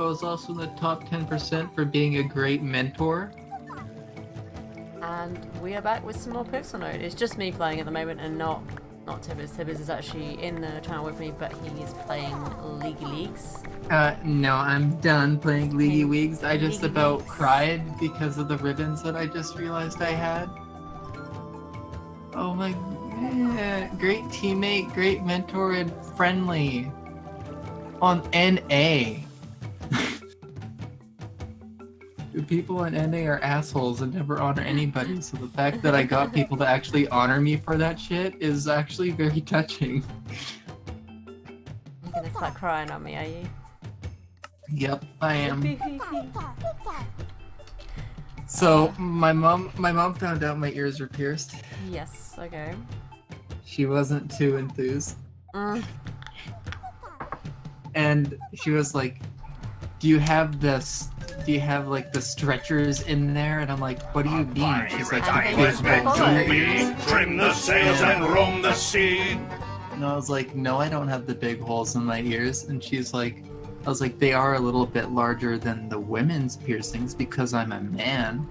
I was also in the top 10% for being a great mentor. And we are back with some more PixelNode. It's just me playing at the moment and not Tibbers. Tibbers is actually in the channel with me, but he is playing Leagues. No, I'm done playing Leagues. I just League about Leagues. cried because of the ribbons that I just realized I had. Oh my, great teammate, great mentor, and friendly. On NA. People on NA are assholes and never honor anybody, so the fact that I got people to actually honor me for that shit is actually very touching. You're gonna start crying on me, are you? Yep, I am. So my mom found out my ears were pierced. Yes, okay. She wasn't too enthused. And she was like, do you have like the stretchers in there? And I'm like, what do you mean? She's like, trim the sails and roam the sea. And I was like, no, I don't have the big holes in my ears. And she's like, I was like, they are a little bit larger than the women's piercings because I'm a man,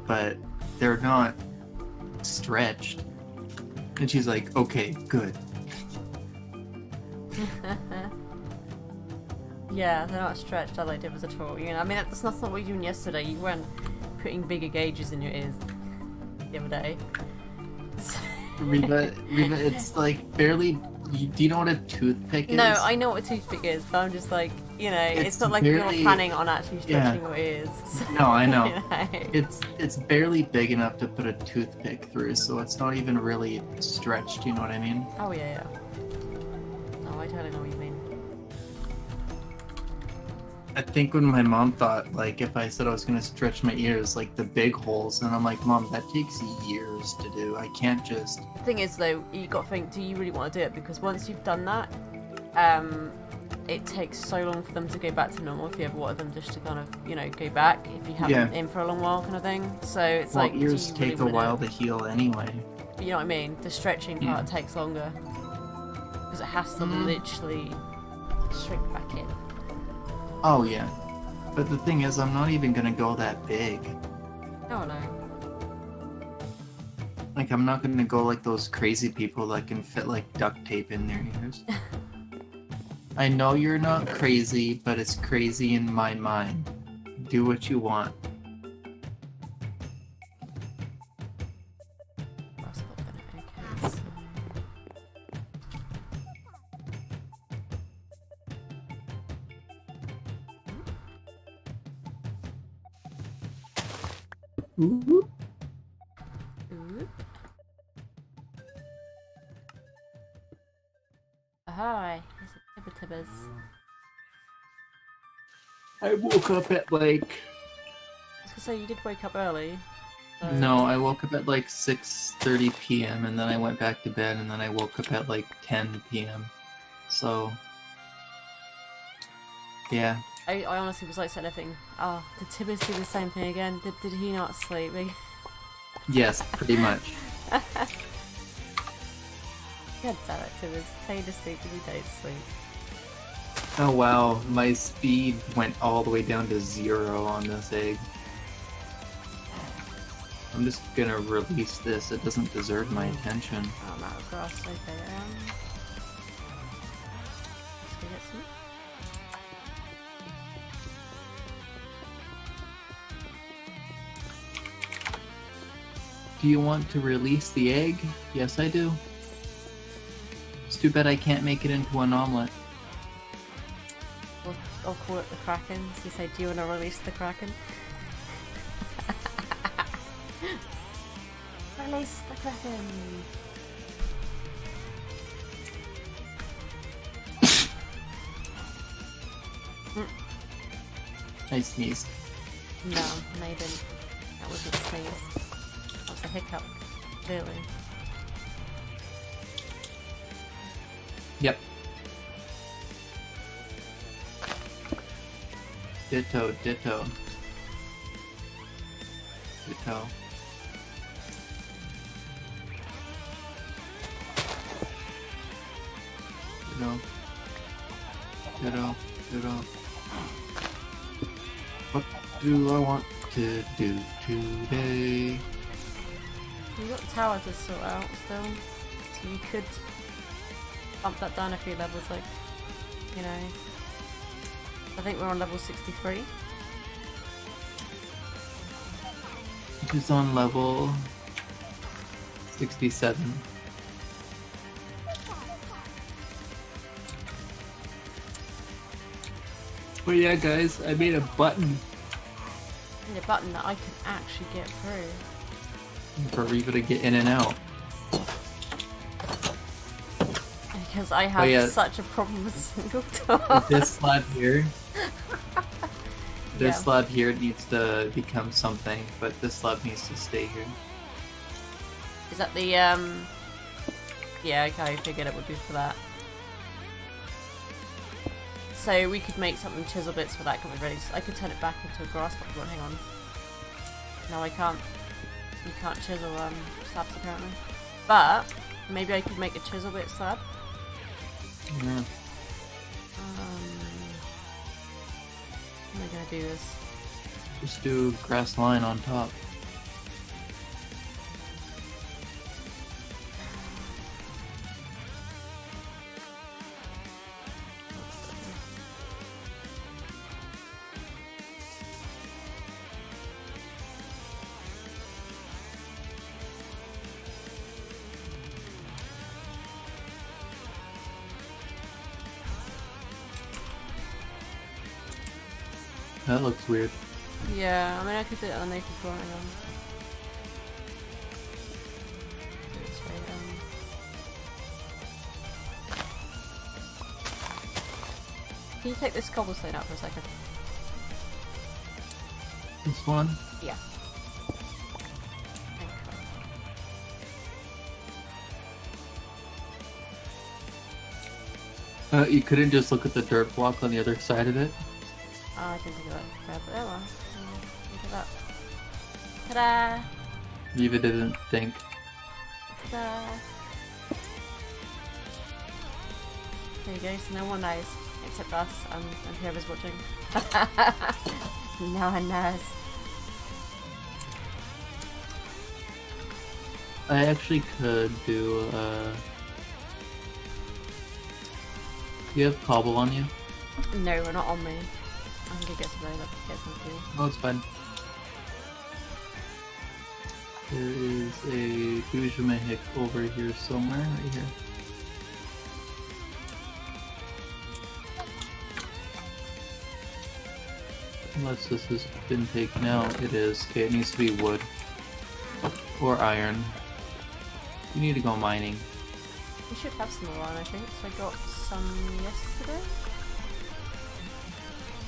but they're not stretched. And she's like, okay, good. Yeah, they're not stretched, are they, Tibbers, at all? You know, I mean, that's not what you were doing yesterday. You weren't putting bigger gauges in your ears the other day. Reba, it's like barely. Do you know what a toothpick is? No, I know what a toothpick is, but I'm just like, you know, it's not like barely, you're planning on actually stretching your ears. So, no, I know. You know. It's barely big enough to put a toothpick through, so it's not even really stretched. You know what I mean? Oh yeah. No, I totally know what you mean. I think when my mom thought, like, if I said I was gonna stretch my ears, like the big holes, and I'm like, Mom, that takes years to do. I can't just. The thing is, though, you got to think, do you really want to do it? Because once you've done that, it takes so long for them to go back to normal. If you ever wanted them just to kind of, you know, go back if you haven't in for a long while, kind of thing. So it's like ears take a while to heal anyway. You know what I mean? The stretching part takes longer because it has to literally shrink back in. Oh yeah, but the thing is, I'm not even gonna go that big. Oh no. Like, I'm not gonna go like those crazy people that can fit like duct tape in their ears. I know you're not crazy, but it's crazy in my mind. Do what you want. Ooh. Ahoy, it's a Tibbers. I woke up at like. I was gonna say, you did wake up early. So... No, I woke up at like 6:30 p.m. and then I went back to bed and then I woke up at like 10 p.m. So. Yeah. I honestly was like saying anything. Oh, did Tibbers do the same thing again? Did he not sleep? Yes, pretty much. God damn it, Tibbers. Tell you to sleep if you don't sleep. Oh wow, my speed went all the way down to 0 on this egg. I'm just gonna release this, it doesn't deserve my attention. Oh, I'm out of grass, okay. Let's go get some. Do you want to release the egg? Yes, I do. It's too bad I can't make it into an omelet. I'll call it the Kraken. So you say, do you want to release the Kraken? Release the Kraken! I sneezed. No, no you didn't. That wasn't a sneeze. That was a hiccup. Clearly. Yep. Ditto, ditto. Ditto. Ditto. Ditto. Ditto. do I want to do today? You've got the tower to sort out still, so you could bump that down a few levels, like, you know. I think we're on level 63. Who's on level 67? But yeah, guys, I made a button I need a button that I can actually get through. for Reva to get in and out. Because I have yeah. such a problem with single top. This slab here, Yeah. slab here needs to become something, but this slab needs to stay here. Is that the, yeah, okay, I figured it would be for that. So we could make something chisel bits for that, can we ready? I could turn it back into a grass block one, hang on. No, I can't. You can't chisel, slabs apparently. But, maybe I could make a chisel bit slab. Yeah. How am I gonna do this? Just do grass line on top. That looks weird. Yeah, I mean I could do it on the naked floor, hang on. Do it straight, Can you take this cobblestone out for a second? This one? Yeah. You couldn't just look at the dirt block on the other side of it? Oh, I didn't think of that. But oh well. Look at that. Ta-da! Reva didn't think. Ta-da! There you go, so no one knows. Except us and whoever's watching. No one knows. I actually could do, do you have cobble on you? No, we're not on me. I'm gonna get some of that. Get some for you. Oh, it's fine. There is a Bujamahick over here somewhere, right here. Unless this has been taken out, it is. Okay, it needs to be wood. Or iron. You need to go mining. We should have some more iron, I think. So I got some yesterday.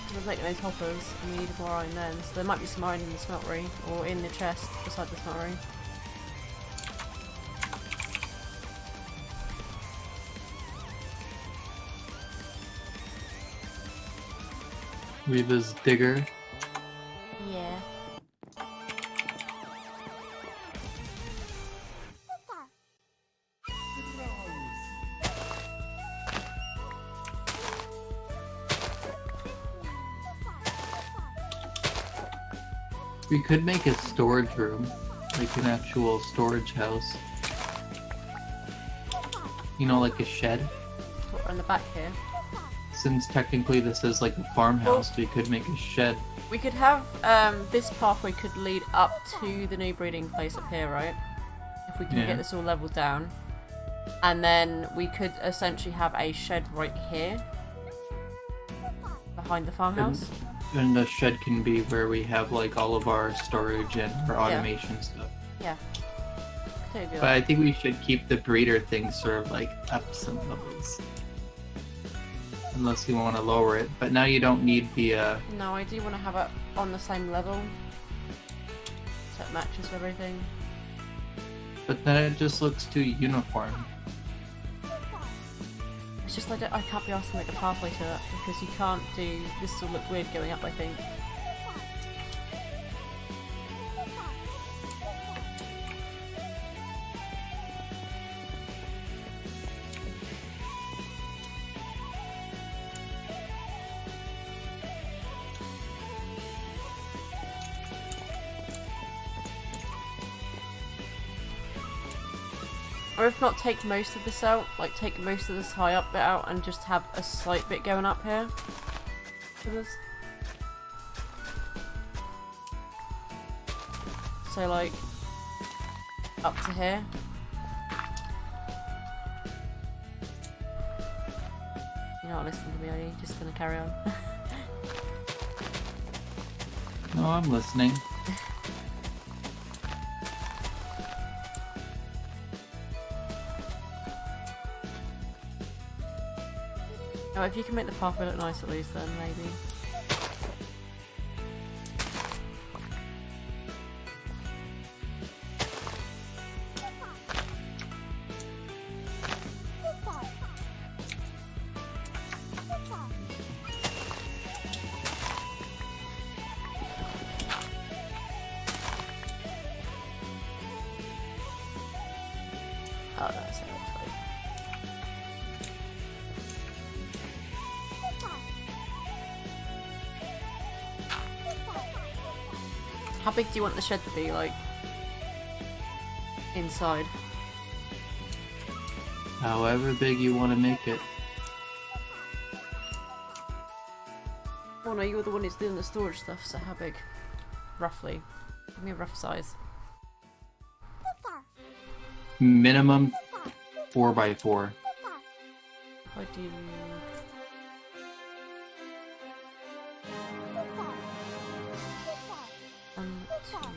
I was making those hoppers, and we needed more iron then. So there might be some iron in the smeltery, or in the chest beside the smeltery. Reva's digger. Yeah. We could make a storage room, like an actual storage house. You know, like a shed. What, on the back here? Since technically this is like a farmhouse, we could make a shed. We could have, this pathway could lead up to the new breeding place up here, right? If we can get this all leveled down. And then we could essentially have a shed right here. Behind the farmhouse. And the shed can be where we have like all of our storage and our automation stuff. Yeah. Totally do But I that. think we should keep the breeder thing sort of like up some levels. Unless you want to lower it. But now you don't need the No, I do want to have it on the same level. So it matches everything. but then it just looks too uniform. It's just like I can't be asked to make a pathway to it because you can't do. This will look weird going up, I think. Or if not, take most of this out. Like, take most of this high up bit out and just have a slight bit going up here. So, like, up to here. You're not listening to me, are you? Just gonna carry on? No, I'm listening. Oh, if you can make the pathway look nice at least, then maybe. Oh, that's it. How big do you want the shed to be, like, inside? However big you want to make it. Oh no, you're the one who's doing the storage stuff, so how big? Roughly. Give me a rough size. Minimum 4x4. I do... two.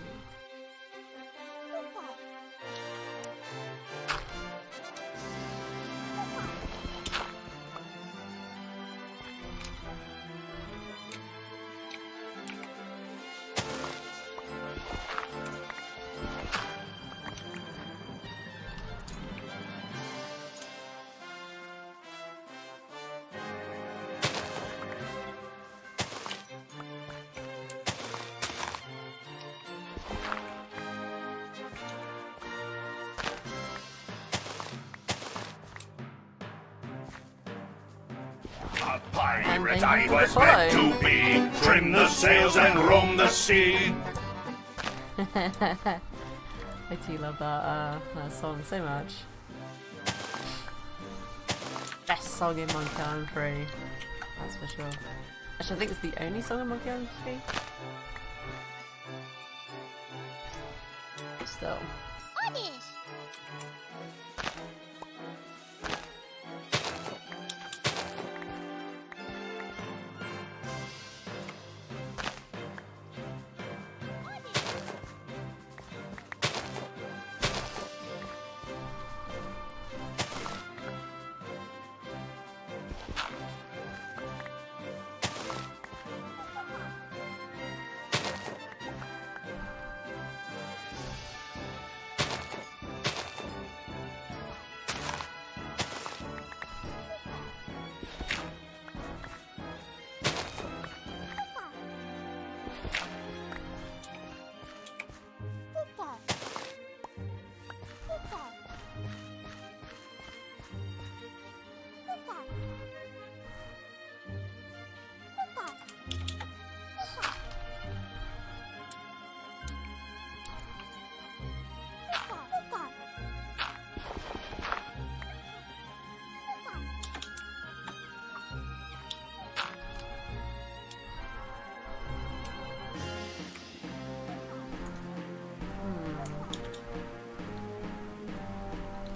A pirate I was meant to be. Trim the sails and roam the sea. I do love that song so much. Best song in Monkey Island 3. That's for sure. Actually, I think it's the only song in Monkey Island 3. Still.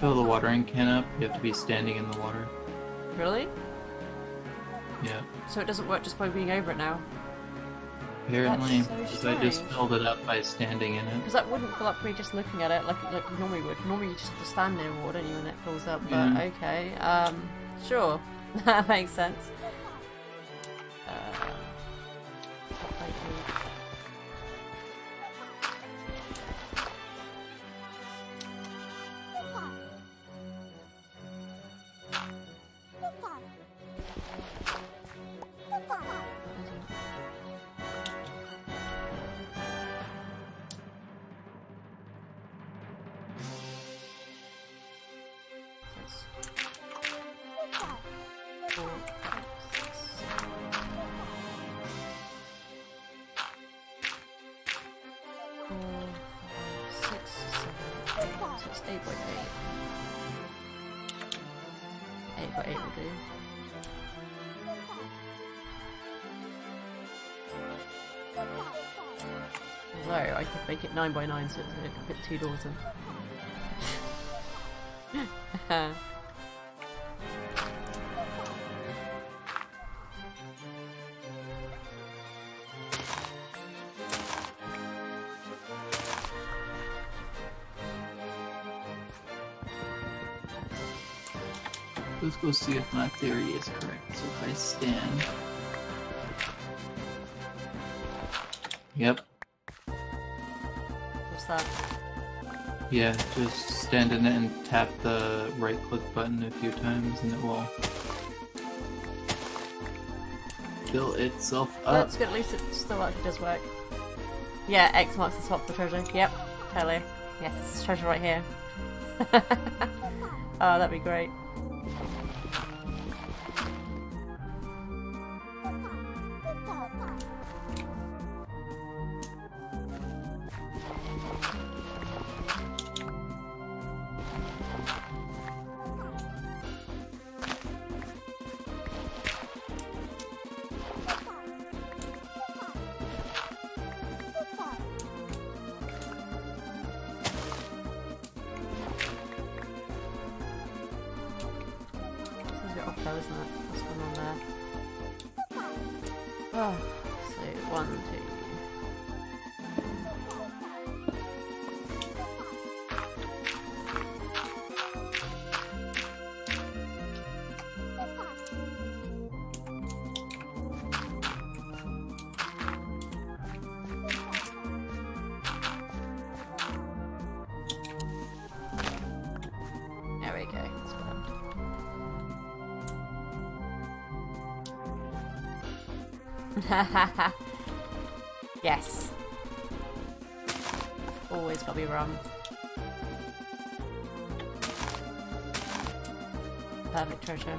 Fill the watering can up, you have to be standing in the water. Really? Yeah. So it doesn't work just by being over it now? Apparently, That's so because I just strange. filled it up by standing in it. Because that wouldn't fill up for me just looking at it like you normally would. Normally you just have to stand near water, don't you, when it fills up. But Yeah. okay, sure. That makes sense. So it's 8 by 8. 8 by 8 will do. Although I could make it 9 by 9 so I could put 2 doors in. Let's go see if my theory is correct. So if I stand... Yep. What's that? Yeah, just stand in it and tap the right click button a few times and it will fill itself Well, up. that's good, at least it still actually does work. Yeah, X marks the spot for the treasure. Yep, totally. Yes, it's the treasure right here. Oh, that'd be great. Isn't it? What's going on there? Oh, so 1, 2. There we go. That's what yes. Always gotta be rum. Perfect treasure.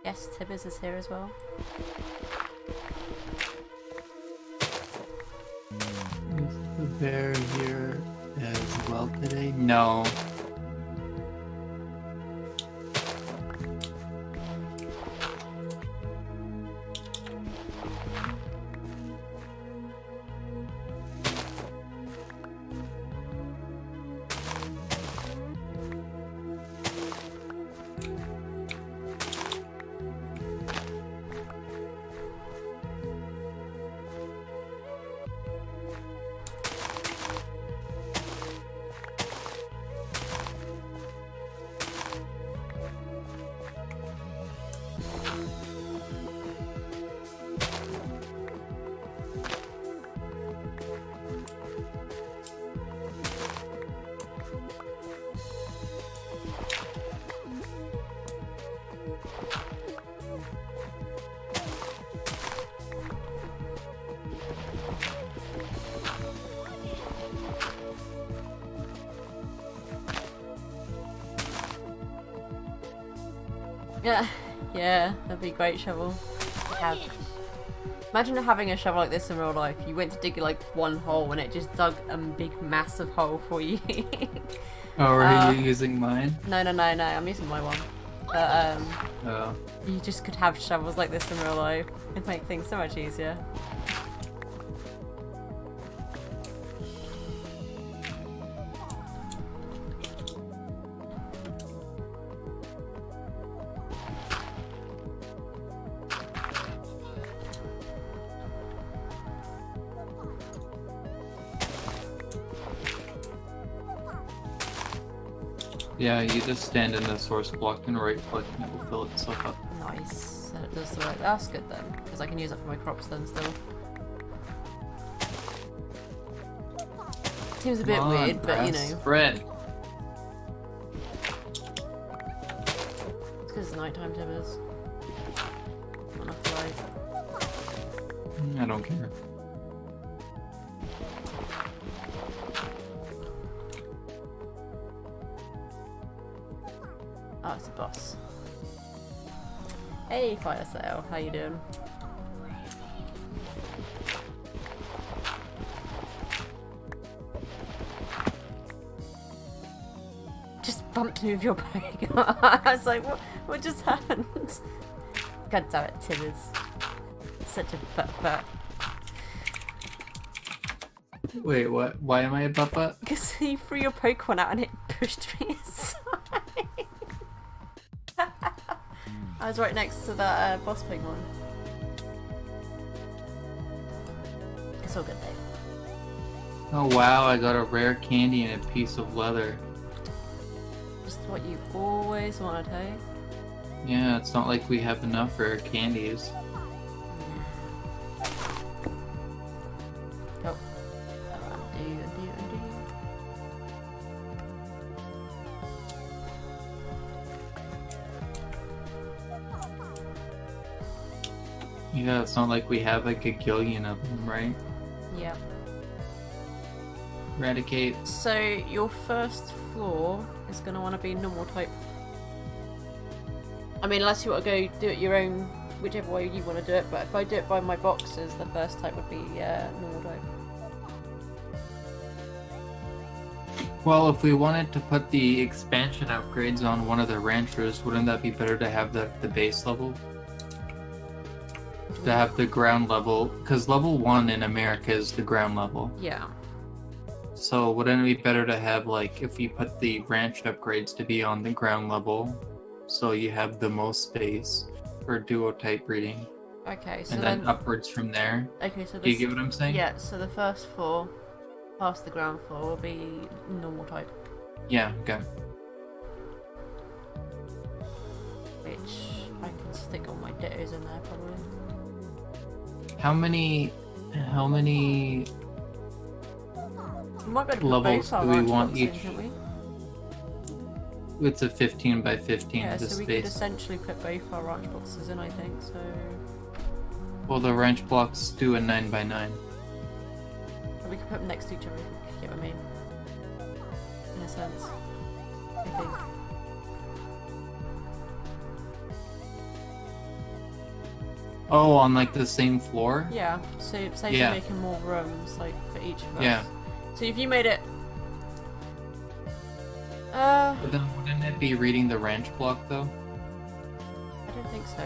Yes, Tibbers is here as well. Is the bear here as well today? No. Yeah, that'd be a great shovel to have. Imagine having a shovel like this in real life. You went to dig like one hole and it just dug a big massive hole for you. Oh, are you using mine? No, I'm using my one. But Oh. you just could have shovels like this in real life. It'd make things so much easier. Yeah, you just stand in the source block and right click and it will fill itself up. Nice. And it does the right. That's good then, because I can use it for my crops then still. Seems a bit weird, but you know. Spread. it's nighttime, Tibbers. Not enough light. I don't care. Oh, it's a boss. Hey, Fire Sale, how you doing? Just bumped me with your bag. I was like, what just happened? God damn it, Tibbers. Such a butt. Wait, what? Why am I a butt? Because you threw your Pokemon out and it pushed me aside. I was right next to that boss Pokemon. It's all good though. Oh wow, I got a rare candy and a piece of leather. Just what you always wanted, hey? Yeah, it's not like we have enough rare candies. Oh. Undo. Yeah, it's not like we have like a gillion of them, right? Yeah. Eradicate. So your first floor is going to want to be normal type. I mean, unless you want to go do it your own, whichever way you want to do it. But if I do it by my boxes, the first type would be normal type. Well, if we wanted to put the expansion upgrades on one of the ranchers, wouldn't that be better to have the base level? To have the ground level, because level 1 in America is the ground level. Yeah. So wouldn't it be better to have, like, if you put the ranch upgrades to be on the ground level, so you have the most space for duo type breeding, Okay, so and then upwards from there? Okay, so Do you get what I'm saying? Yeah, so the first floor, past the ground floor, will be normal type. Yeah, okay. Which I can stick all my dittos in there, probably. How many We might be able to put levels both our do we ranch want boxes in, each? can't we? It's a 15 by 15 Yeah, the so we could space. essentially put both our ranch boxes in, I think, so... Well, the ranch blocks do a 9 by 9. Or we could put them next to each other, if you get what I mean. In a sense. I think. Oh, on like the same floor? Yeah, so say Yeah. you're making more rooms, like, for each of us. Yeah. So if you made it... But then wouldn't it be reading the ranch block though? I don't think so.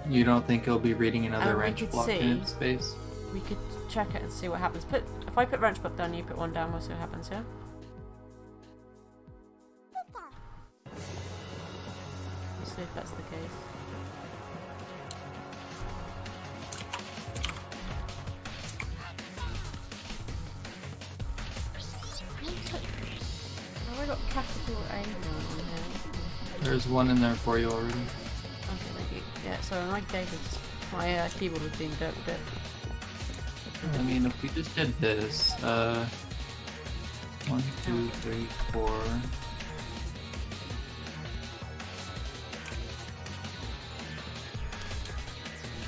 You don't think it'll be reading another We ranch could block in see. its space? We could check it and see what happens. If I put ranch block down, you put one down, we'll see what happens, yeah? Let's see if that's the case. Have I got capital A on here? There's one in there for you already. Okay, thank you. Yeah, so my keyboard was being dirt with it. I mean, if we just did this, 1, 2, 3, 4.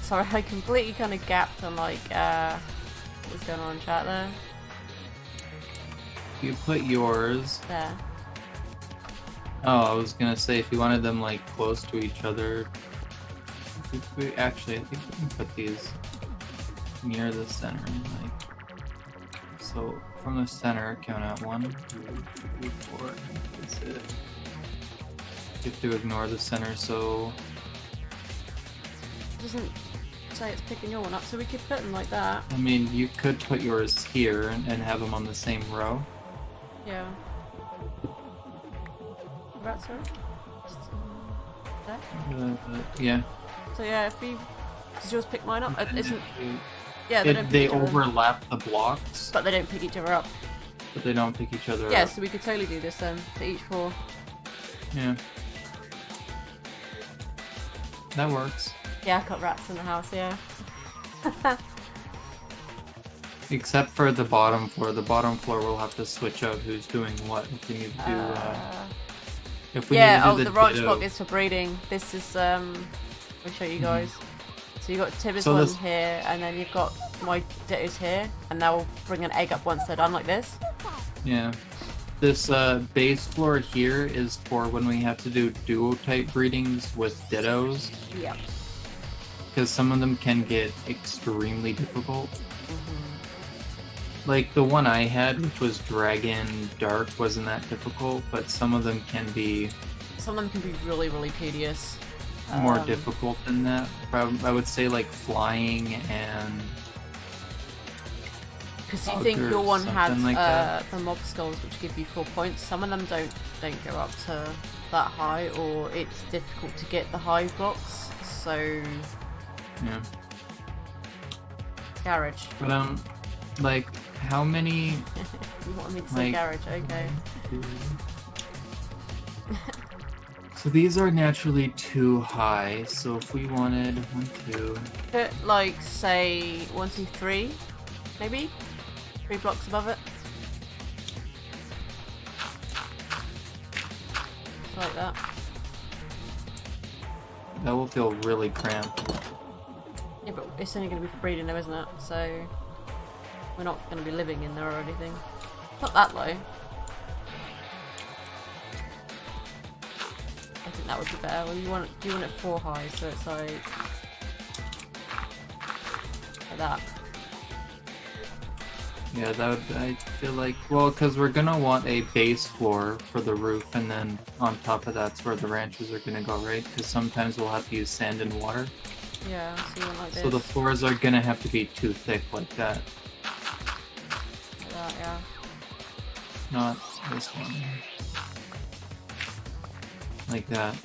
Sorry, I completely kind of gapped on like what was going on in chat there. You put yours. There. Oh, I was gonna say if you wanted them like close to each other. Actually, I think we can put these near the center. Like, so from the center, count out 1, 2, 3, 4. That's it. You have to ignore the center, so It doesn't say it's picking your one up, so we could put them like that. I mean, you could put yours here and have them on the same row. Yeah. Right, sorry? There? Yeah. So yeah, if we... Does yours pick mine up? It And isn't... they- Yeah, they don't pick they each other. overlap the blocks, But they don't pick each other up. but they don't pick each other Yeah, up. so we could totally do this then, for each floor. Yeah. That works. Yeah, I've got rats in the house, yeah. Except for the bottom floor. The bottom floor will have to switch out who's doing what if we need to do If we Yeah, need to oh, do the ranch ditto- block is for breeding. This is, I'll show you guys. So you've got Tibber's So one this- here, and then you've got my dittos here, and they'll bring an egg up once they're done like this. Yeah. This base floor here is for when we have to do duo type breedings with dittos, Yep. because some of them can get extremely difficult. Like the one I had, which was Dragon Dark, wasn't that difficult, but some of them can be Some of them can be really, really tedious. more difficult than that. I would say like flying and Because you think your one had something like that. the mob skulls, which give you 4 points. Some of them don't go up to that high, or it's difficult to get the high blocks. So yeah. garage. But like how many? You want me to say Like- garage? Okay. So these are naturally too high. So if we wanted 1, 2. Put like say 1, 2, 3, maybe 3 blocks above it. Just like that. That will feel really cramped. Yeah, but it's only going to be for breeding though, isn't it? So we're not going to be living in there or anything. Not that low. I think that would be better. Well, do you want it 4 high, so it's like that. Yeah, that would, I feel like, well, because we're gonna want a base floor for the roof, and then on top of that's where the ranches are gonna go, right? Because sometimes we'll have to use sand and water. Yeah, so you want like this. So the floors are gonna have to be too thick like that, Like that, yeah. not this one. Like that.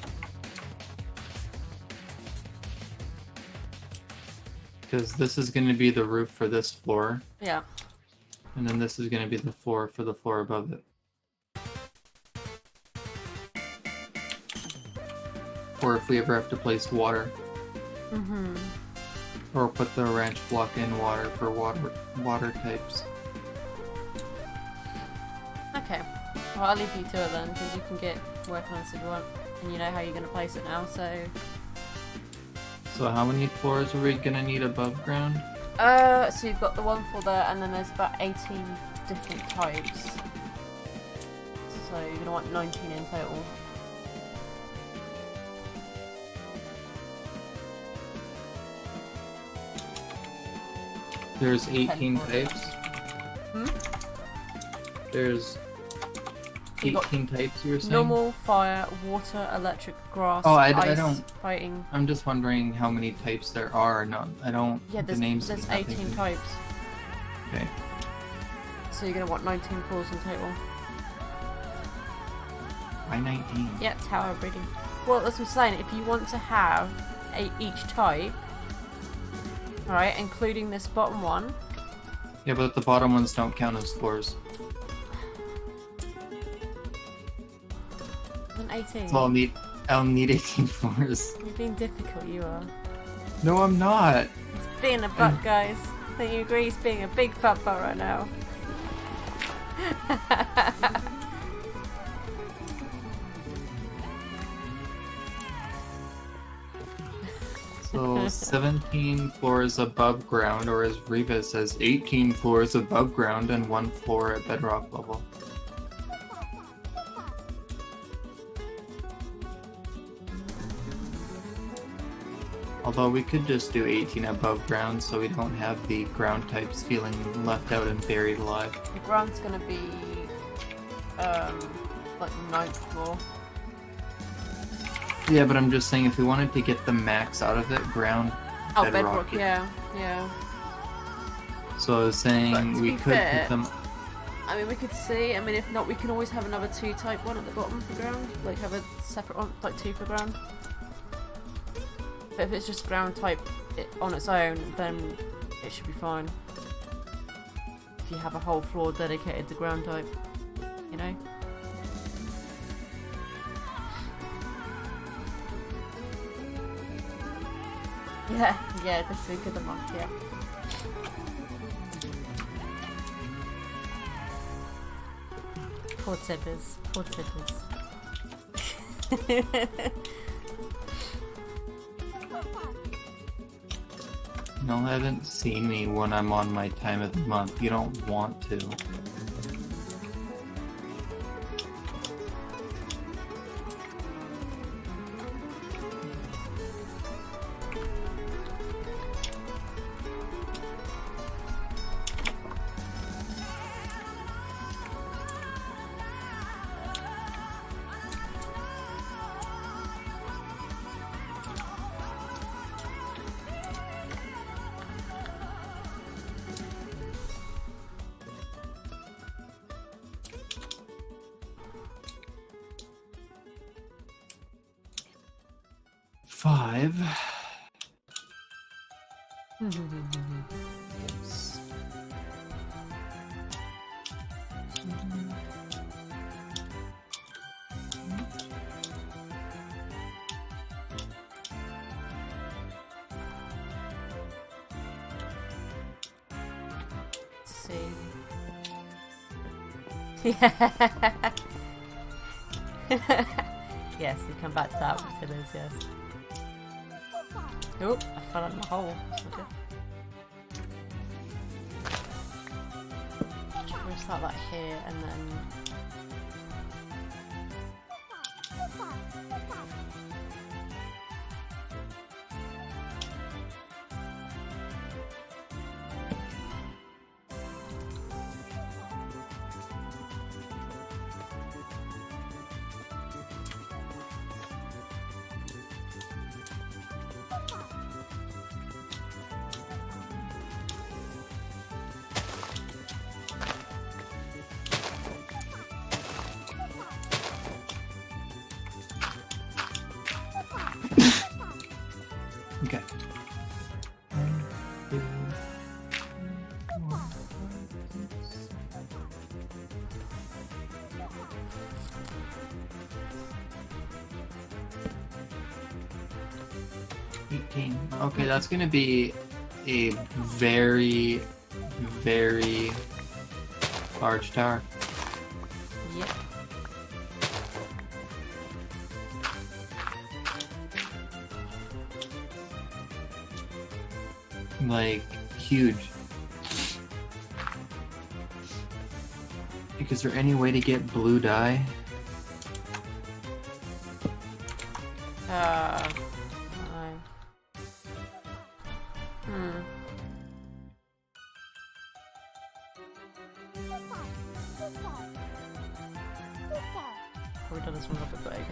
Because this is gonna be the roof for this floor, Yeah. and then this is gonna be the floor for the floor above it. Or if we ever have to place water. Mhm. Or put the ranch block in water for water types. Okay. Well, I'll leave you to it then, because you can get working on this if you want, and you know how you're going to place it now. So how many floors are we gonna need above ground? So you've got the one floor there, and then there's about 18 different types. So you're going to want 19 in total. There's 18 floors. types. Hmm? There's You got 18 types, you were saying? Normal, fire, water, electric, grass, Oh, I ice, don't- fighting. I'm just wondering how many types there are. No, I don't. Yeah, the names. there's mean 18 nothing. types. Okay. So you're going to want 19 floors in total. Why 19? Yeah, tower breeding. Well, that's what I'm saying. If you want to have each type, alright, including this bottom one. Yeah, but the bottom ones don't count as floors. An 18. So I'll need 18 floors. You're being difficult, you are. No, I'm not. It's being a butt, guys. Don't you agree? He's being a big fat butt right now. So 17 floors above ground, or as Reva says, 18 floors above ground and 1 floor at bedrock level. Although we could just do 18 above ground so we don't have the ground types feeling left out and buried alive. The ground's gonna be, like 9th floor. Yeah, but I'm just saying if we wanted to get the max out of it, ground, Oh, bedrock. bedrock, yeah, yeah. So I was But saying to we be could fair- put them. I mean, we could see. I mean, if not, we can always have another 2 type one at the bottom for ground. Like, have a separate one, like 2 for ground. But if it's just ground type on its own, then it should be fine. If you have a whole floor dedicated to ground type, you know? Yeah, this is a good enough, yeah. Poor Tibbers, poor Tibbers. No, haven't seen me when I'm on my time of the month. You don't want to. Five. Yes. Let's see. Yeah. Yes, we come back to that with Tidders, yes. Oh, I fell in the hole. Okay. We'll start that here and then. Okay. 1, 2, 18. Okay, that's gonna be a very, very large tower. Yep. Like, huge. Is there any way to get blue dye? No. Probably done this one up, but okay.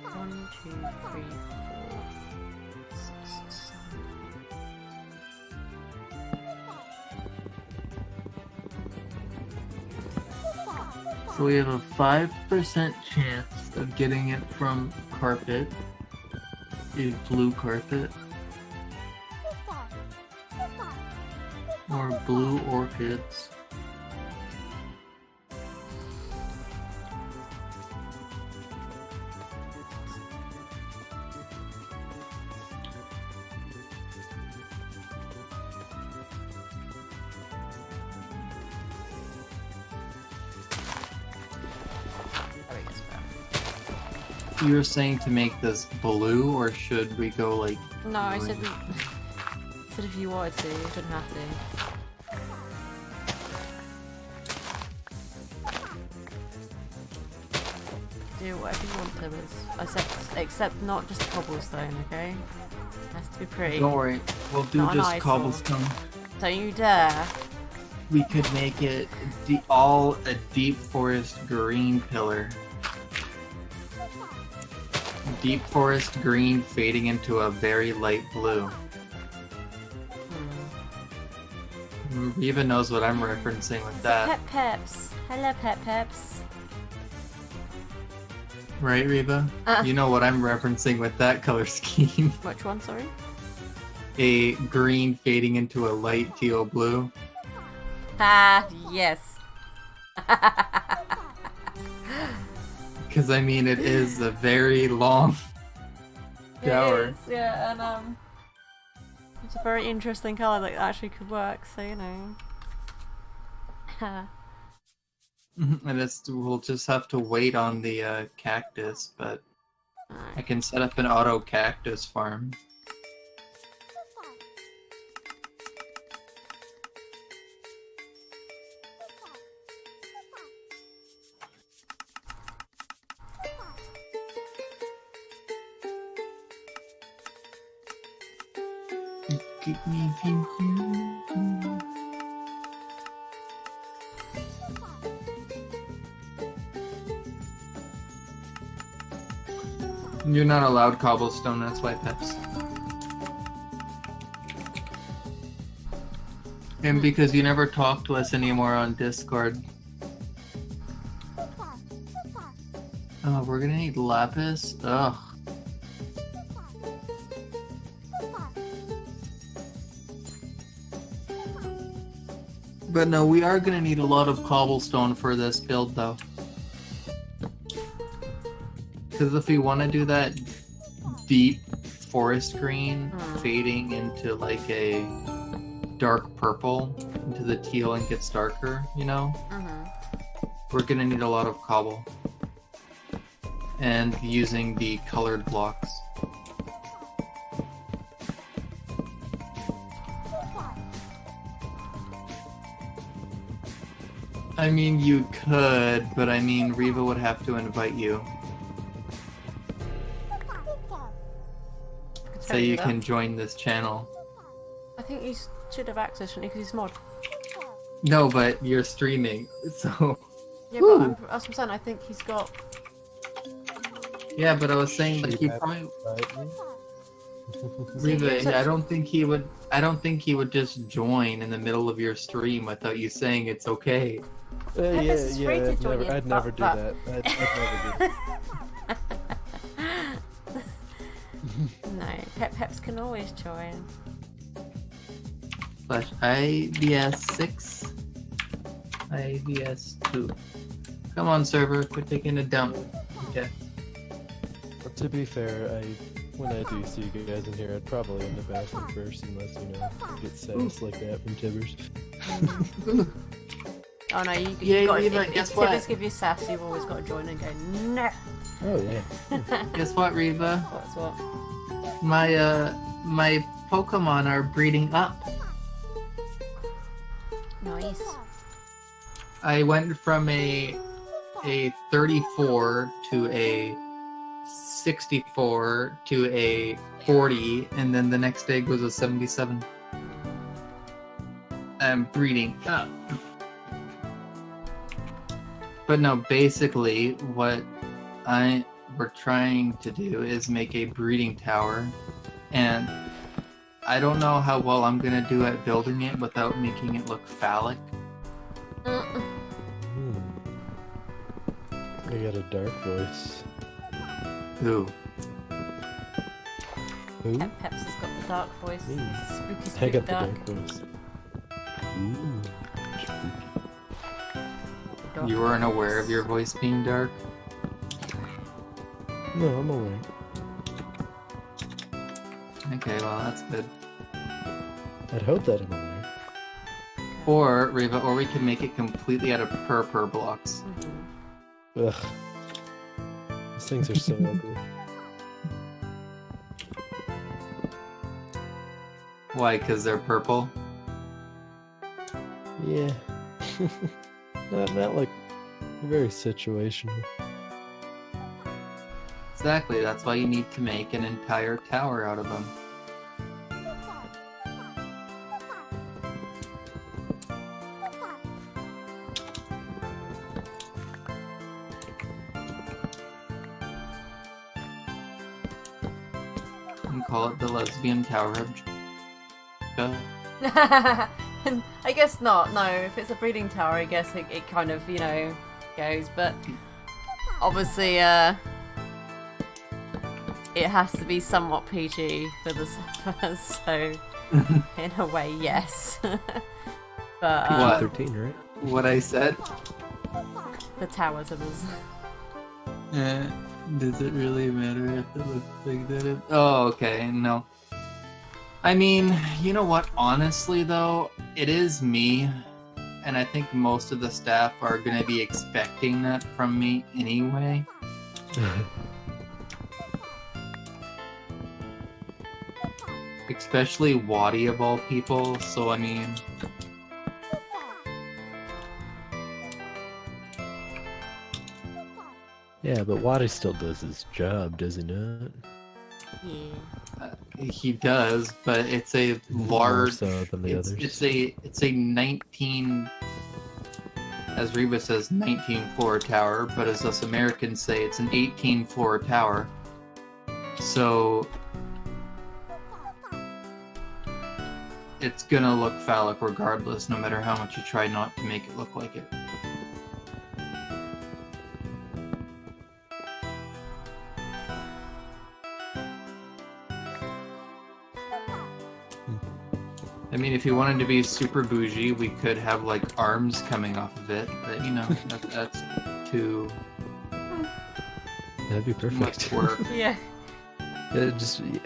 One, two, three, four, 6, 7. So we have a 5% chance of getting it from carpet, a blue carpet, or blue orchids. You were saying to make this blue, or should we go like? No, I said said if you wanted to, you shouldn't have to. Do whatever you want, Tibbers. Except not just cobblestone, okay? It has to be pretty. Don't worry, we'll do Not an just eyesore. cobblestone. Don't you dare. We could make it all a deep forest green pillar. Deep forest green fading into a very light blue. Reva knows what I'm referencing with that. Pep Peps. Hello, Pep Peps. Right, Reva? You know what I'm referencing with that color scheme. Which one, sorry? A green fading into a light teal blue. Ah, yes. Because I mean, it is a very long tower. It is, yeah, and it's a very interesting color that actually could work. So you know. And we'll just have to wait on the cactus, but I can set up an auto cactus farm. You're not allowed cobblestone, that's why, Peps. And because you never talk to us anymore on Discord. Oh, we're gonna need lapis? Ugh. But no, we are gonna need a lot of cobblestone for this build, though. Because if we want to do that deep forest green fading into like a dark purple, into the teal and gets darker, you know? We're gonna need a lot of cobble. And using the colored blocks. I mean, you could, but I mean, Reva would have to invite you. So you can join this channel. I think you should have access, shouldn't you? Because he's mod. No, but you're streaming, so... Yeah, but as I'm saying, I think he's got... Yeah, but I was saying, like, he probably... Reva, I don't think he would just join in the middle of your stream without you saying it's okay. I'd never do that. I'd never do that. No, Peps can always join. / IBS 6 IBS 2. Come on, server, quit taking a dump. Okay. But to be fair, when I do see you guys in here, I'd probably end up asking first, unless get sass like that from Tibbers. Oh no, you got if Tibbers give you sass, you've always got to join and go no. Oh yeah. Guess what, Reva? What's what? My Pokemon are breeding up. Nice. I went from a 34 to a 64 to a 40, and then the next egg was a 77. I'm breeding up. But no, basically what we're trying to do is make a breeding tower, and I don't know how well I'm gonna do at building it without making it look phallic. I got a dark voice. Who? Peps has got the dark voice. Spooky, I got dark. the dark voice. You weren't aware of your voice being dark? No, I'm aware. Okay, well that's good. I'd hope that I'm aware. Or, Reva, or we can make it completely out of purple blocks. Ugh. These things are so ugly. Why? Because they're purple? Yeah. not like very situational. Exactly, that's why you need to make an entire tower out of them. And call it the lesbian tower of... I guess not, no. If it's a breeding tower, I guess it kind of, goes, but obviously, it has to be somewhat PG for the servers, so in a way, yes. But PG-13, right? What I said? The towers of us. Does it really matter if it looks like that? Oh, okay, no. I mean, you know what? Honestly, though, it is me, and I think most of the staff are gonna be expecting that from me anyway. Especially Waddy of all people, so I mean... Yeah, but Waddy still does his job, does he not? Yeah. He does, but it's a large... More so than the others. It's a 19... As Reba says, 19 floor tower, but as us Americans say, it's an 18 floor tower. So... it's gonna look phallic regardless, no matter how much you try not to make it look like it. I mean, if you wanted to be super bougie, we could have, like, arms coming off of it, but, you know, that's too That'd be much perfect. work. Yeah. Yeah,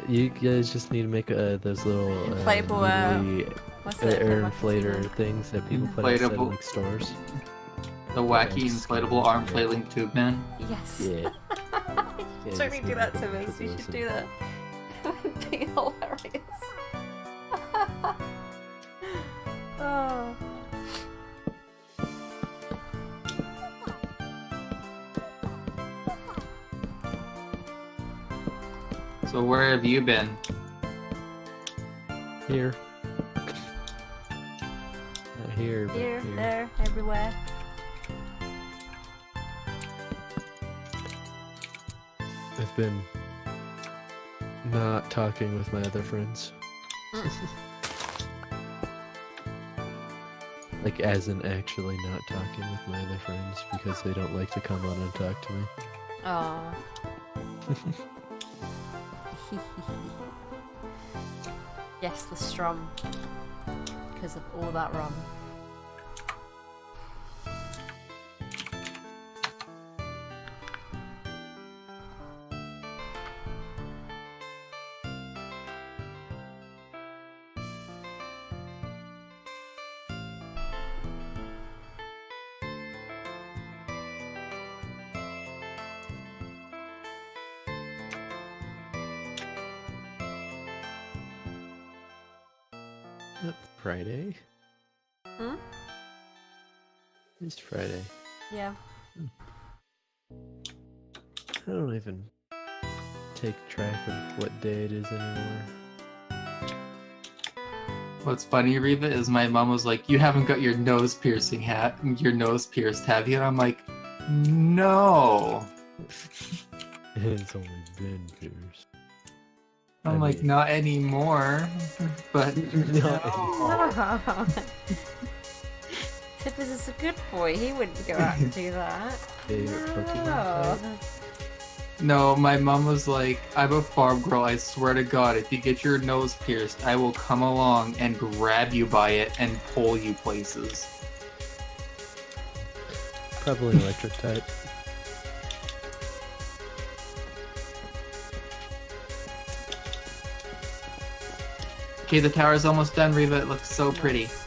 you guys just need to make those little Inflatable, what's that? air inflator things that people put outside Inflatable. like stores. The wacky inflatable arm flailing tube man. Yes. Yeah. You Yeah, totally just do need that to to me, put so you those should in. do that. It'd be hilarious. Oh. So where have you been? Here. Not here, but Here, here. there, everywhere. I've been not talking with my other friends. Like, as in actually not talking with my other friends because they don't like to come on and talk to me. Oh. Yes, the strum. Because of all that rum. Friday? Hmm? It's Friday. Yeah. I don't even take track of what day it is anymore. What's funny, Reba, is my mom was like, "You haven't got your nose pierced, have you?" And I'm like, "No." It's only been pierced. I'm like, mean- "Not anymore." But no. No. Tippers is a good boy. He wouldn't go out and do that. Favorite Pokemon No. type? No, my mom was like, "I'm a farm girl. I swear to God, if you get your nose pierced, I will come along and grab you by it and pull you places." Probably electric type. Okay, the tower's almost done, Reba. It looks so pretty. Nice.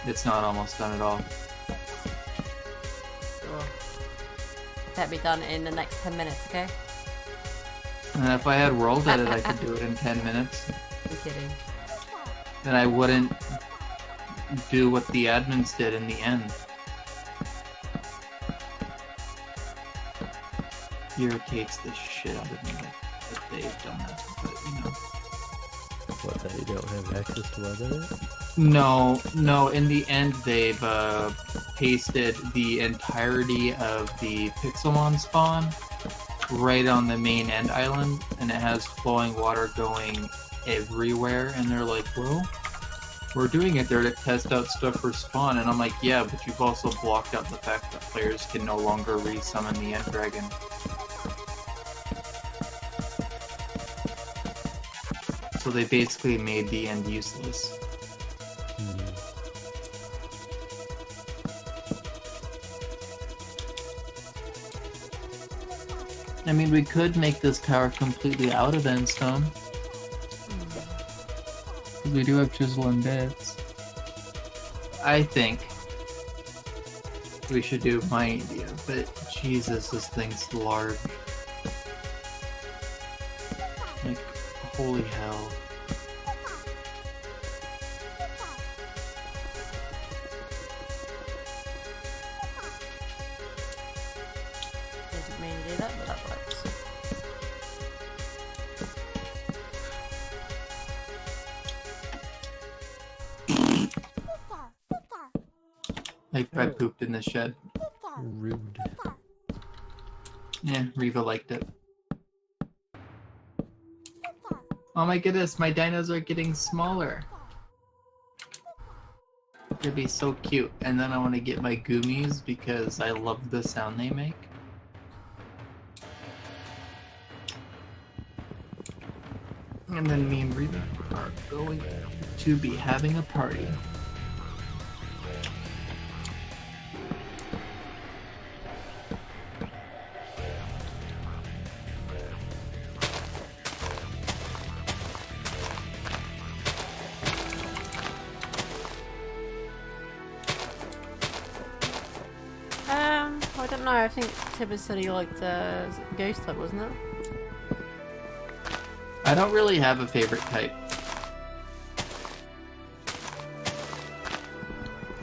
It's not almost done at all. Sure. That'll be done in the next 10 minutes, okay? And if I had world edit, I could do it in 10 minutes. I'm kidding. Then I wouldn't do what the admins did in the end. Irritates the shit out of me that they've done that, but you know. What, that you don't have access to weather? No, in the end they've pasted the entirety of the Pixelmon spawn right on the main end island, and it has flowing water going everywhere, and they're like, well, we're doing it there to test out stuff for spawn, and I'm like, yeah, but you've also blocked out the fact that players can no longer resummon the end dragon. So they basically made the end useless. I mean, we could make this tower completely out of endstone. Because we do have chisel and bits. I think we should do my idea, but Jesus, this thing's large. Like, holy hell. Didn't mean to do that, but that works. Like, I pooped in the shed. Rude. Yeah, Riva liked it. Oh my goodness, my dinos are getting smaller. They'd be so cute. And then I want to get my Goomies because I love the sound they make. And then me and Riva are going to be having a party. I don't know, I think Tibbers said he liked Ghost type, wasn't it? I don't really have a favorite type.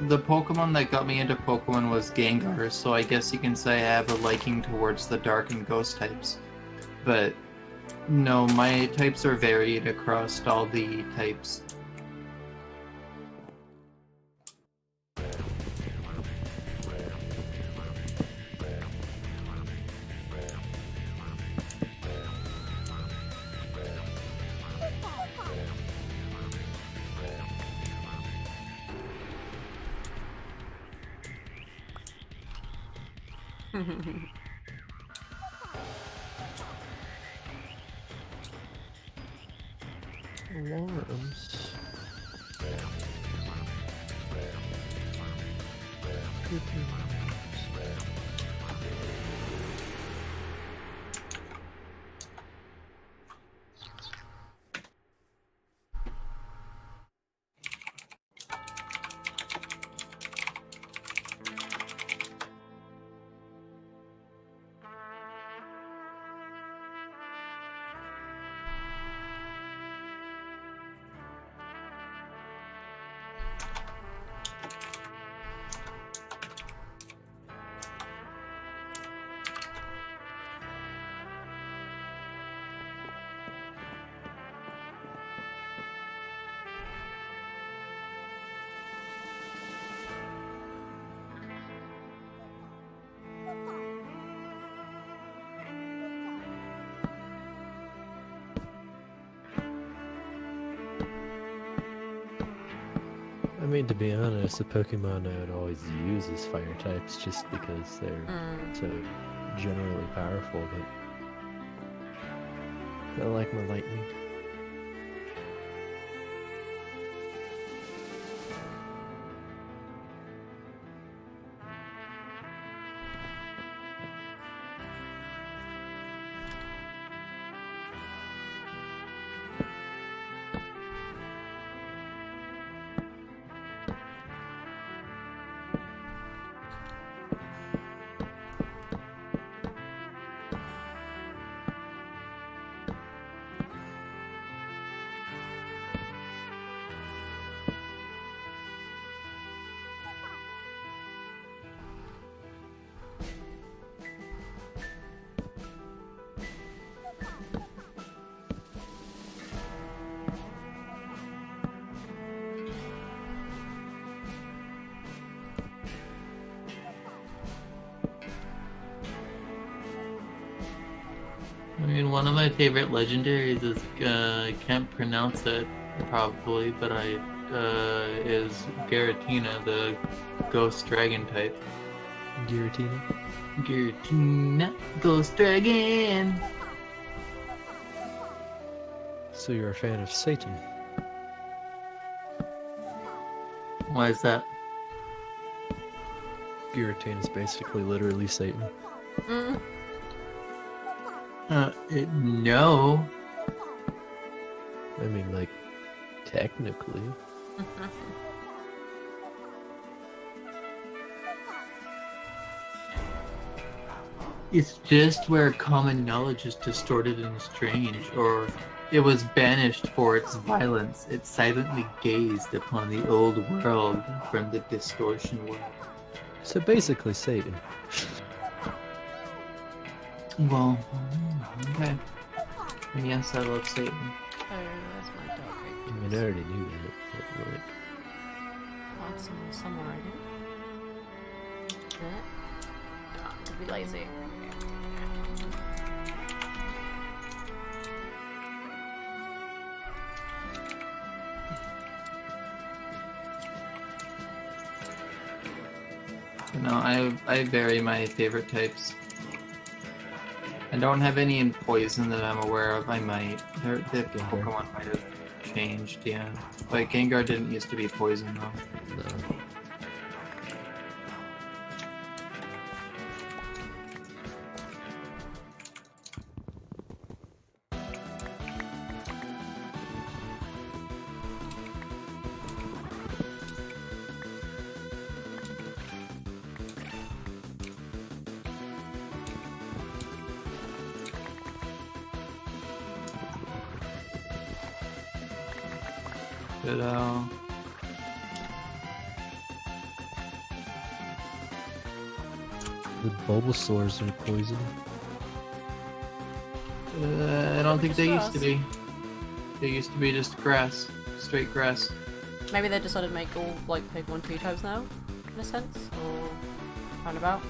The Pokemon that got me into Pokemon was Gengar, so I guess you can say I have a liking towards the Dark and Ghost types. But no, my types are varied across all the types. Alarms. I mean, to be honest, the Pokemon I would always use as fire types just because they're so generally powerful, but I like my lightning. I mean, one of my favorite legendaries is, I can't pronounce it, probably, but is Giratina, the ghost dragon type. Giratina? Giratina, ghost dragon! So you're a fan of Satan? Why is that? Giratina is basically literally Satan. No. I mean, like, technically. It's just where common knowledge is distorted and strange, or it was banished for its violence. It silently gazed upon the old world from the distortion world. So basically, Satan. Well, okay. And yes, I love Satan. Oh, where's my dog? I mean, I already knew that, but like, Find someone somewhere, I do. Oh, to be lazy. No, I vary my favorite types. I don't have any in poison that I'm aware of. I might. The Pokemon might have changed, yeah. But Gengar didn't used to be poison though. no. But The Bulbasaurs are poison. I don't think they used to be. They used to be just grass. Straight grass. Maybe they decided to make all like Pokemon 2 types now, in a sense, or roundabout.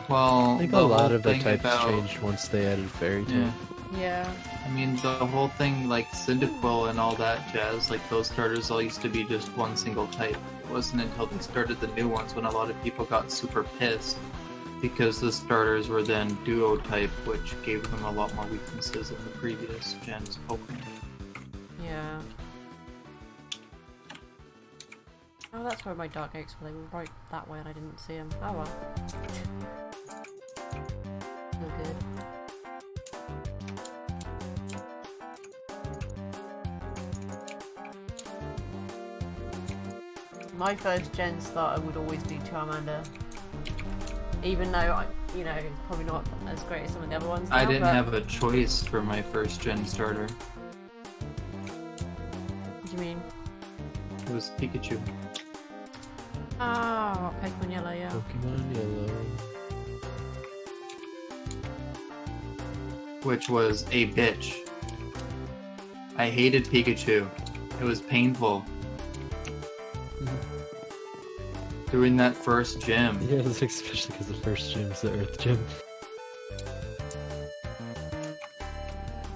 Well, I think the a lot whole of the thing types about- changed once they added Fairy type. Yeah. Yeah. I mean, the whole thing, like Cyndaquil and all that jazz, like those starters all used to be just one single type. It wasn't until they started the new ones when a lot of people got super pissed because the starters were then duo type, which gave them a lot more weaknesses than the previous gen's Pokemon. Yeah. Oh, that's where my dark eggs were. They were right that way and I didn't see them. Oh well. No good. My first gen starter would always be Charmander. Even though, you know, it's probably not as great as some of the other ones now, I didn't but... have a choice for my first gen starter. What do you mean? It was Pikachu. Oh, Pokemon Yellow, yeah. Pokemon Yellow. Which was a bitch. I hated Pikachu. It was painful. Doing that first gym. Yeah, especially because the first gym's the Earth gym.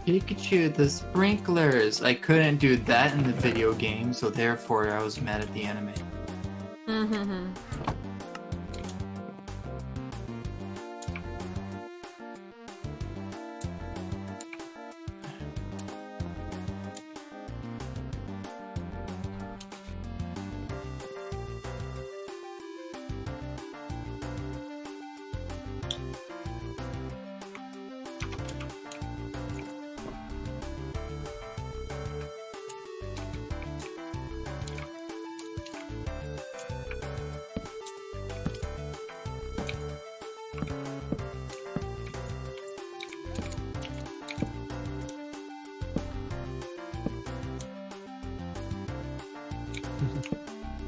Pikachu, the sprinklers! I couldn't do that in the video game, so therefore I was mad at the anime. Mm-hmm.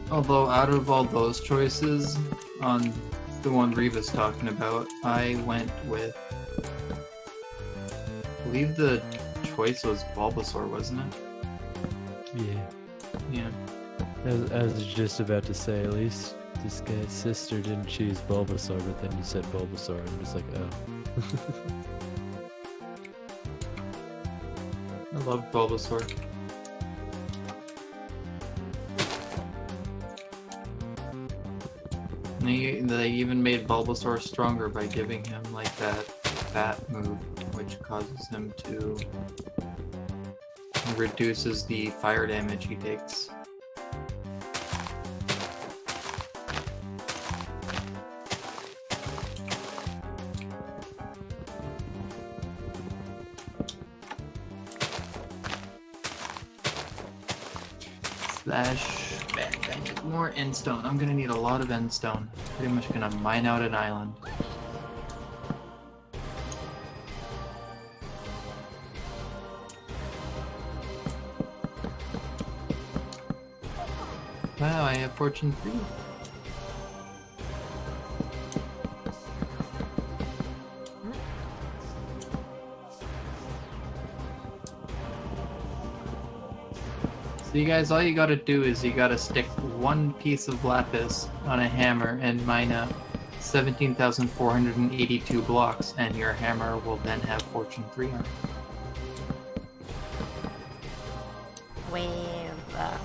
Although out of all those choices, on the one Reva's talking about, I went with... I believe the choice was Bulbasaur, wasn't it? Yeah. Yeah. I was just about to say, at least this guy's sister didn't choose Bulbasaur, but then you said Bulbasaur, and I'm just like, oh. I love Bulbasaur. They even made Bulbasaur stronger by giving him like that fat move, which causes him to reduces the fire damage he takes. Flashbang. More endstone. I'm gonna need a lot of endstone. Pretty much gonna mine out an island. Wow, I have fortune 3. So you guys, all you gotta do is you gotta stick one piece of lapis on a hammer and mine up 17,482 blocks, and your hammer will then have fortune 3 on it. Where's that?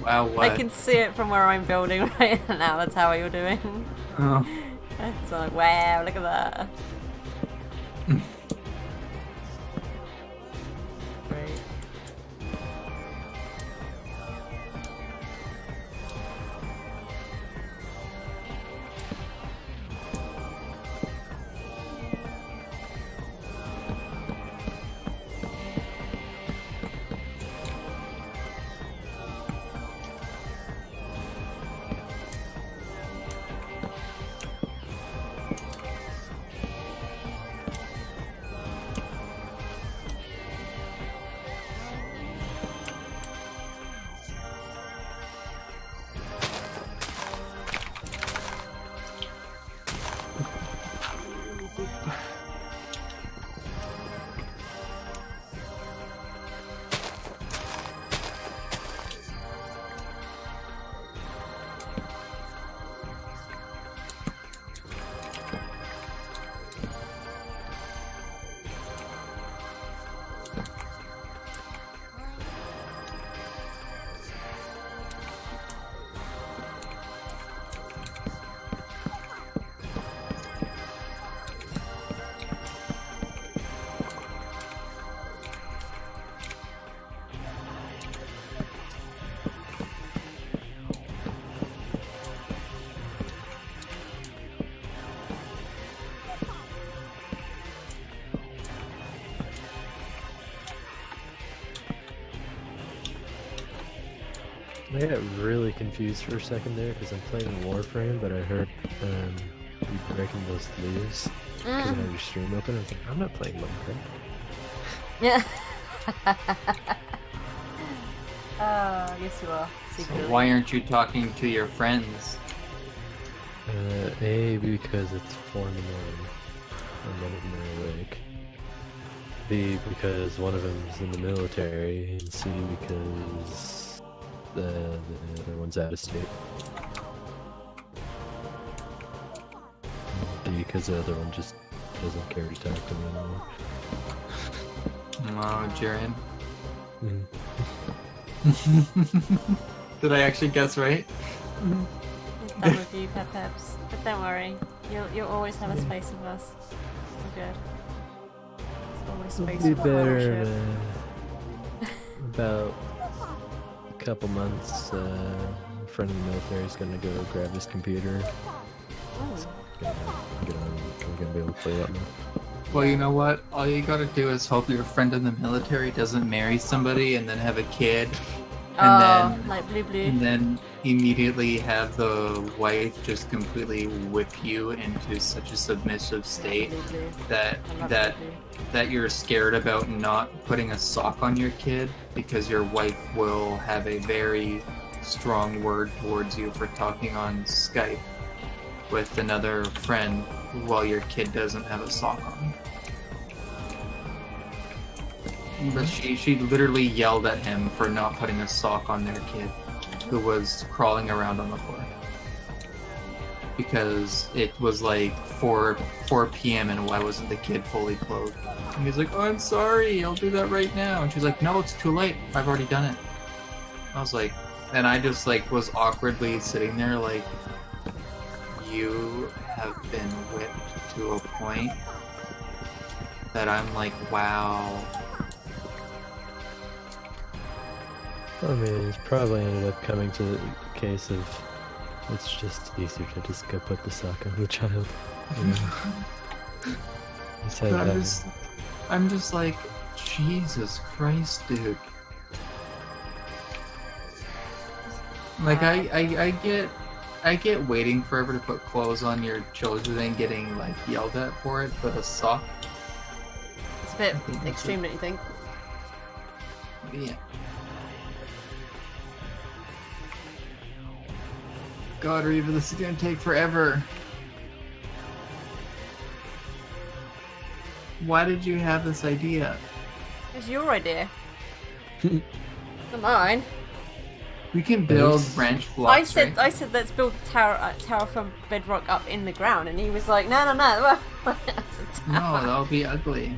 Wow, what? I can see it from where I'm building right now. That's how you're doing. Oh. It's like, wow, look at that. Great. I got really confused for a second there because I'm playing Warframe, but I heard you breaking those leaves because I had your stream open. I was like, I'm not playing Minecraft. Yeah. Yes you are. So Secretly. why aren't you talking to your friends? A, because it's 4 in the morning and none of them are awake. B, because one of them's in the military, and C, because the other one's out of state. D, because the other one just doesn't care to talk to me anymore. Oh, Jiren. Mm. Did I actually guess right? It's done with you, Peps. But don't worry, you'll always have a space with us. We're good. There's always space Be for better bullshit. in about a couple months. A friend in the military is gonna go grab his computer. Oh. I'm gonna be able to play a lot more. Well, you know what? All you gotta do is hope your friend in the military doesn't marry somebody and then have a kid, and Like blue. then immediately have the wife just completely whip you into such a submissive state Blue. that I love that blue. that you're scared about not putting a sock on your kid because your wife will have a very strong word towards you for talking on Skype with another friend while your kid doesn't have a sock on. But she literally yelled at him for not putting a sock on their kid, who was crawling around on the floor. Because it was like 4 p.m. and why wasn't the kid fully clothed? And he's like, oh, I'm sorry, I'll do that right now. And she's like, no, it's too late. I've already done it. I was like, and I just like was awkwardly sitting there like, you have been whipped to a point that I'm like, wow. I mean, it's probably ended up coming to the case of it's just easier to just go put the sock on the child. You know? He said But that. I'm just like, Jesus Christ, dude. Like I get waiting forever to put clothes on your children and getting like yelled at for it, but a sock. It's a bit extreme, don't you think? Yeah. God, Reva, this is gonna take forever. Why did you have this idea? It was your idea. Not mine. We can build branch blocks. I said let's build a tower from bedrock up in the ground, and he was like, no. No, that'll be ugly.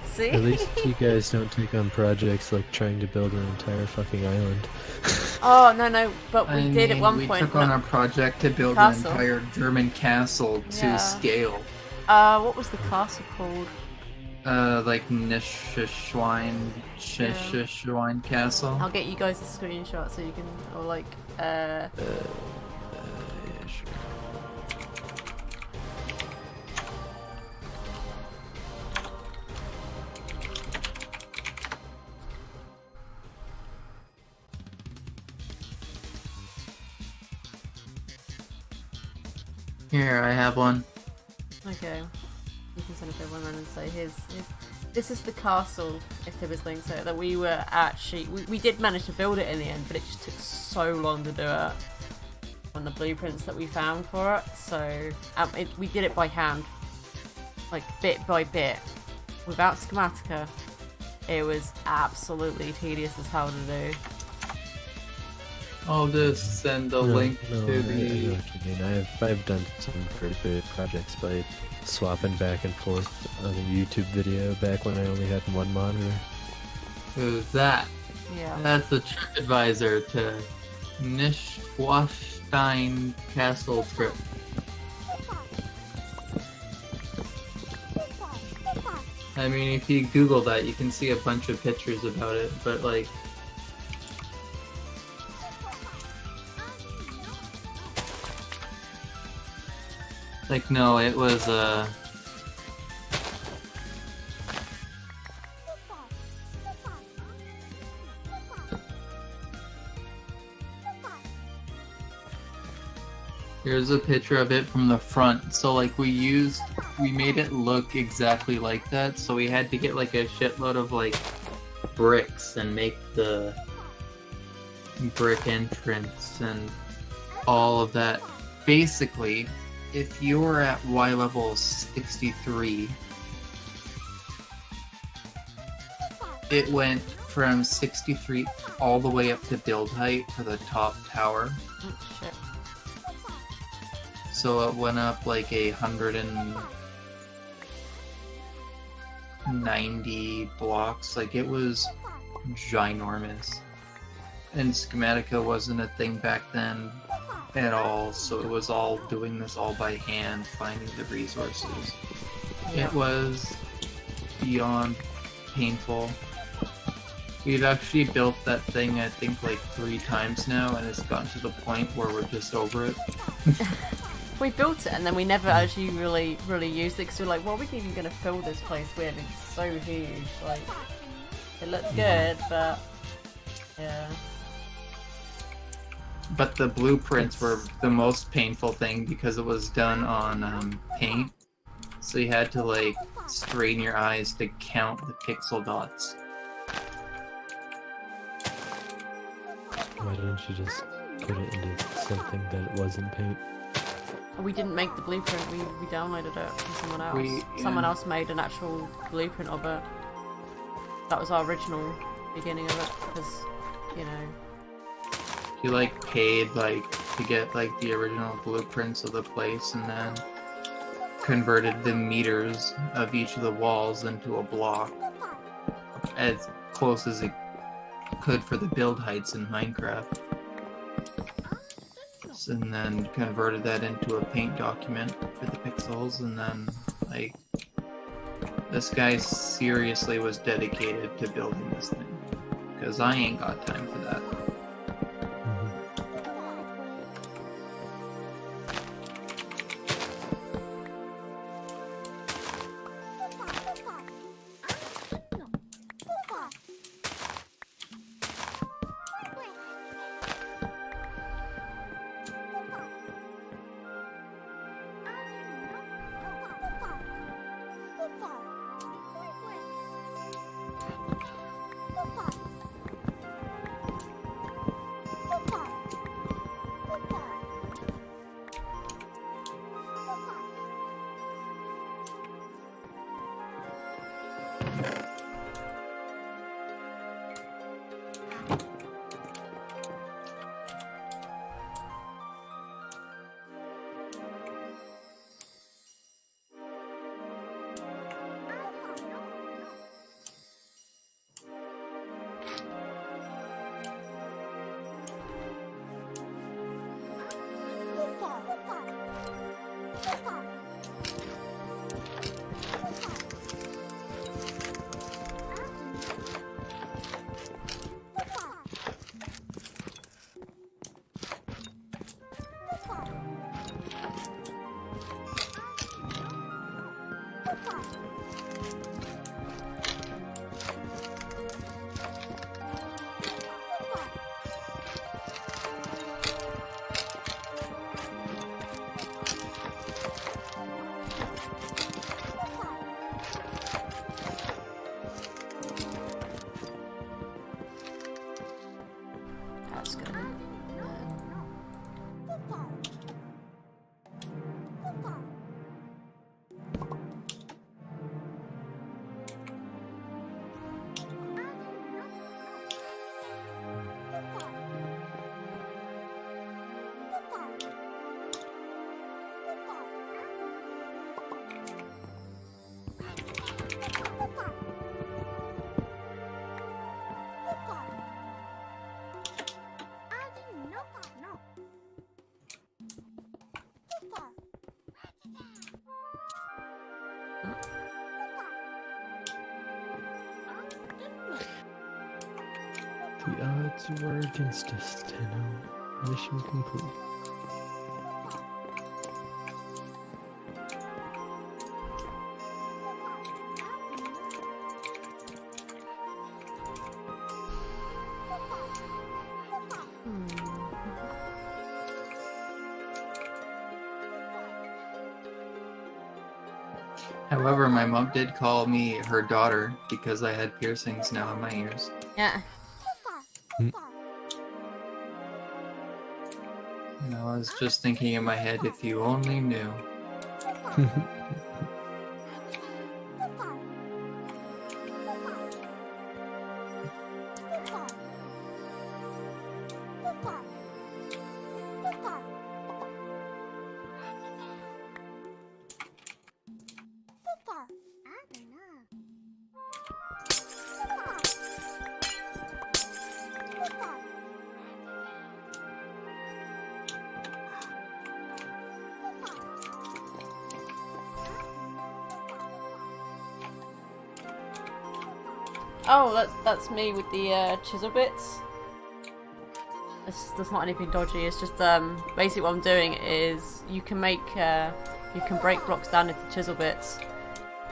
See? At least you guys don't take on projects like trying to build an entire fucking island. Oh, no, but we did at one point. We took on a project to build an entire German castle to scale. What was the castle called? Like Nischschwein Castle. I'll get you guys a screenshot so you can, or like, Yeah, sure. Here, I have one. Okay. You can send it to everyone and say, this is the castle, if there was links there, that we were actually, we did manage to build it in the end, but it just took so long to do it on the blueprints that we found for it, so we did it by hand, like bit by bit, without schematica. It was absolutely tedious as hell to do. I'll just send the link to the... I know what you mean. I've done some pretty big projects by swapping back and forth on a YouTube video back when I only had one monitor. Who's that? Yeah. That's the TripAdvisor to Nischschwein Castle trip. I mean, if you Google that, you can see a bunch of pictures about it, but like... Like, no, it was, Here's a picture of it from the front. So, like, we made it look exactly like that, so we had to get, like, a shitload of, like, bricks and make the brick entrance and all of that. Basically, if you're at Y level 63, it went from 63 all the way up to build height for the top tower. Oh, shit. So it went up like 190 blocks. Like, it was ginormous. And Schematica wasn't a thing back then at all, so it was all doing this all by hand, finding the resources. Yeah. It was beyond painful. We've actually built that thing, I think, like 3 times now, and it's gotten to the point where we're just over it. We built it and then we never actually really used it because we were like, what are we even going to fill this place with? It's so huge. Like, it looks good, but yeah. But the blueprints were the most painful thing because it was done on paint. So you had to, like, strain your eyes to count the pixel dots. Why didn't you just put it into something that wasn't paint? We didn't make the blueprint, we downloaded it from someone else. Someone else made an actual blueprint of it. That was our original beginning of it, because, you know... You, like, paid, like, to get, like, the original blueprints of the place, and then converted the meters of each of the walls into a block as close as it could for the build heights in Minecraft. And then converted that into a paint document for the pixels, and then, like, this guy seriously was dedicated to building this thing, because I ain't got time for that. The odds were against us, Tenno. Mission complete. However, my mom did call me her daughter because I had piercings now in my ears. Yeah. And I was just thinking in my head, if you only knew. Oh, that's me with the chisel bits. That's not anything dodgy. It's just basically what I'm doing is you can make you can break blocks down into chisel bits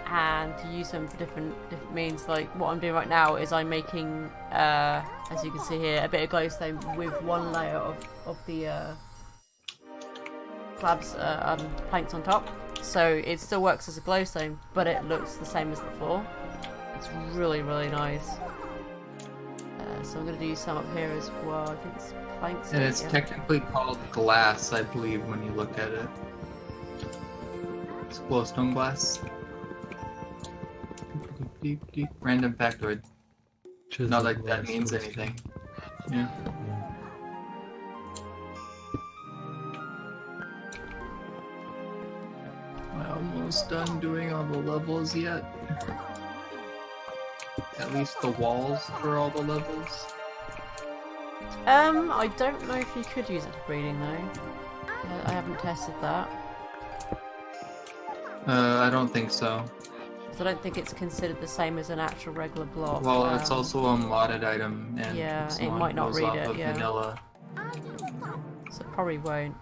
and use them for different means. Like what I'm doing right now is I'm making, as you can see here, a bit of glowstone with one layer of the slabs planks on top. So it still works as a glowstone, but it looks the same as the floor. It's really, really nice. So I'm going to do some up here as well. I think it's planks. And it's technically called glass, I believe, when you look at it. It's glowstone glass. Random factoid. Not like that means anything. Yeah. Am I almost done doing all the levels yet? At least the walls for all the levels. I don't know if you could use it for breeding though. I haven't tested that. I don't think so. So I don't think it's considered the same as an actual regular block. Well, it's also a modded item, and yeah, it someone might not goes read off it. of Yeah. vanilla. So it probably won't.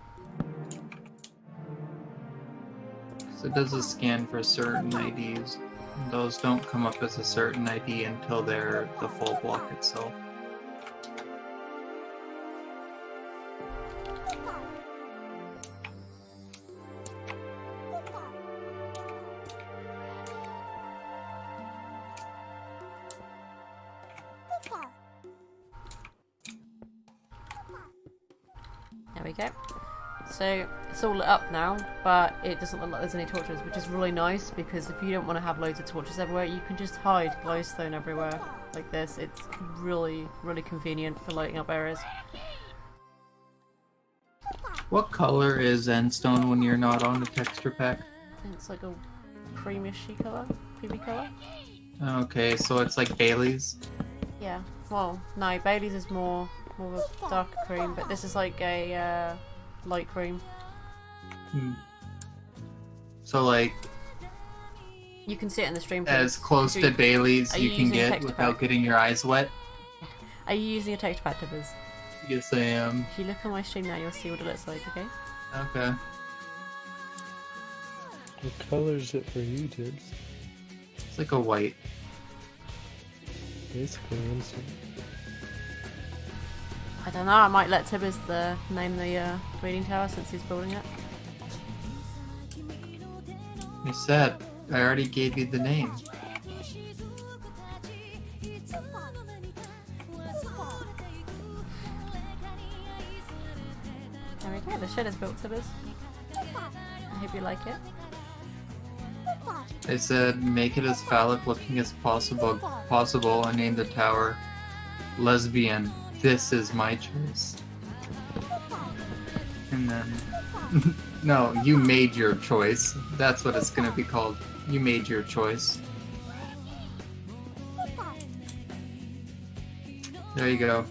So it does a scan for certain IDs. Those don't come up as a certain ID until they're the full block itself. There we go. So it's all lit up now, but it doesn't look like there's any torches, which is really nice because if you don't want to have loads of torches everywhere, you can just hide glowstone everywhere like this. It's really, really convenient for lighting up areas. What color is Endstone when you're not on the texture pack? I think it's like a creamishy colour, creamy colour. Okay, so it's like Bailey's. Yeah. Well, no, Bailey's is more of a darker cream, but this is like a light cream. So like, you can see it in the stream. as close to Bailey's you can get texture without pack? getting your eyes wet? Are you using a texture pack, Tibbers? Yes, I am. If you look on my stream now, you'll see what it looks like, okay? Okay. What color is it for you, Tibbs? It's like a white. Basically, I don't know, I might let Tibbers name the reading tower since he's building it. You said I already gave you the name. There we go, the shed is built, Tibbers. I hope you like it. I said make it as phallic looking as possible and name the tower Lesbian. This is my choice. And then no, you made your choice. That's what it's gonna be called. You made your choice. There you go.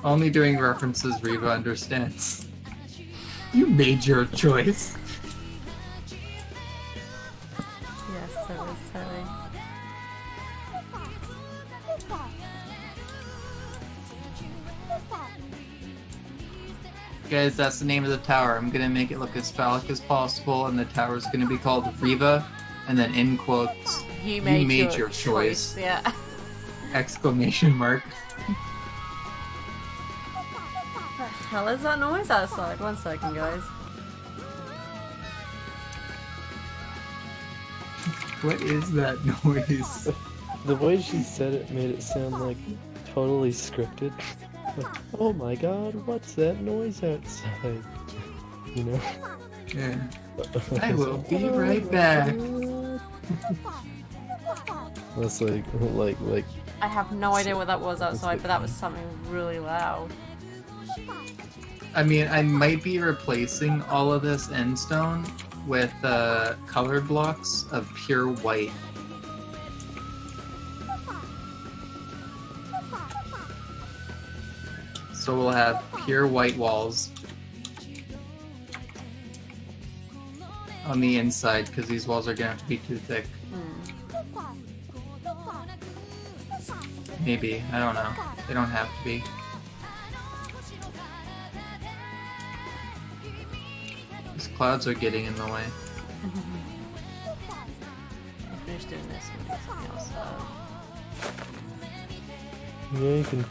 Only doing references Reva understands. You made your choice. Yes, Tibbers, totally. Guys, that's the name of the tower. I'm gonna make it look as phallic as possible, and the tower's gonna be called Riva, and then in quotes, You made your choice. Yeah. Exclamation mark. What the hell is that noise outside? 1 second, guys. What is that noise? The way she said it made it sound like totally scripted. Like, oh my god, what's that noise outside? You know? Yeah. I will be right back. That's like. I have no idea what that was outside, but that was something really loud. I mean, I might be replacing all of this end stone with color blocks of pure white. So we'll have pure white walls on the inside because these walls are gonna have to be too thick. Maybe, I don't know. They don't have to be. These clouds are getting in the way. I'll finish doing this and do something else. Yeah, you can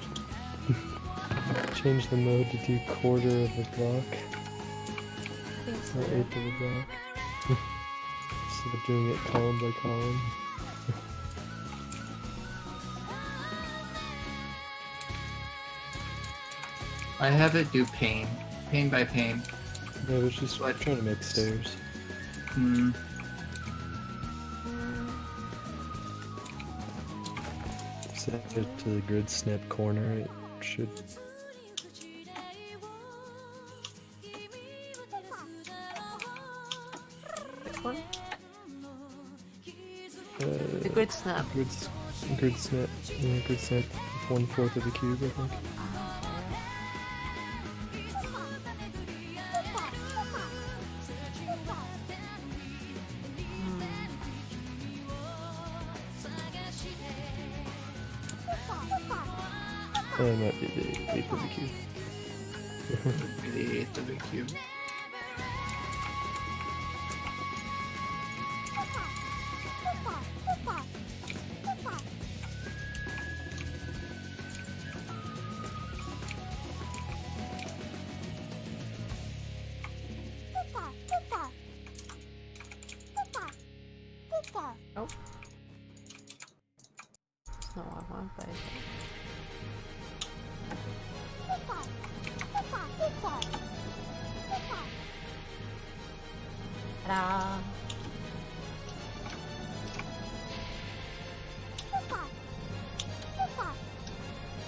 change the mode to do quarter of a block. Or eighth of a block. Instead of doing it column by column. I have it do pane by pane. Yeah, but just What? trying to make stairs. Hmm. Set it to the grid snap corner, it should. Which one? The grid snap. Grid snap. Yeah, grid snap 1/4 of the cube, I think. That might be the 8th of the cube. The 8th of the cube. Oh. That's not what I want, but ta-da!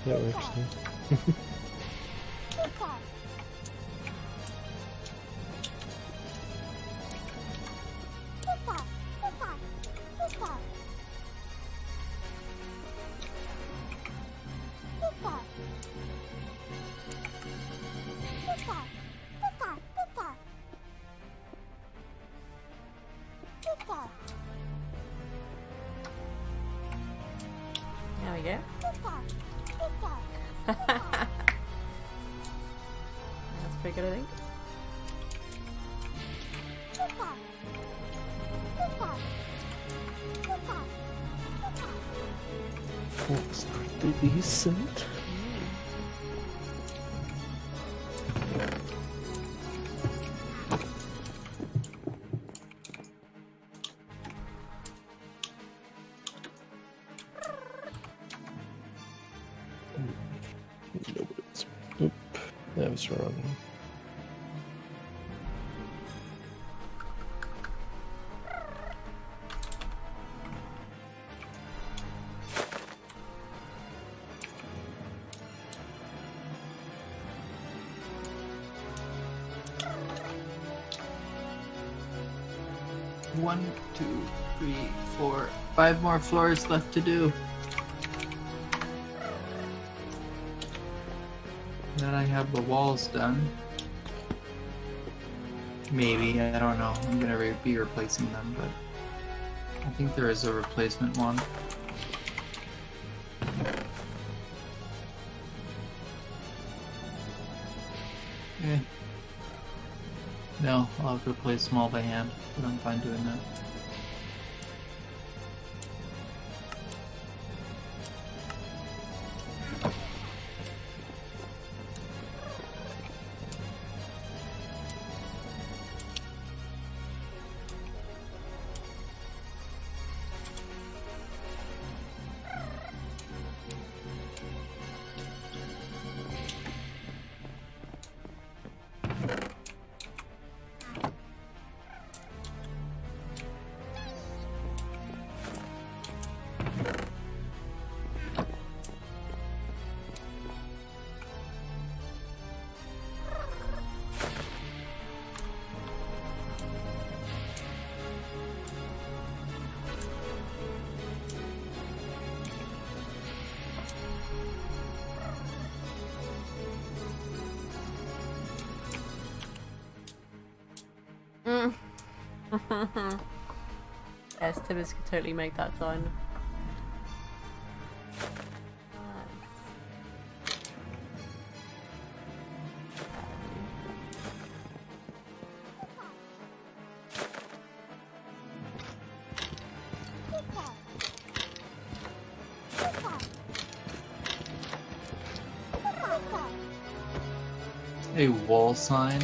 That works too. There we go. That's pretty good, I think. That's pretty decent. Oop, that was wrong. One, 2, 3, 4, 5 more floors left to do. Then I have the walls done. Maybe, I don't know. I'm gonna be replacing them, but I think there is a replacement one. No, I'll have to play small by hand, but I'm fine doing that. Yes, Tibbers could totally make that sign. A wall sign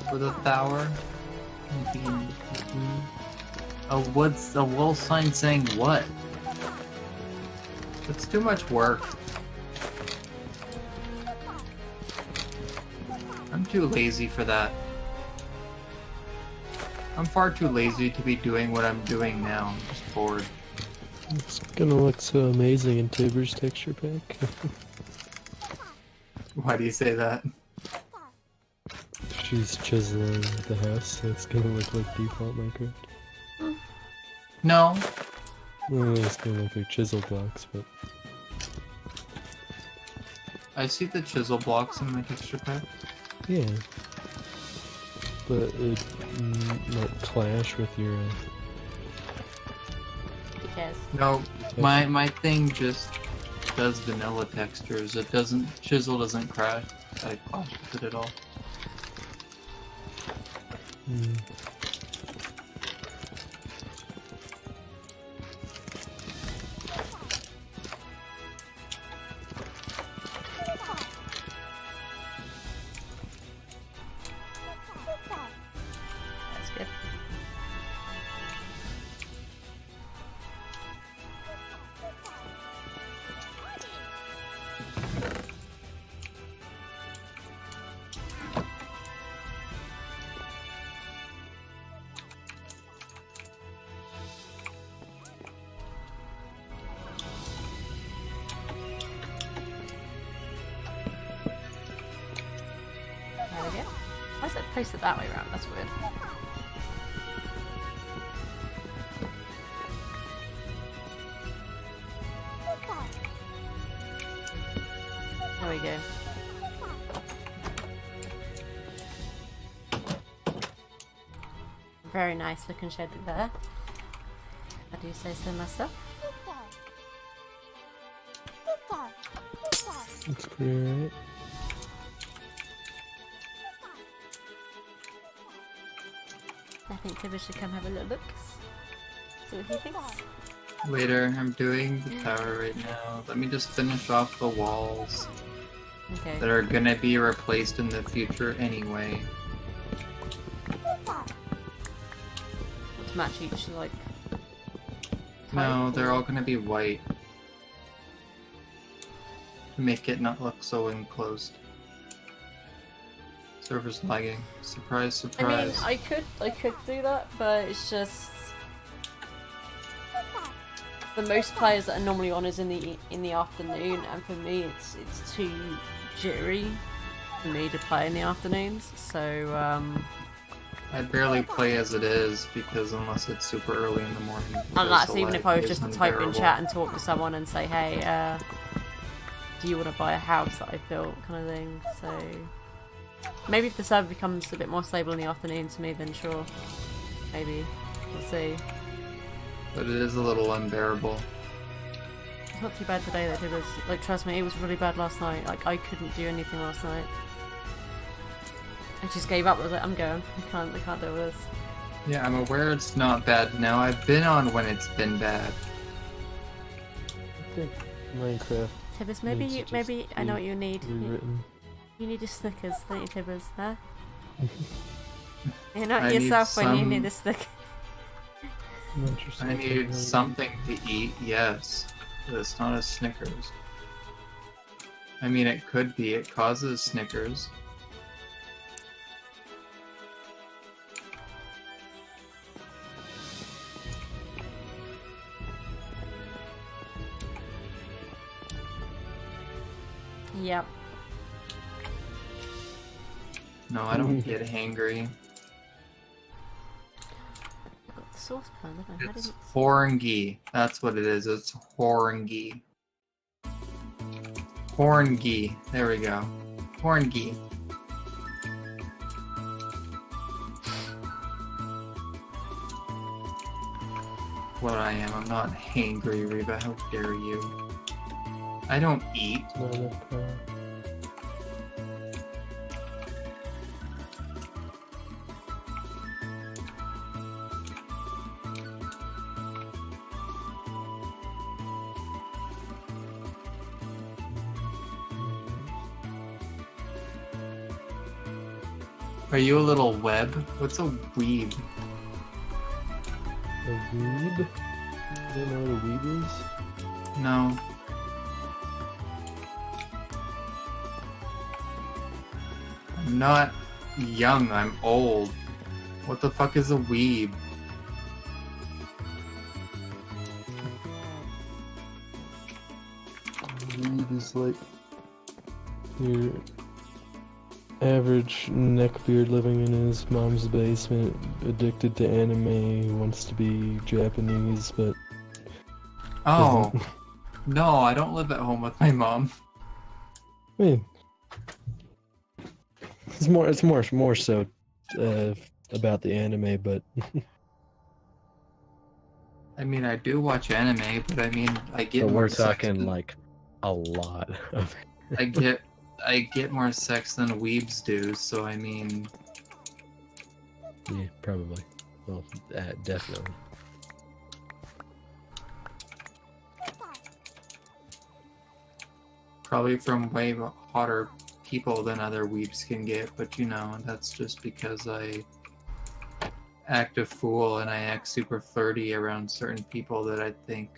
for the tower. What's a wall sign saying what? That's too much work. I'm too lazy for that. I'm far too lazy to be doing what I'm doing now. I'm just bored. It's gonna look so amazing in Tiber's texture pack. Why do you say that? She's chiseling the house, so it's gonna look like default Minecraft. No. Well, it's gonna look like chisel blocks, but... I see the chisel blocks in my texture pack. Yeah. But it might clash with your... Yes. No, my thing just does vanilla textures. It doesn't... Chisel doesn't crash. I clash with it at all. That's good. There we go. Why is it posted that way around? That's weird. There we go. Very nice looking shed there. I do say so myself. Looks pretty alright. I think Tibby should come have a little look. See what he thinks. Later, I'm doing the tower right now. Let me just finish off the walls Okay. that are gonna be replaced in the future anyway. To match each, like... No, type, they're or- all gonna be white. To make it not look so enclosed. Server's lagging. Surprise, I mean, surprise. I could do that, but it's just... The most players that are normally on is in the afternoon, and for me it's too jittery for me to play in the afternoons, so I barely play as it is, because unless it's super early in the morning. and that's the even lag if I was is just to type in unbearable. chat and talk to someone and say, hey, do you want to buy a house that I've built, kind of thing, so... Maybe if the server becomes a bit more stable in the afternoon to me, then sure. Maybe. We'll see. But it is a little unbearable. It's not too bad today though, it was, like, trust me, it was really bad last night. Like, I couldn't do anything last night. And just gave up. Was like, I'm going. I can't deal with this. Yeah, I'm aware it's not bad now. I've been on when it's been bad. I think Minecraft. Tibbers, needs to maybe just I know be what you need. rewritten. You need a Snickers, don't you, Tibbers? Huh? You're not I need yourself when you some- need a Snickers. I need something to eat, yes. But it's not a Snickers. I mean, it could be. It causes Snickers. Yep. No, I don't get hangry. I got the saucepan, didn't I? How It's did it... Horangi. That's what it is. It's Horangi. Horangi. There we go. Horangi. What I am. I'm not hangry, Reba. How dare you? I don't eat. Not enough power. Are you a little web? What's a weeb? A weeb? You don't know what a weeb is? No. I'm not young, I'm old. What the fuck is a weeb? Weeb is like your average neckbeard living in his mom's basement, addicted to anime, wants to be Japanese, but Oh, doesn't- no, I don't live at home with my mom. I mean, it's more so about the anime, but I mean, I do watch anime, but I mean, I get but more we're sex talking than- like a lot of. I get more sex than weebs do, so I mean, Yeah, probably. Well, definitely. probably from way hotter people than other weebs can get, but you know, that's just because I act a fool and I act super flirty around certain people that I think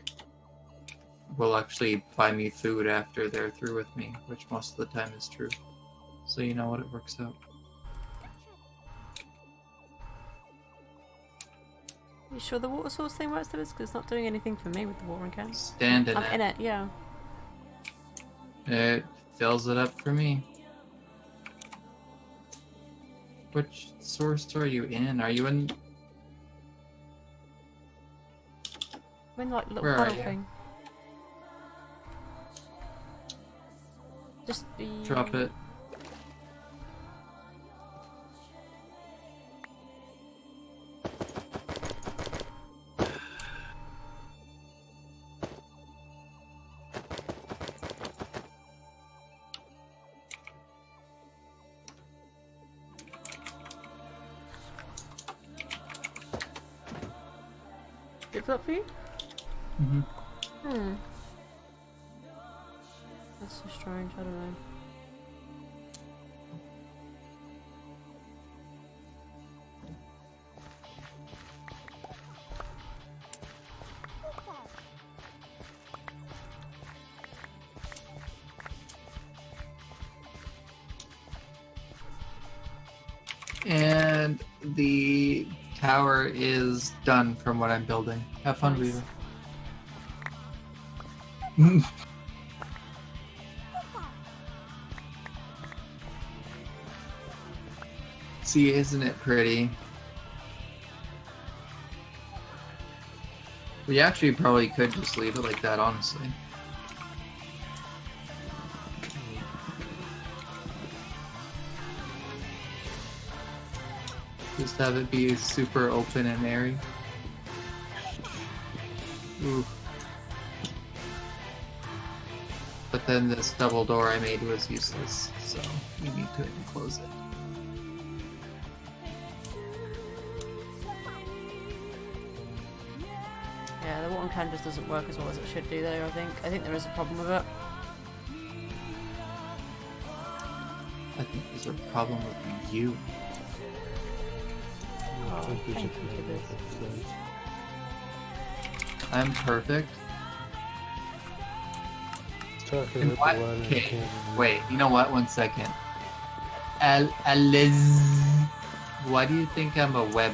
will actually buy me food after they're through with me, which most of the time is true. So you know what, it works out. You sure the water source thing works, Tibbers? Because it's not doing anything for me with the watering can. Stand in I'm it. in it, yeah. It fills it up for me. Which source are you in? Are you in? I'm in like a little Where are puddle you? thing. Just be... Drop it. Did it fill up for you? Mm-hmm. That's so strange, I don't know. And the tower is done from what I'm building. Have fun, Nice. Reba. See, isn't it pretty? We actually probably could just leave it like that, honestly. Just have it be super open and airy. Ooh. But then this double door I made was useless, so we need to close it. Yeah, the water can just doesn't work as well as it should do there, I think. I think there is a problem with it. I think there's a problem with you. Oh, Thank you, thank Japan. you for this. I'm perfect. Talking And about what? the water Okay, cannon. wait. You know what? 1 second. Aliz, why do you think I'm a web?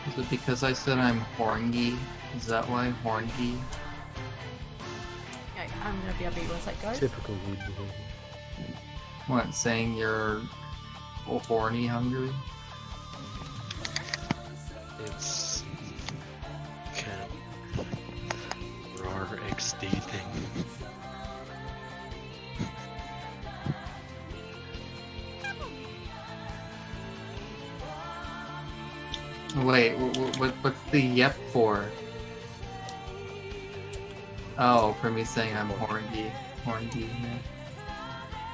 Is it because I said I'm horny? Is that why horny? Okay, I'm gonna be a big one sec, guys. Typical weed behavior. What, saying you're horny hungry? It's kind of RAR XD thing. Wait, what's the yep for? Oh, for me saying I'm horny. Horny, yeah.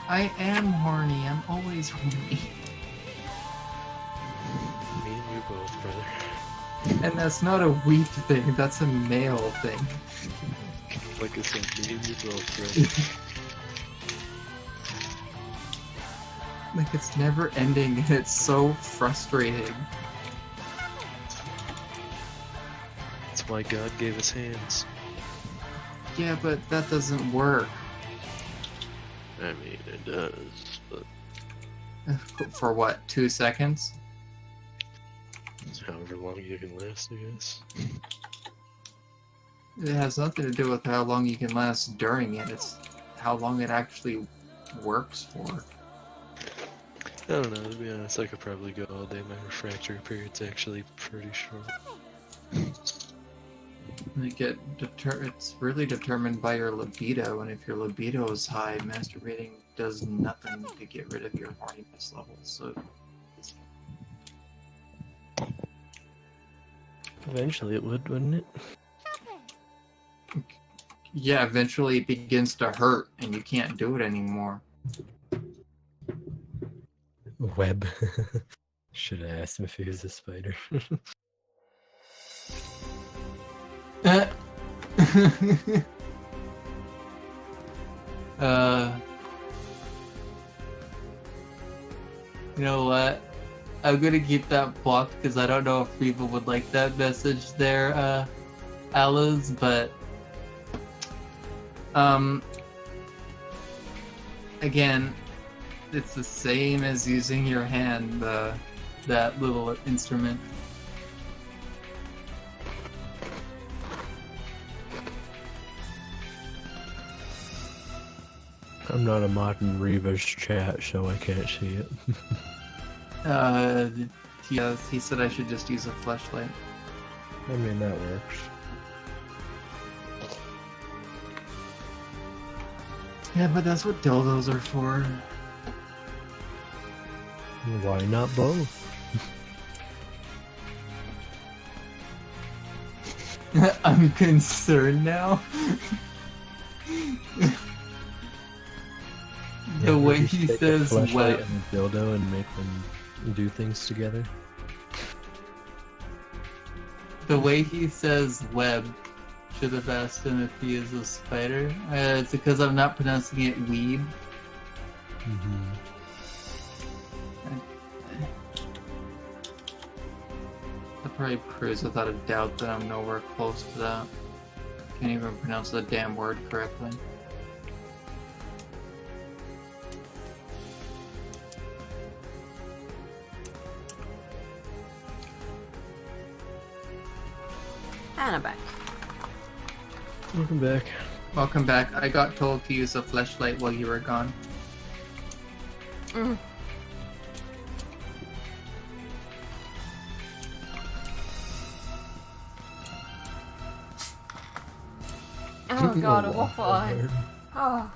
I am horny, I'm always horny. Me and you both, brother. And that's not a weak thing, that's a male thing. Like I said, me and you both, brother. Like, it's never ending and it's so frustrating. That's why God gave us hands. Yeah, but that doesn't work. I mean, it does, but For what, 2 seconds? it's however long you can last, I guess. It has nothing to do with how long you can last during it, it's how long it actually works for. I don't know, to be honest, I could probably go all day. My refractory period's actually pretty short. It's really determined by your libido, and if your libido is high, masturbating does nothing to get rid of your horniness levels. So, Eventually it would, wouldn't it? yeah, eventually it begins to hurt, and you can't do it anymore. Web. Should have asked him if he was a spider. You know what? I'm gonna keep that blocked because I don't know if people would like that message there, Alice, but again, it's the same as using your hand, that little instrument. I'm not a modern Reva's chat, so I can't see it. He said I should just use a flashlight. I mean, that works. Yeah, but that's what dildos are for. Why not both? I'm concerned now. The way he says flashlight web. and a dildo and make them do things together. The way he says web. Should have asked him if he is a spider. It's because I'm not pronouncing it weeb. That probably proves without a doubt that I'm nowhere close to that. Can't even pronounce the damn word correctly. And I'm back. Welcome back. Welcome back. I got told to use a flashlight while you were gone. Mm. Oh god, a waffle iron. Oh.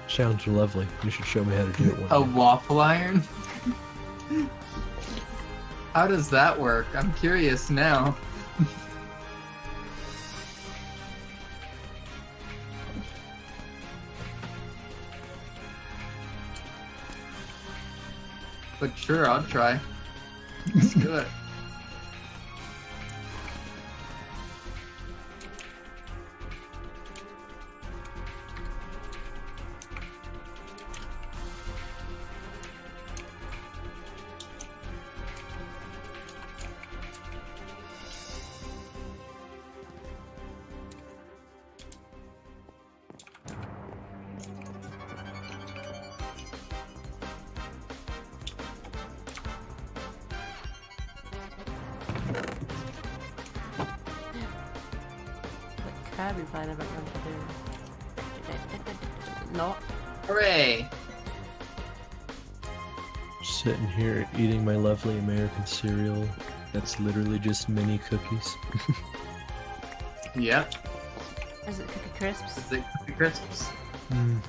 Sounds lovely. You should show me how to do it one A day. waffle iron? How does that work? I'm curious now. But sure, I'll try. Let's do it. Kirby playing a bit not. Hooray! Sitting here eating my lovely American cereal. That's literally just mini cookies. Yep. Is it Cookie Crisps? Is it Cookie Crisps? Mm.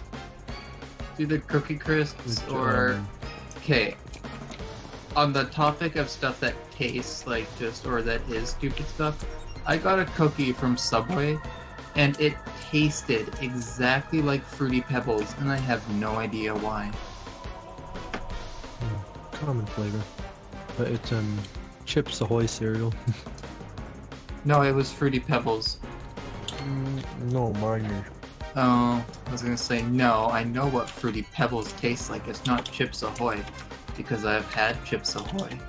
Either Cookie Crisps Which, or... Okay. On the topic of stuff that tastes like just, or that is stupid stuff, I got a cookie from Subway, and it tasted exactly like Fruity Pebbles, and I have no idea why. Common flavor. But it's Chips Ahoy cereal. No, it was Fruity Pebbles. No, mine are. Oh, I was gonna say, no, I know what Fruity Pebbles tastes like. It's not Chips Ahoy, because I've had Chips Ahoy.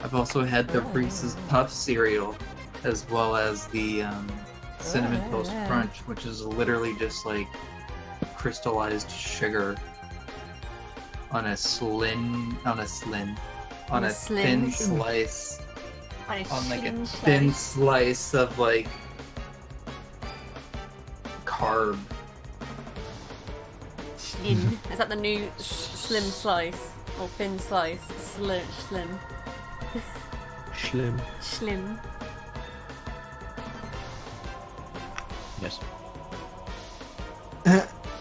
I've also had the Reese's Puff cereal, as well as the Cinnamon Toast Crunch, which is literally just like crystallized sugar on a thin slice, on like a thin slice of like carb. Slim. Is that the new slim slice or thin slice? Slim. Slim. Slim. Yes.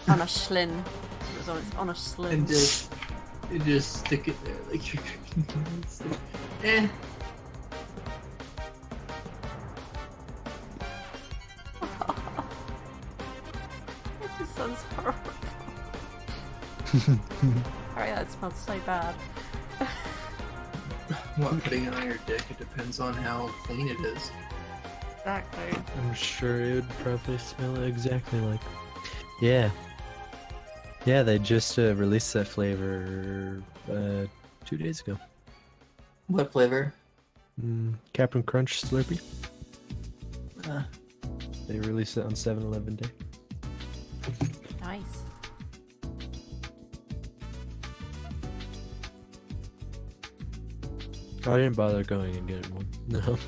On a slim. It was on a slim. And just stick it there like you're cooking. It's like, eh. It just sounds horrible. Alright, that smells so bad. What, putting it on your dick? It depends on how clean it is. Exactly. I'm sure it would probably smell exactly like. Yeah. Yeah, they just released that flavor 2 days ago. What flavor? Captain Crunch Slurpee. Uh, They released it on 7-Eleven Day. Nice. I didn't bother going and getting one. No.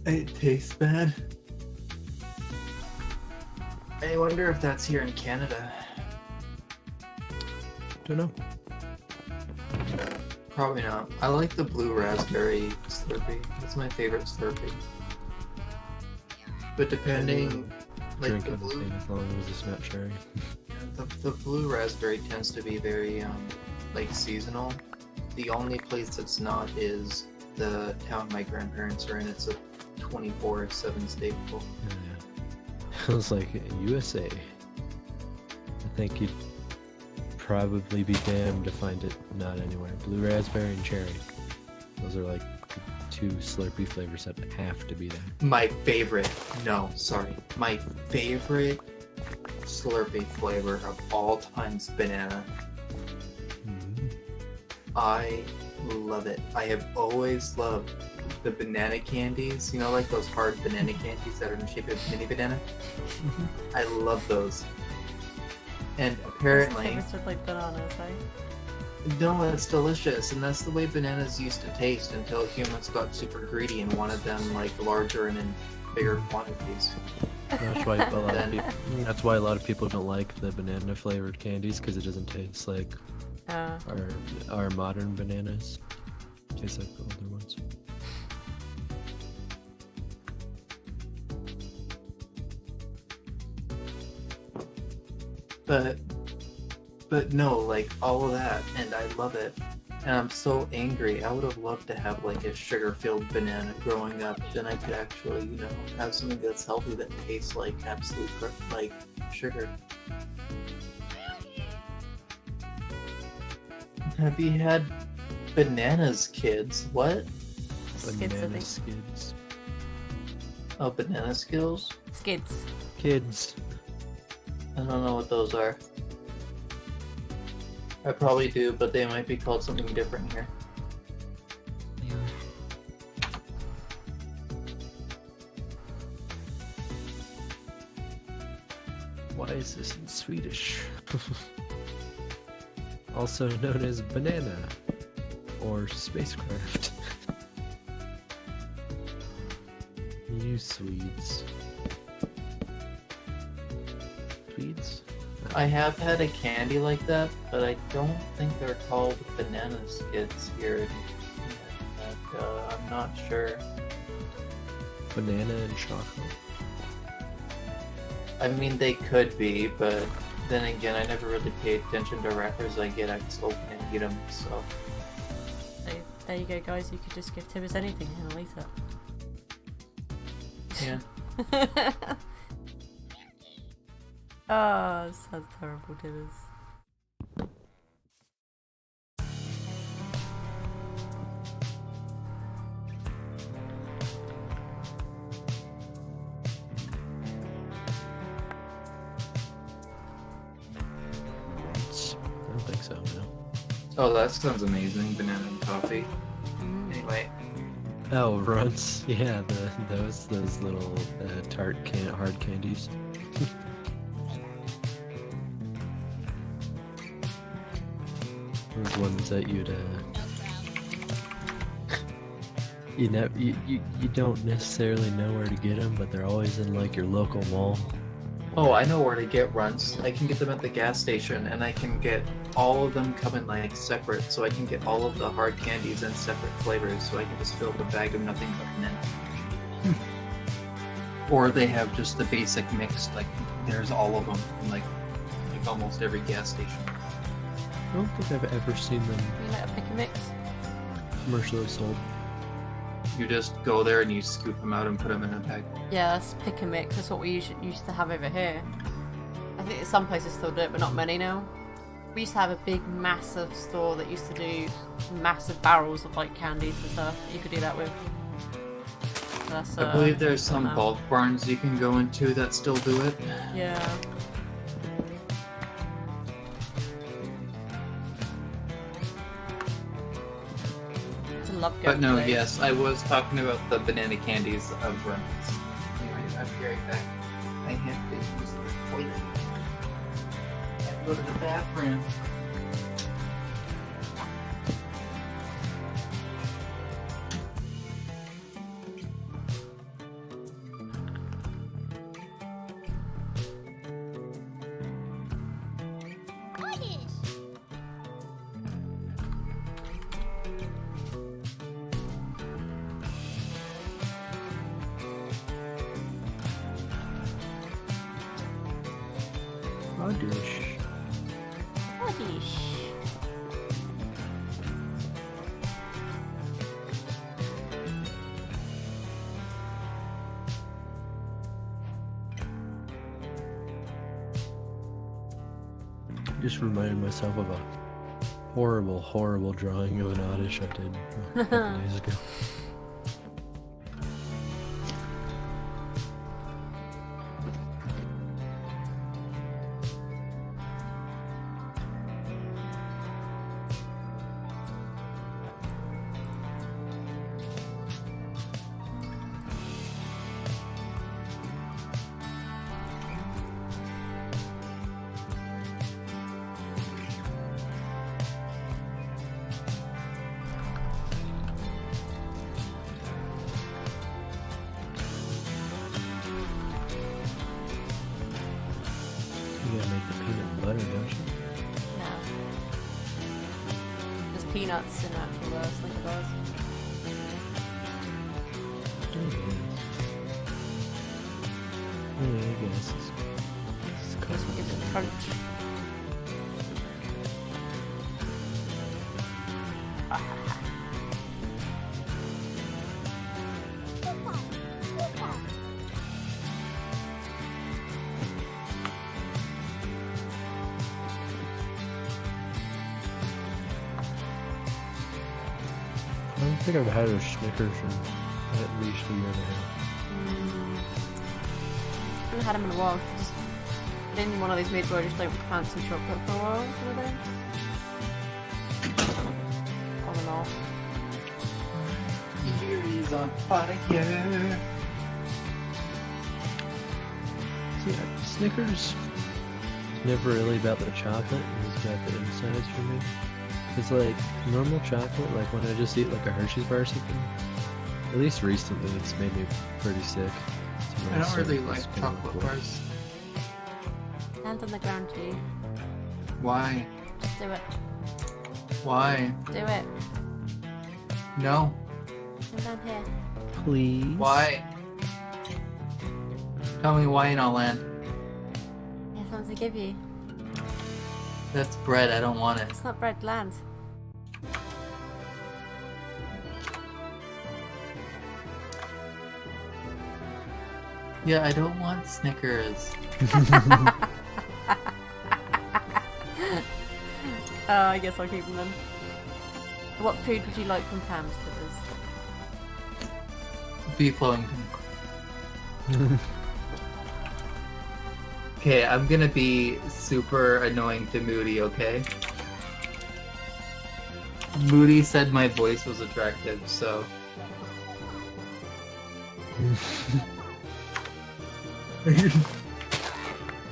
it tastes bad. I wonder if that's here in Canada. Don't know. Probably not. I like the blue raspberry Slurpee. That's my favorite Slurpee. But depending, like Drink the anything blue, as long as it's not cherry. the blue raspberry tends to be very like seasonal. The only place it's not is the town my grandparents are in. It's a 24/7 staple. Yeah. I was like, USA. I think you'd probably be damned to find it not anywhere. Blue raspberry and cherry. Those are like the two Slurpee flavors that have to be there. My favorite Slurpee flavor of all time is banana. I love it. I have always loved the banana candies. You know, like those hard banana candies that are in the shape of mini banana? I love those. And apparently... It's with like bananas, right? No, it's delicious, and that's the way bananas used to taste until humans got super greedy and wanted them like larger and in bigger quantities. That's why a lot of people don't like the banana flavored candies because it doesn't taste like our modern bananas. It tastes like the older ones. But no, like all of that, and I love it. And I'm so angry. I would have loved to have like a sugar-filled banana growing up. Then I could actually, you know, have something that's healthy that tastes like absolute like sugar. Have you had bananas, kids? What? Skids, I Banana think. skids. Oh, banana skills? Skids. Kids. I don't know what those are. I probably do, but they might be called something different here. Why is this in Swedish? Also known as banana or spacecraft. You Swedes. Swedes? I have had a candy like that, but I don't think they're called banana skids here. I'm not sure. Banana and chocolate. I mean, they could be, but then again, I never really pay attention to wrappers I get. I just open and eat them, so. So, there you go, guys. You could just give Tibbers anything and he'll eat it. Yeah. Oh, this sounds terrible, Tibbers. I don't think so, no. Oh, that sounds amazing. Banana and coffee. Anyway. Oh, runts. Yeah, those little tart hard candies. Those ones that you'd you don't necessarily know where to get them, but they're always in like your local mall. Oh, I know where to get runts. I can get them at the gas station, and I can get all of them come in like separate, so I can get all of the hard candies in separate flavors, so I can just fill the bag of nothing but mint. Or they have just the basic mix, like there's all of them in like almost every gas station. I don't think I've ever seen them You like a pick and mix? commercially sold. You just go there and you scoop them out and put them in a bag. Yeah, that's pick and mix. That's what we used to have over here. I think some places still do it, but not many now. We used to have a big, massive store that used to do massive barrels of like candies and stuff that you could do that with. So that's, I believe there's some now. bulk barns you can go into that still do it. Yeah. Love But no, place. yes, I was talking about the banana candies of runts. Anyway, I'll be right back. I have to use the toilet. I have to go to the bathroom. Radish. Radish. Just reminded myself of a horrible, horrible drawing of an Oddish I did a couple days ago. You gotta make the peanut butter, don't you? No. There's peanuts in actual Snicker bars. Yeah, I guess. It's This will give it a crunch. think I've had a Snickers in at least a year and a half. I haven't had them in a while. Just been in one of these moods where I just don't fancy chocolate for a while, sort of thing. On and off. He's on fire. See, Snickers never really about the chocolate, it's about the insides for me. It's like normal chocolate, like when I just eat like a Hershey's bar or something. At least recently, it's made me pretty sick. I don't really like chocolate bars. Hand on the ground, G. Why? Just do it. Why? Do it. No. Come down here. Please. Why? Tell me why and I'll land. Here's something to give you. That's bread, I don't want it. It's not bread, land. Yeah, I don't want Snickers. I guess I'll keep them then. What food would you like from Pam's? Beef Wellington. Okay, I'm gonna be super annoying to Moody, okay? Moody said my voice was attractive, so...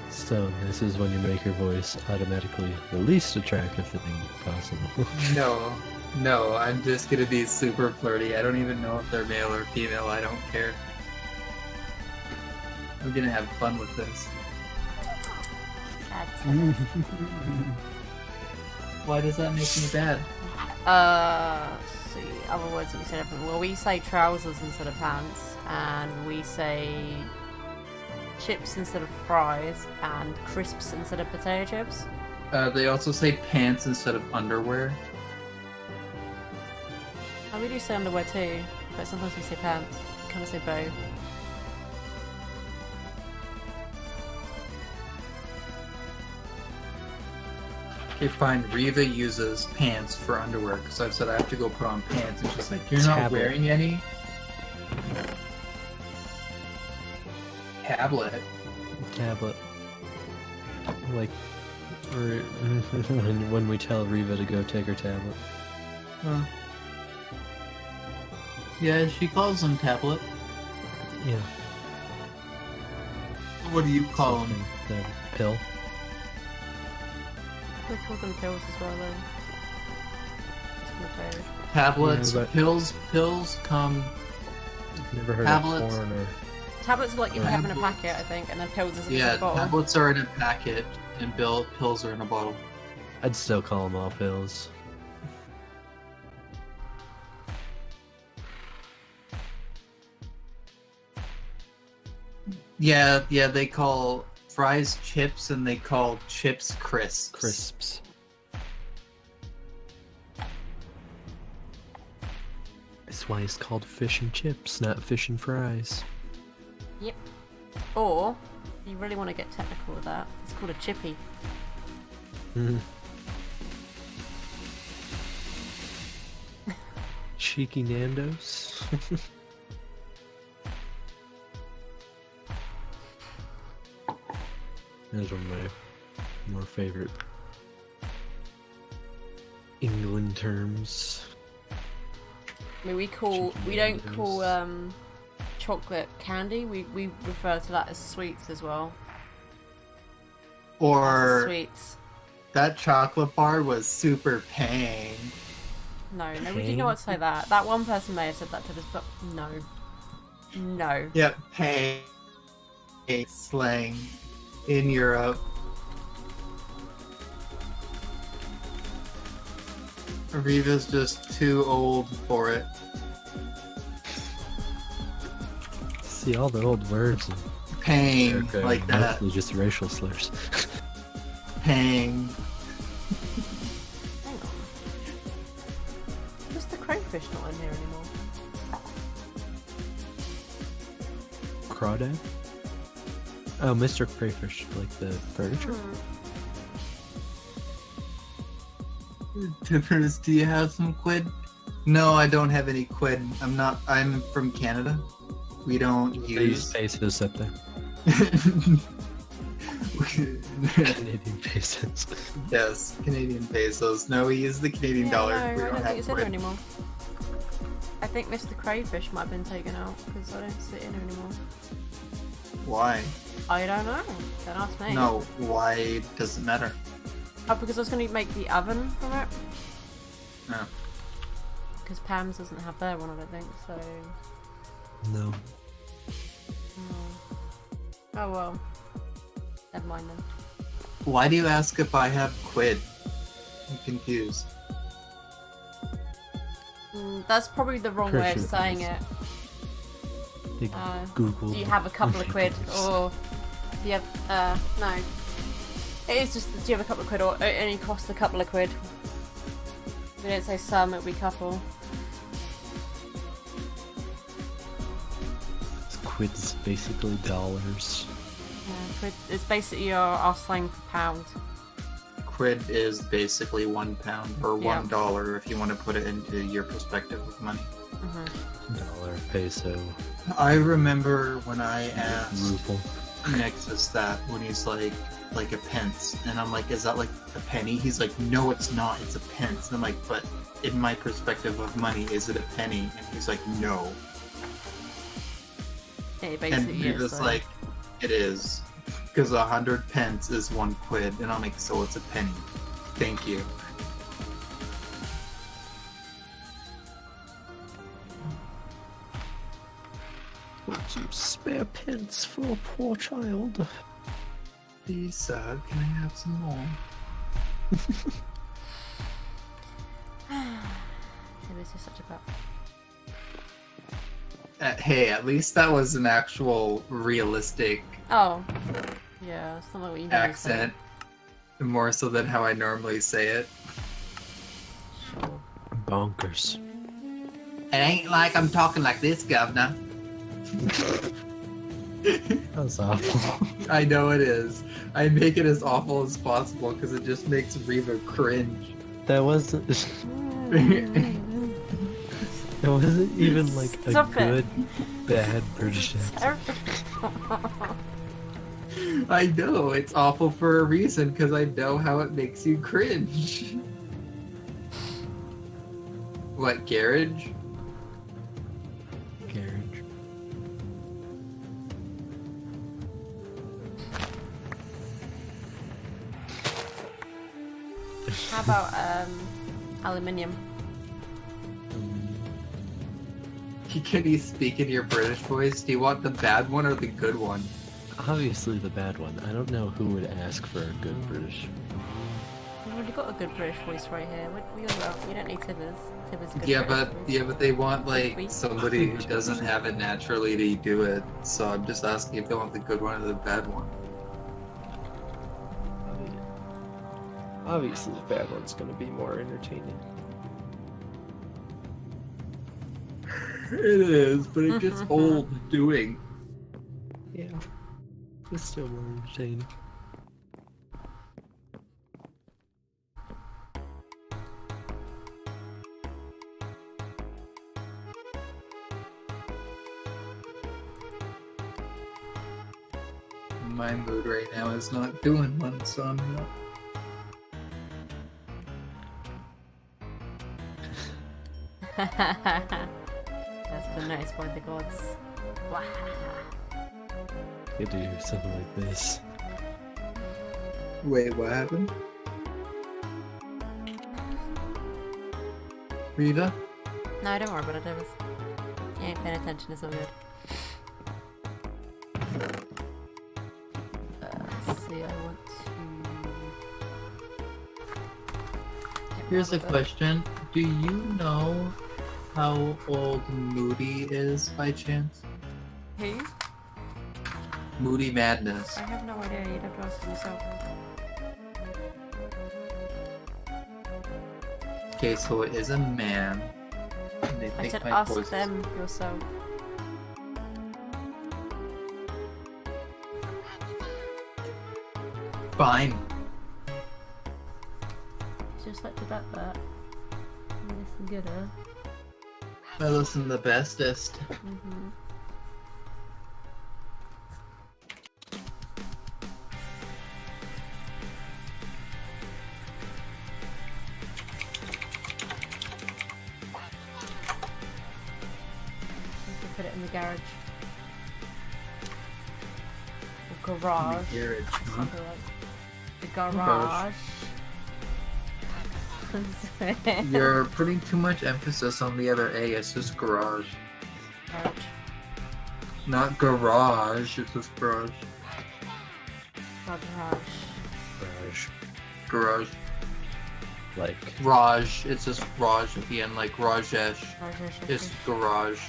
So, this is when you make your voice automatically the least attractive thing possible. No, I'm just gonna be super flirty. I don't even know if they're male or female, I don't care. I'm gonna have fun with this. Why does that make me bad? See, other words that we say different. Well, we say trousers instead of pants, and we say chips instead of fries, and crisps instead of potato chips. They also say pants instead of underwear. And we do say underwear too, but sometimes we say pants. We kind of say both. Okay, fine. Riva uses pants for underwear because I've said I have to go put on pants, and she's like, "You're not Tablet. wearing any." Tablet. Tablet. Like, or when we tell Riva to go take her tablet. Huh. Yeah, she calls them tablet. Yeah. What do you call them? The pill. We call them pills as well, though. It's potato. Tablets, Yeah, but- pills come. Never heard Tablets. of foreigner. Tablets are like you have in a packet, I think, and then pills is a Yeah, bottle. tablets are in a packet, and pills are in a bottle. I'd still call them all pills. Yeah, they call fries chips, and they call chips crisps. Crisps. That's why it's called fish and chips, not fish and fries. Yep. Or, if you really want to get technical with that, it's called a chippy. Cheeky Nando's. Those are my more favorite England terms. I mean, we don't call chocolate candy. We refer to that as sweets as well. Or Sweets. that chocolate bar was super pang. No, we do not say that. That one person may have said that to us, but no. No. Yep, pang. Slang in Europe. Riva's just too old for it. See, all the old words in Pang, America like are that. mostly just racial slurs. Pang. Hang on. What's the crayfish not in here anymore? Crawdad? Oh, Mr. Crayfish, like the furniture? Tippers, do you have some quid? No, I don't have any quid. I'm from Canada. We don't They use use. pesos up there. Canadian pesos. Yes, Canadian pesos. No, we use the Canadian dollar. No, We I don't don't think have it's in here quid. anymore. I think Mr. Crayfish might have been taken out because I don't see it in here anymore. Why? I don't know. Don't ask me. No, why doesn't matter? Oh, because I was going to make the oven from it. No. Because Pam's doesn't have their one, I don't think, so... No. Oh well. Never mind then. Why do you ask if I have quid? I'm confused. That's probably the wrong way of saying it. Big Google. Do you have a couple of quid, or do you have, no. It is just, do you have a couple of quid, or it only costs a couple of quid. We don't say some, it'll be couple. Quid's basically dollars. Yeah, quid, it's basically our slang for pound. Quid is basically £1 or Yeah. $1 if you want to put it into your perspective of money. Dollar, peso, I remember when I asked ruble. Nexus that when he's like a pence, and I'm like, is that like a penny? He's like, no, it's not. It's a pence. And I'm like, but in my perspective of money, is it a penny? And he's like, no. It And basically he is. was So. like, it is, because 100 pence is 1 quid, and I'm like, so it's a penny. Thank you. Some spare pence for a poor child. Please, sir, can I have some more? It was just such a crap. Hey, at least that was an actual realistic Oh. Yeah, it's not like what you normally say. accent. More so than how I normally say it. Sure. Bonkers. It ain't like I'm talking like this, governor. That's awful. I know it is. I make it as awful as possible because it just makes Reva cringe. That wasn't. It wasn't even like a Stop it. good, bad British accent. I know, it's awful for a reason because I know how it makes you cringe. What, garage? Garage. How about aluminium? Can you speak in your British voice? Do you want the bad one or the good one? Obviously the bad one. I don't know who would ask for a good British. We've already got a good British voice right here. What are you on about? You don't need Tibbers. Tibbers good Yeah, British but voice. they want like Sweet. somebody who doesn't have it naturally to do it. So I'm just asking if they want the good one or the bad one. Obviously the bad one's gonna be more entertaining. It is, but it gets old doing. Yeah. It's still more entertaining. My mood right now is not doing one, so I'm not. That's been noticed by the gods. They do something like this. Wait, what happened? Rita? No, don't worry about it, Tibbers. You ain't paying attention, it's all good. Let's see, I want to... Here's a question. Do you know how old Moody is by chance? Who? Moody Madness. I have no idea, you'd have to ask yourself. Okay, so it is a man. And they I think said my ask voice is- them yourself. Fine. Just like to bet that. Listen good, huh? I listen to the bestest. Mm-hmm. Put it in the garage. The garage. Garage, huh? Something like the garage. You're putting too much emphasis on the other A. It's just garage. Garage. Not garage. It's just garage. Garage. Garage. Garage. Like, Raj. It's just Raj at the end, like Rajesh. It's garage.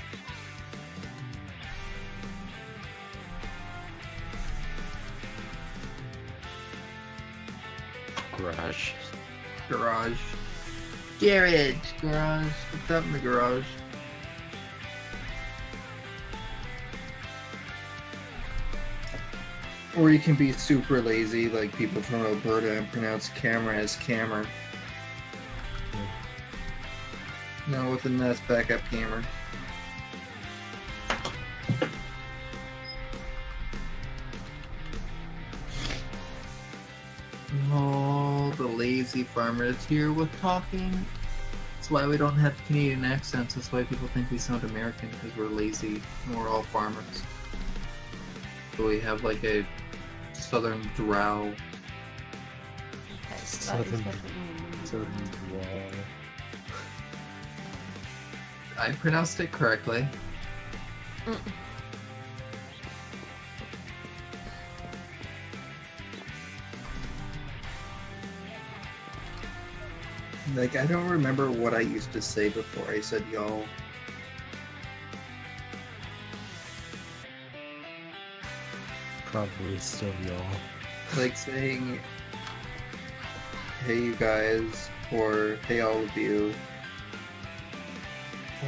garage. Garage. Garage. Garage. What's up in the garage? Or you can be super lazy, like people from Alberta, and pronounce camera as camera. No, with an S backup camera. Oh, the lazy farmers here with talking. That's why we don't have Canadian accents. That's why people think we sound American, because we're lazy and we're all farmers. So we have like a southern drawl. Okay, that is Southern- definitely- wall. I pronounced it correctly. Like, I don't remember what I used to say before I said y'all. Probably still y'all. Like saying, hey you guys, or hey all of you,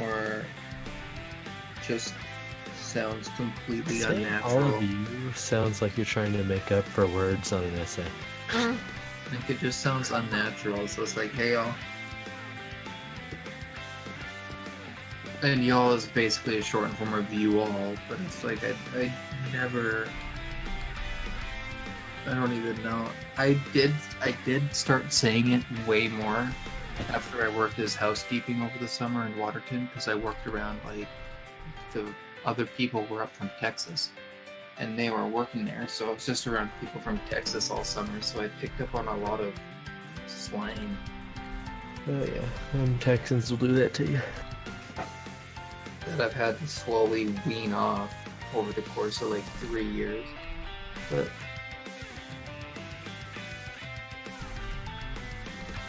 or just sounds completely Saying unnatural. all of you sounds like you're trying to make up for words on an essay. Like it just sounds unnatural, so it's like, hey y'all. And y'all is basically a shortened form of you all, but it's like I never, I don't even know. I did start saying it way more after I worked as housekeeping over the summer in Waterton, because I worked around like the other people were up from Texas and they were working there, so I was just around people from Texas all summer, so I picked up on a lot of slang. Oh yeah, Texans will do that to you. That I've had to slowly wean off over the course of like 3 years. But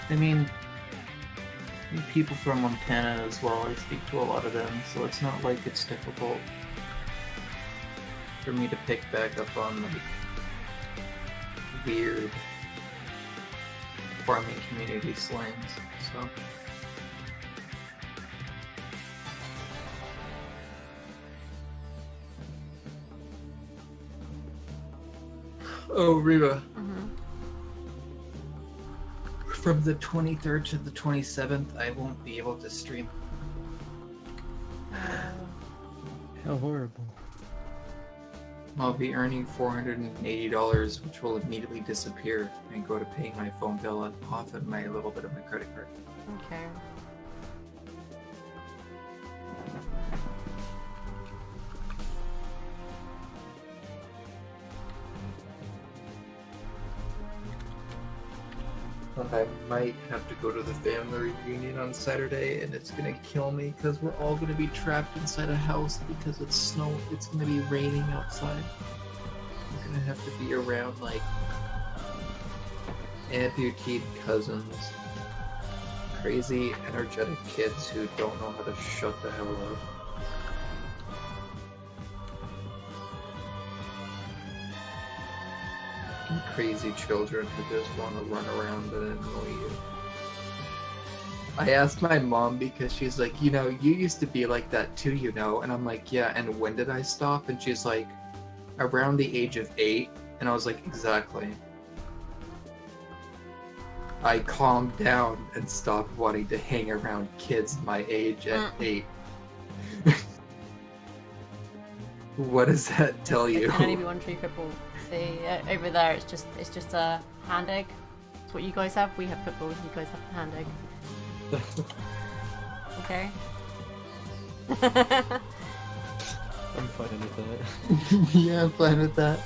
I mean, people from Montana as well, I speak to a lot of them, so it's not like it's difficult for me to pick back up on like weird farming community slangs. So oh, Reba. From the 23rd to the 27th, I won't be able to stream. How horrible. I'll be earning $480, which will immediately disappear and go to paying my phone bill off and my little bit of my credit card. Okay. I might have to go to the family reunion on Saturday, and it's gonna kill me because we're all gonna be trapped inside a house because it's snow. It's gonna be raining outside. I'm gonna have to be around like amputee cousins, crazy energetic kids who don't know how to shut the hell up. And crazy children who just want to run around and annoy you. I asked my mom because she's like, you know, you used to be like that too, you know? And I'm like, yeah, and when did I stop? And she's like, around the age of 8. And I was like, exactly. I calmed down and stopped wanting to hang around kids my age at 8. What does that tell you? It can only be one true football. See, over there, it's just a hand egg. That's what you guys have. We have football. You guys have a hand egg. Okay. I'm fine with that. Yeah, I'm fine with that.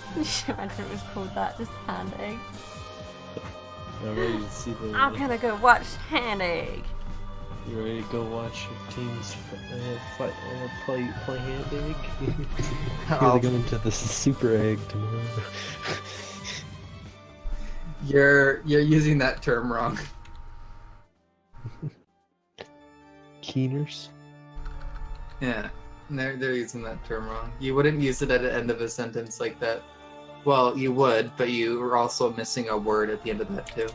Imagine it was called that, just hand egg. I'm ready to see the. I'm gonna go watch hand egg. You ready to go watch your teams play hand egg? You're going to the super egg tomorrow. You're using that term wrong. Keeners? Yeah, they're using that term wrong. You wouldn't use it at the end of a sentence like that. Well, you would, but you were also missing a word at the end of that too.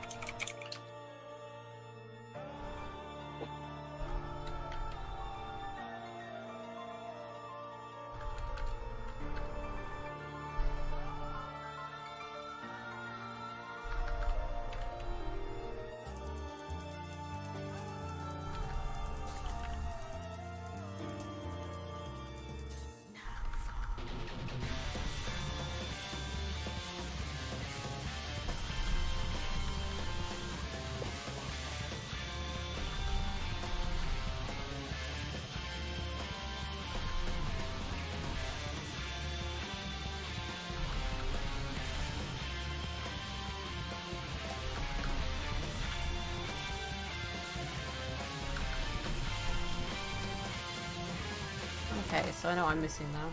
Okay, so I know I'm missing now.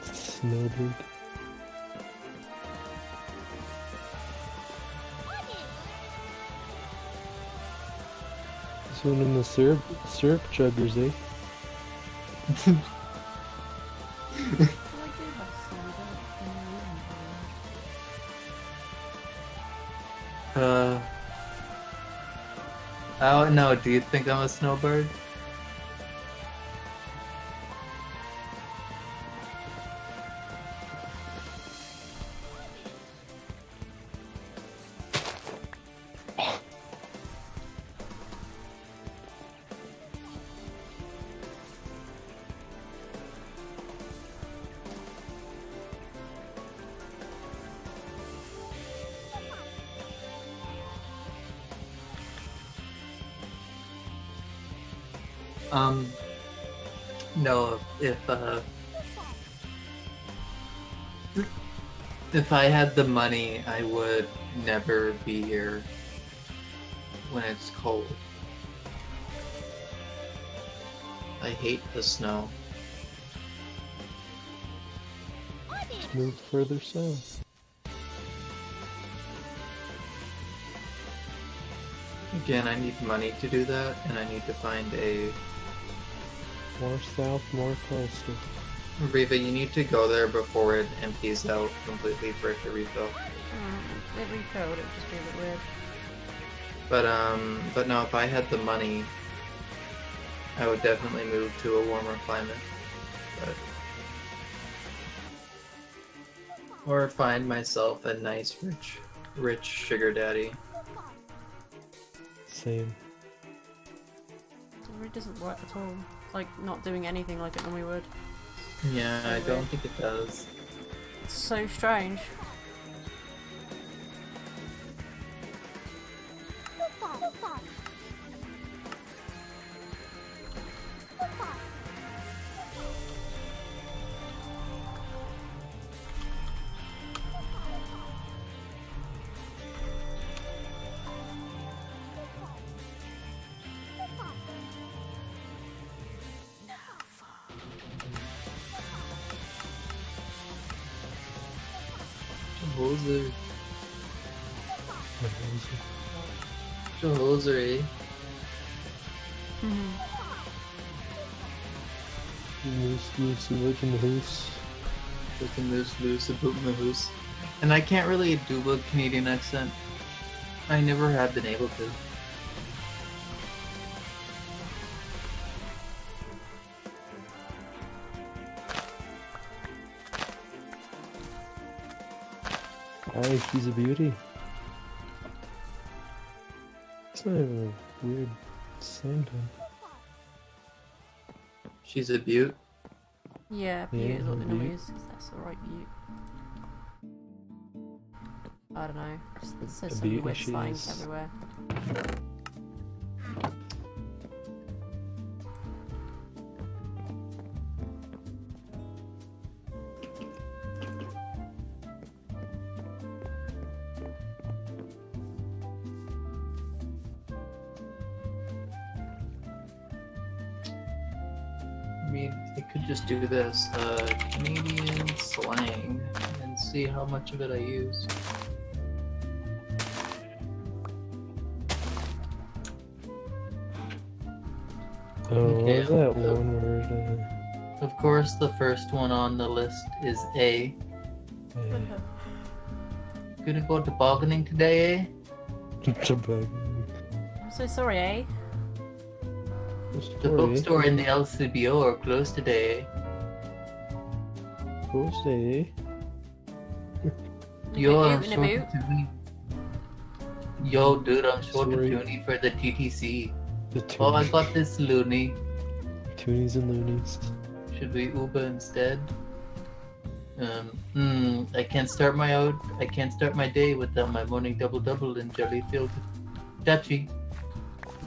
Snowbird. This one in the syrup chuggers, eh? Oh no, do you think I'm a snowbird? No, if I had the money, I would never be here when it's cold. I hate the snow. Move further south. Again, I need money to do that, and I need to find a... More south, more coastal. Riva, you need to go there before it empties out completely for it to refill. It refilled, it would just be a bit weird. But no, if I had the money, I would definitely move to a warmer climate. Or find myself a nice, rich sugar daddy. Same. It really doesn't work at all. It's like not doing anything like it normally would. Yeah, I don't think it does. It's so strange. Jehoser. Loose, looking loose. Looking loose, a boot in the hoose. And I can't really do a Canadian accent. I never have been able to. Aye, she's a beauty. That's not even a weird sound. She's a beaut. Yeah, Yeah, Butte is what the Butte. noise is. That's the right Butte. I don't know. Just, there's some Butte weird she slangs is. everywhere. I mean, I could just do this, Canadian slang, and see how much of it I use. Oh, what Okay, was that one word? Of course, the first one on the list is A. Gonna go tobogganing today, eh? I'm so sorry, eh? The bookstore and the LCBO are closed today. Tuesday. Yo, I'm Boot in a short boot. of toonie. Yo, dude, I'm short of Sorry. toonie for the TTC. The Oh, I toonies. got this loony. Toonies and loonies. Should we Uber instead? I can't start my day without my morning double double in jelly-filled Dutchie.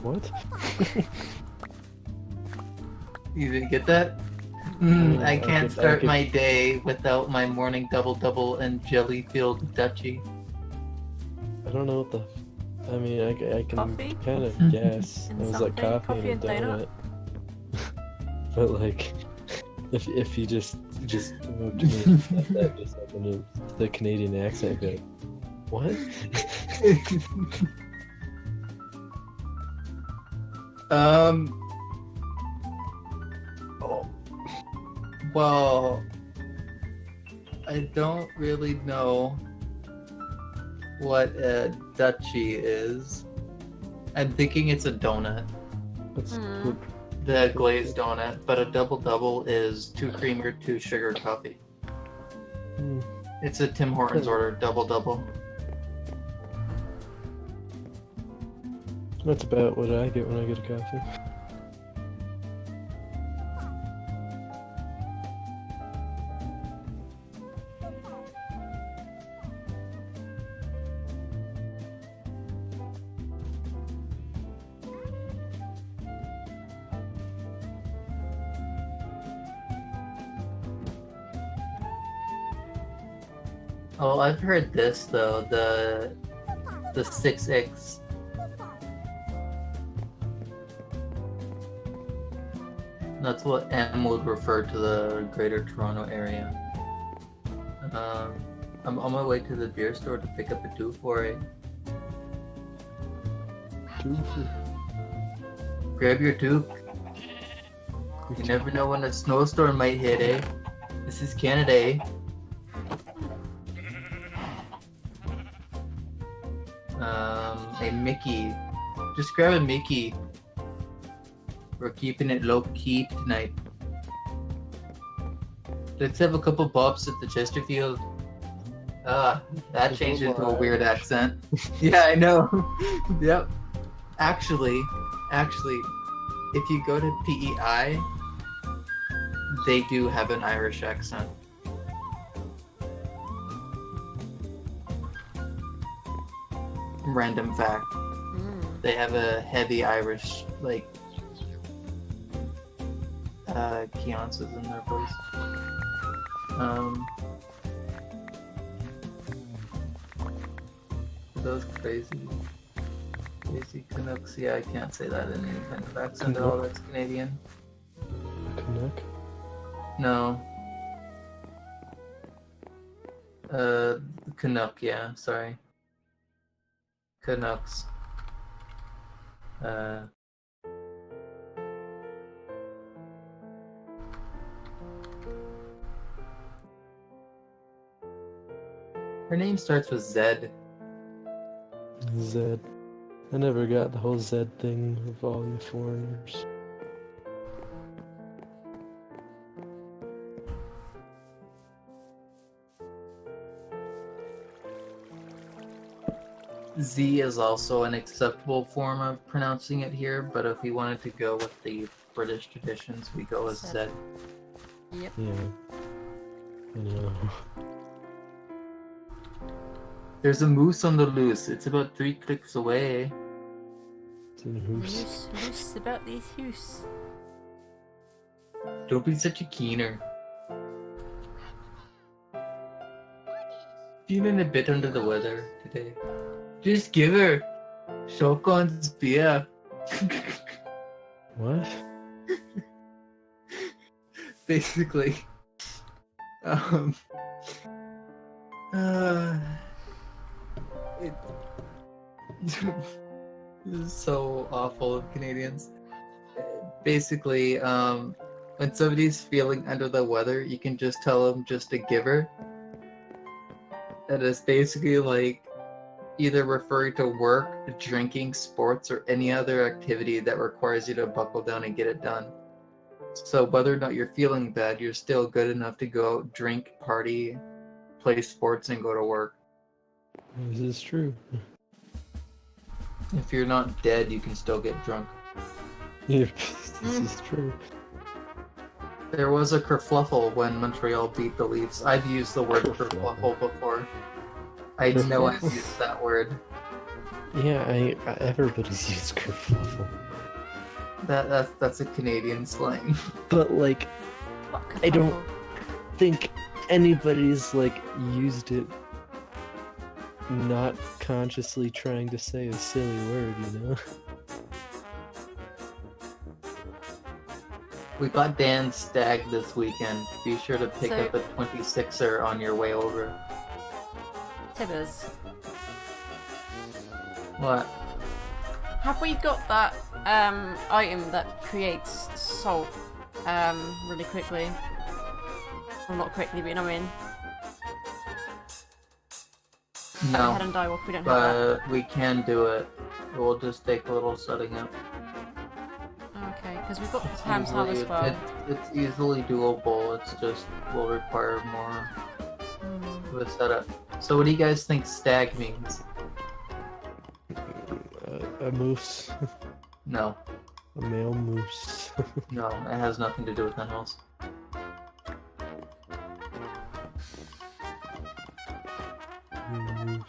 What? You didn't get that? I can't start my day without my morning double double and jelly-filled Dutchie. I don't know what the. I mean, I can Coffee? kind of guess. And It was like something? coffee, Coffee and a and donut? donut. But like, if you just came up to me and said that just like in the Canadian accent, I'd be like, what? Oh. Well, I don't really know what a Dutchie is. I'm thinking it's a donut, That's Hmm. the glazed donut, but a double double is 2 creamer, 2 sugar coffee. Hmm. It's a Tim Hortons order, double double. That's about what I get when I get a coffee. Oh, I've heard this though, the 6X. That's what M would refer to the Greater Toronto area. I'm on my way to the beer store to pick up a 248. Grab your tube. You never know when a snowstorm might hit, eh? This is Canada, eh? A Mickey. Just grab a Mickey. We're keeping it low key tonight. Let's have a couple pops at the Chesterfield. That changed into a weird accent. Yeah, I know. Yep. Actually, if you go to PEI, they do have an Irish accent. Random fact. They have a heavy Irish, like, Keonce's in their voice. Those crazy Canucks. Yeah, I can't say that in any kind of accent at all. That's Canadian. Canuck? No. Canuck, yeah, sorry. Canucks. Her name starts with Z. Zed. I never got the whole Zed thing of all you foreigners. Z is also an acceptable form of pronouncing it here, but if we wanted to go with the British traditions, we go with Z. Yep. Yeah. I know. There's a moose on the loose. It's about 3 clicks away. It's in Hoos. Loose about these hoose. Don't be such a keener. Feeling a bit under the weather today. Just give her Shokon's beer. What? Basically. Um. It, this is so awful of Canadians. Basically, when somebody's feeling under the weather, you can just tell them just a giver. And it's basically like either referring to work, drinking, sports, or any other activity that requires you to buckle down and get it done. So whether or not you're feeling bad, you're still good enough to go out, drink, party, play sports, and go to work. This is true. If you're not dead, you can still get drunk. Yeah, this is true. There was a kerfluffle when Montreal beat the Leafs. I've used the word kerfluffle before. I know I've used that word. Yeah, everybody's used kerfluffle. That's a Canadian slang. But like, I don't think anybody's like used it not consciously trying to say a silly word, you know? We got Dan Stag this weekend. Be sure to pick up a 26er on your way over. Tibbers. What? Have we got that item that creates salt really quickly? Well, not quickly, but you know what I mean? Go ahead No, and die off. We don't have that. but we can do it. It will just take a little setting up. Okay, because we've got Ham's Hub as well. It's easily doable. It's just will require more of a setup. So what do you guys think stag means? A moose. No, A male moose. no, it has nothing to do with animals. I mean,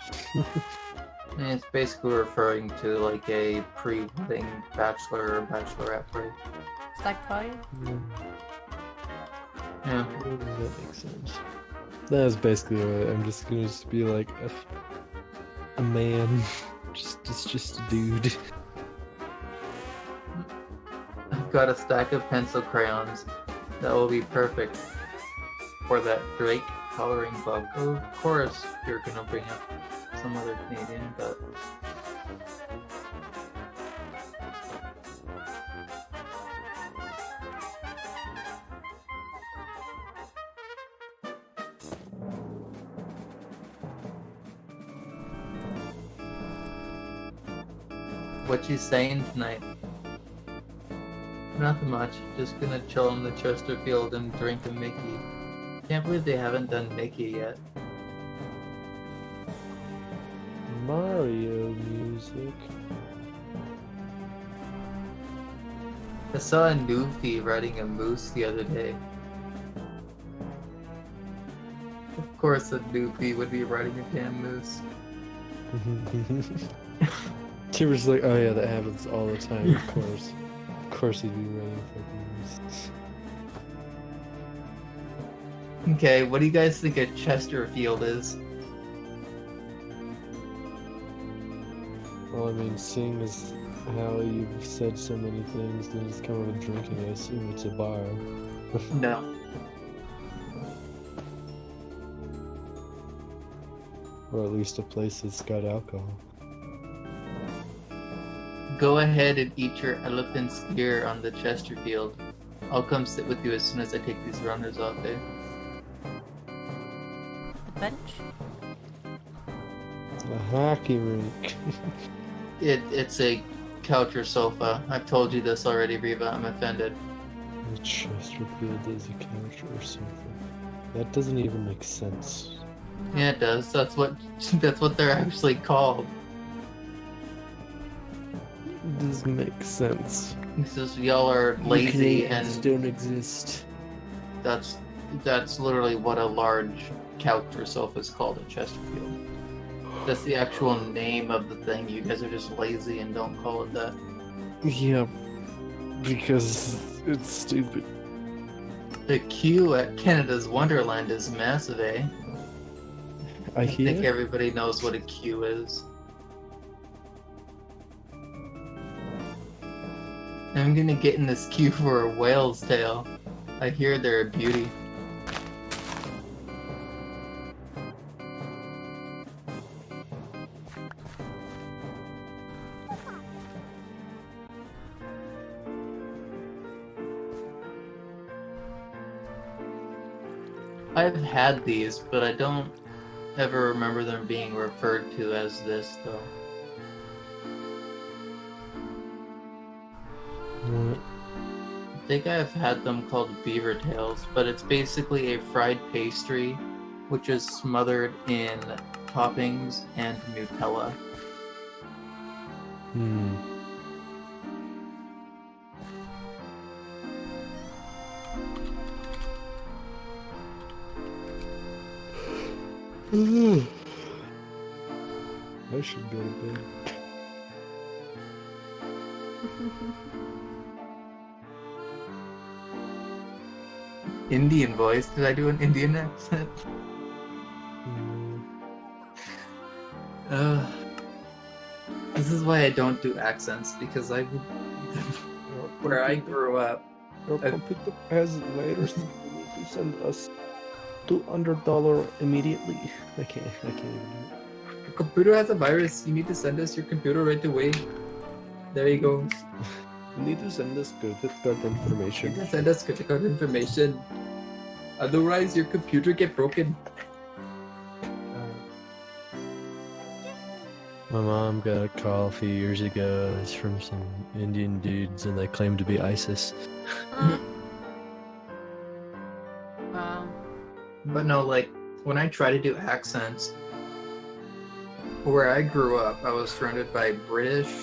it's basically referring to like a pre-wedding bachelor or bachelorette party. Stag pie? Yeah. That makes sense. That's basically what I'm just gonna be like a man. It's just a dude. I've got a stack of pencil crayons that will be perfect for that Drake coloring book. Oh, of course, you're gonna bring up some other Canadian, but what you saying tonight? Nothing much. Just gonna chill in the Chesterfield and drink a Mickey. Can't believe they haven't done Mickey yet. Mario music. I saw a Newfie riding a moose the other day. Of course a Newfie would be riding a damn moose. Timber's like, oh yeah, that happens all the time, of course. Of course he'd be running fucking moose. Okay, what do you guys think a Chesterfield is? Well, I mean, seeing as how you've said so many things that it's come with drinking, I assume it's a bar. No. Or at least a place that's got alcohol. Go ahead and eat your elephant's ear on the Chesterfield. I'll come sit with you as soon as I take these runners off there. The bench? A hockey rink. It's a couch or sofa. I've told you this already, Riva. I'm offended. The Chesterfield is a couch or sofa. That doesn't even make sense. Yeah, it does. That's what they're actually called. That doesn't make sense. He says y'all are lazy, and don't exist. that's literally what a large couch or sofa is called in Chesterfield. That's the actual name of the thing. You guys are just lazy and don't call it that. Yeah, because it's stupid. The queue at Canada's Wonderland is massive, eh? I think everybody knows what a queue is. I'm gonna get in this queue for a whale's tail. I hear they're a beauty. I've had these, but I don't ever remember them being referred to as this, though. What? I think I've had them called beaver tails, but it's basically a fried pastry which is smothered in toppings and Nutella. I should go to bed. Indian voice? Did I do an Indian accent? This is why I don't do accents, because where I grew up. Your computer has virus. You need to send us $200 immediately. I can't even do it. Your computer has a virus. You need to send us your computer right away. There you go. You need to send us credit card information. You need to send us credit card information. Otherwise, your computer get broken. My mom got a call a few years ago. It's from some Indian dudes, and they claim to be ISIS. Wow. But no, like, when I try to do accents, where I grew up, I was surrounded by British,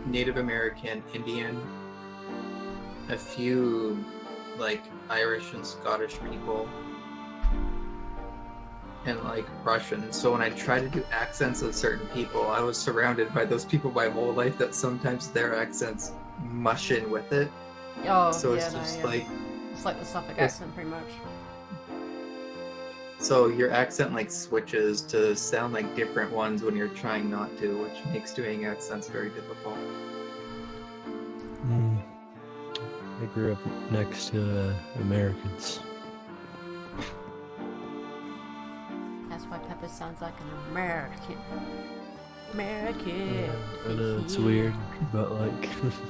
Native American, Indian, a few, like, Irish and Scottish people, and, like, Russian. So when I try to do accents of certain people, I was surrounded by those people my whole life that sometimes their accents mush in with it. Oh, So yeah, it's no, just yeah. like... It's like the Suffolk It's- accent, pretty much. So your accent like switches to sound like different ones when you're trying not to, which makes doing accents very difficult. I grew up next to Americans. That's why Pepper sounds like an American. American. I know it's weird, but like, just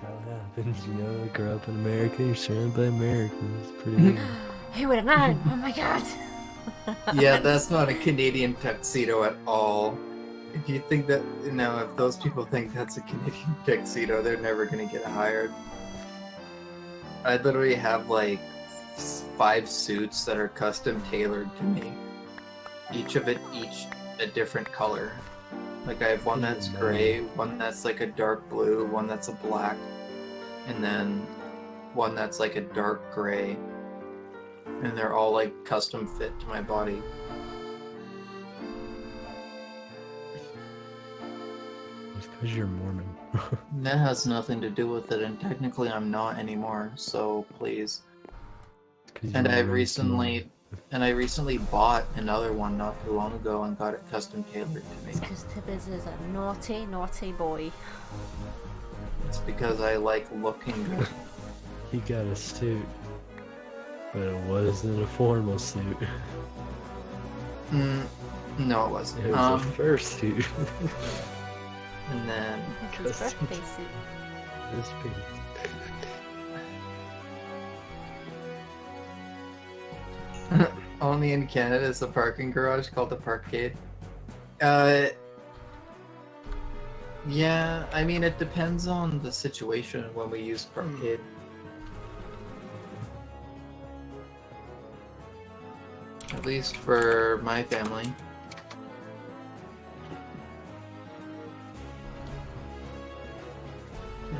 how it happens, you know? I grew up in America, you're surrounded by Americans. It's pretty weird. Who would have known? Oh my god. Yeah, that's not a Canadian tuxedo at all. If you think that, you know, if those people think that's a Canadian tuxedo, they're never gonna get hired. I literally have like 5 suits that are custom tailored to me. Each a different color. Like I have one that's gray, one that's like a dark blue, one that's a black, and then one that's like a dark gray. And they're all like custom fit to my body. It's because you're Mormon. That has nothing to do with it, and technically I'm not anymore, so please. And I recently bought another one not too long ago and got it custom tailored to me. It's because Tibbers is a naughty, naughty boy. It's because I like looking good. He got a suit, but it wasn't a formal suit. No, it wasn't. It was a fursuit. And then It's his birthday suit. This piece. only in Canada is a parking garage called a parkade. Yeah, I mean it depends on the situation when we use parkade. At least for my family.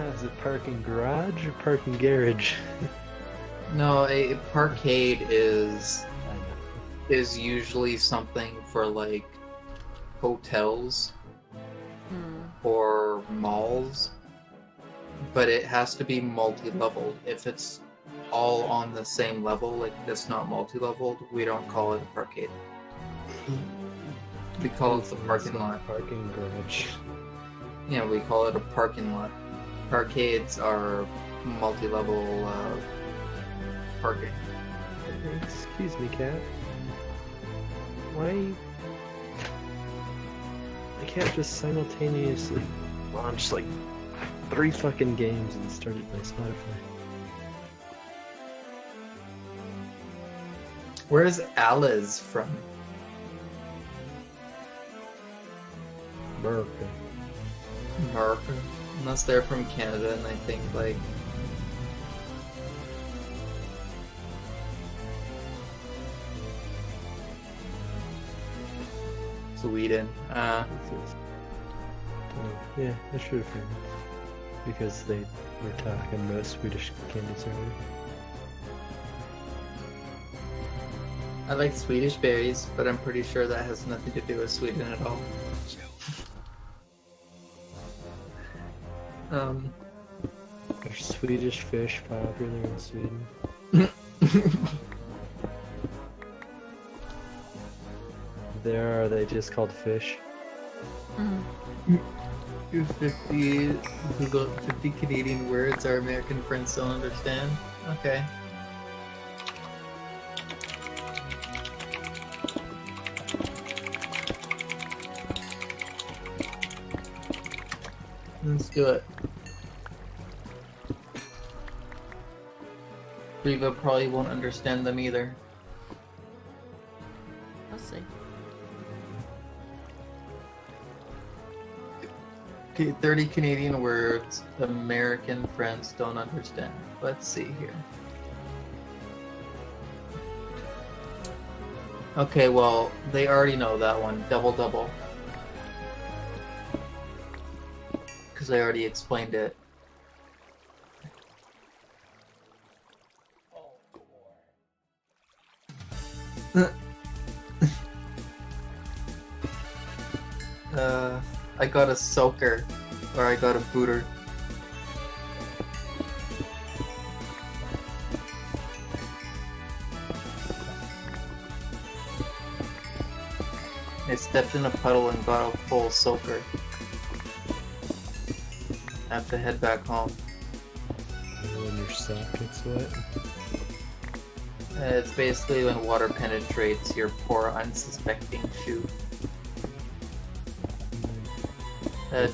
Is it parking garage or parking garage? No, a parkade is I know. usually something for like hotels Hmm. or malls, but it has to be multi-leveled. If it's all on the same level, like it's not multi-leveled, we don't call it a parkade. We call it the parking lot. Parking garage. Yeah, we call it a parking lot. Arcades are multi-level parking. Excuse me, cat. Why? I can't just simultaneously launch like 3 fucking games and start it by Spotify. Where's Alice from? America. America. Unless they're from Canada, and I think like Sweden. Oh, yeah, I should have figured. Because they were talking about Swedish candies earlier. I like Swedish berries, but I'm pretty sure that has nothing to do with Sweden at all. Are Swedish fish popular in Sweden? Are they just called fish? Mm-hmm. 50 Canadian words our American friends don't understand. Okay. Let's do it. Riva probably won't understand them either. I'll see. Okay, 30 Canadian words American friends don't understand. Let's see here. Okay, well, they already know that one. Double double. Because I already explained it. I got a soaker, or I got a booter. I stepped in a puddle and got a full soaker. I have to head back home. When your sock gets wet? It's basically when water penetrates your poor, unsuspecting shoe.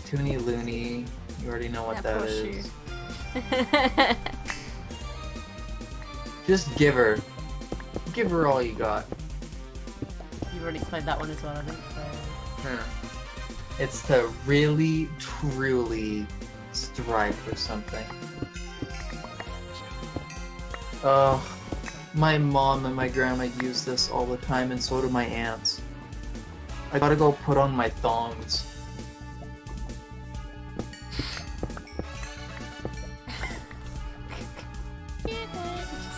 Toony Looney, you already know what that poor is. shoe. Just give her. Give her all you got. You've already played that one as well, I think. So. It's to really, truly strive for something. Oh, my mom and my grandma use this all the time, and so do my aunts. I gotta go put on my thongs.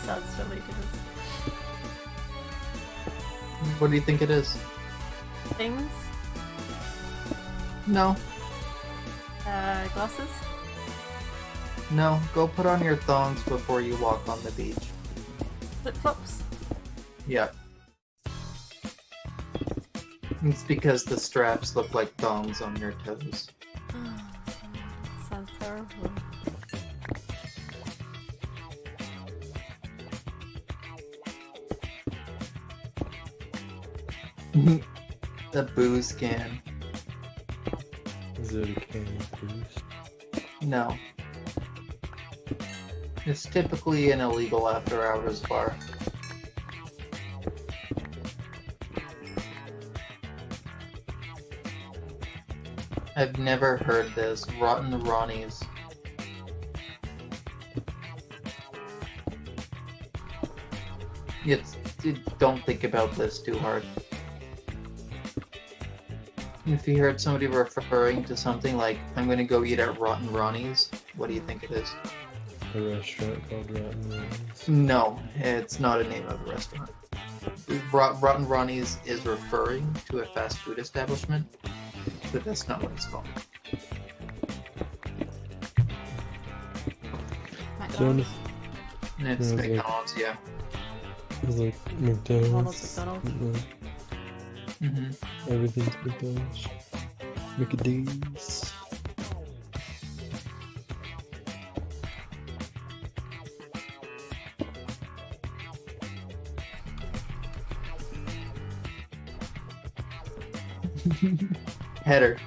Sounds so ridiculous. What do you think it is? Things? No. Glasses? No, go put on your thongs before you walk on the beach. Flip-flops? Yep. It's because the straps look like thongs on your toes. Sounds terrible. The booze can. Is it a can of booze? No. It's typically an illegal after-hours bar. I've never heard this. Rotten Ronnies. Don't think about this too hard. If you heard somebody referring to something like, I'm gonna go eat at Rotten Ronnie's, what do you think it is? A restaurant called Rotten Rings. No, it's not a name of a restaurant. Rotten Ronnie's is referring to a fast food establishment, but that's not what it's called. McDonald's. It's Yeah, McDonald's, yeah. It's like McDonald's. McDonald's. Mm-hmm. Everything's McDonald's. McDee's. Header.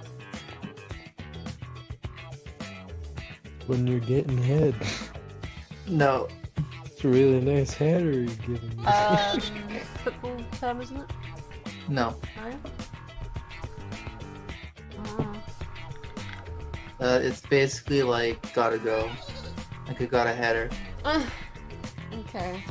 When you're getting head. No. It's a really nice header you're giving me. Football term, isn't it? No. No? It's basically like gotta go. Like a gotta header. Okay.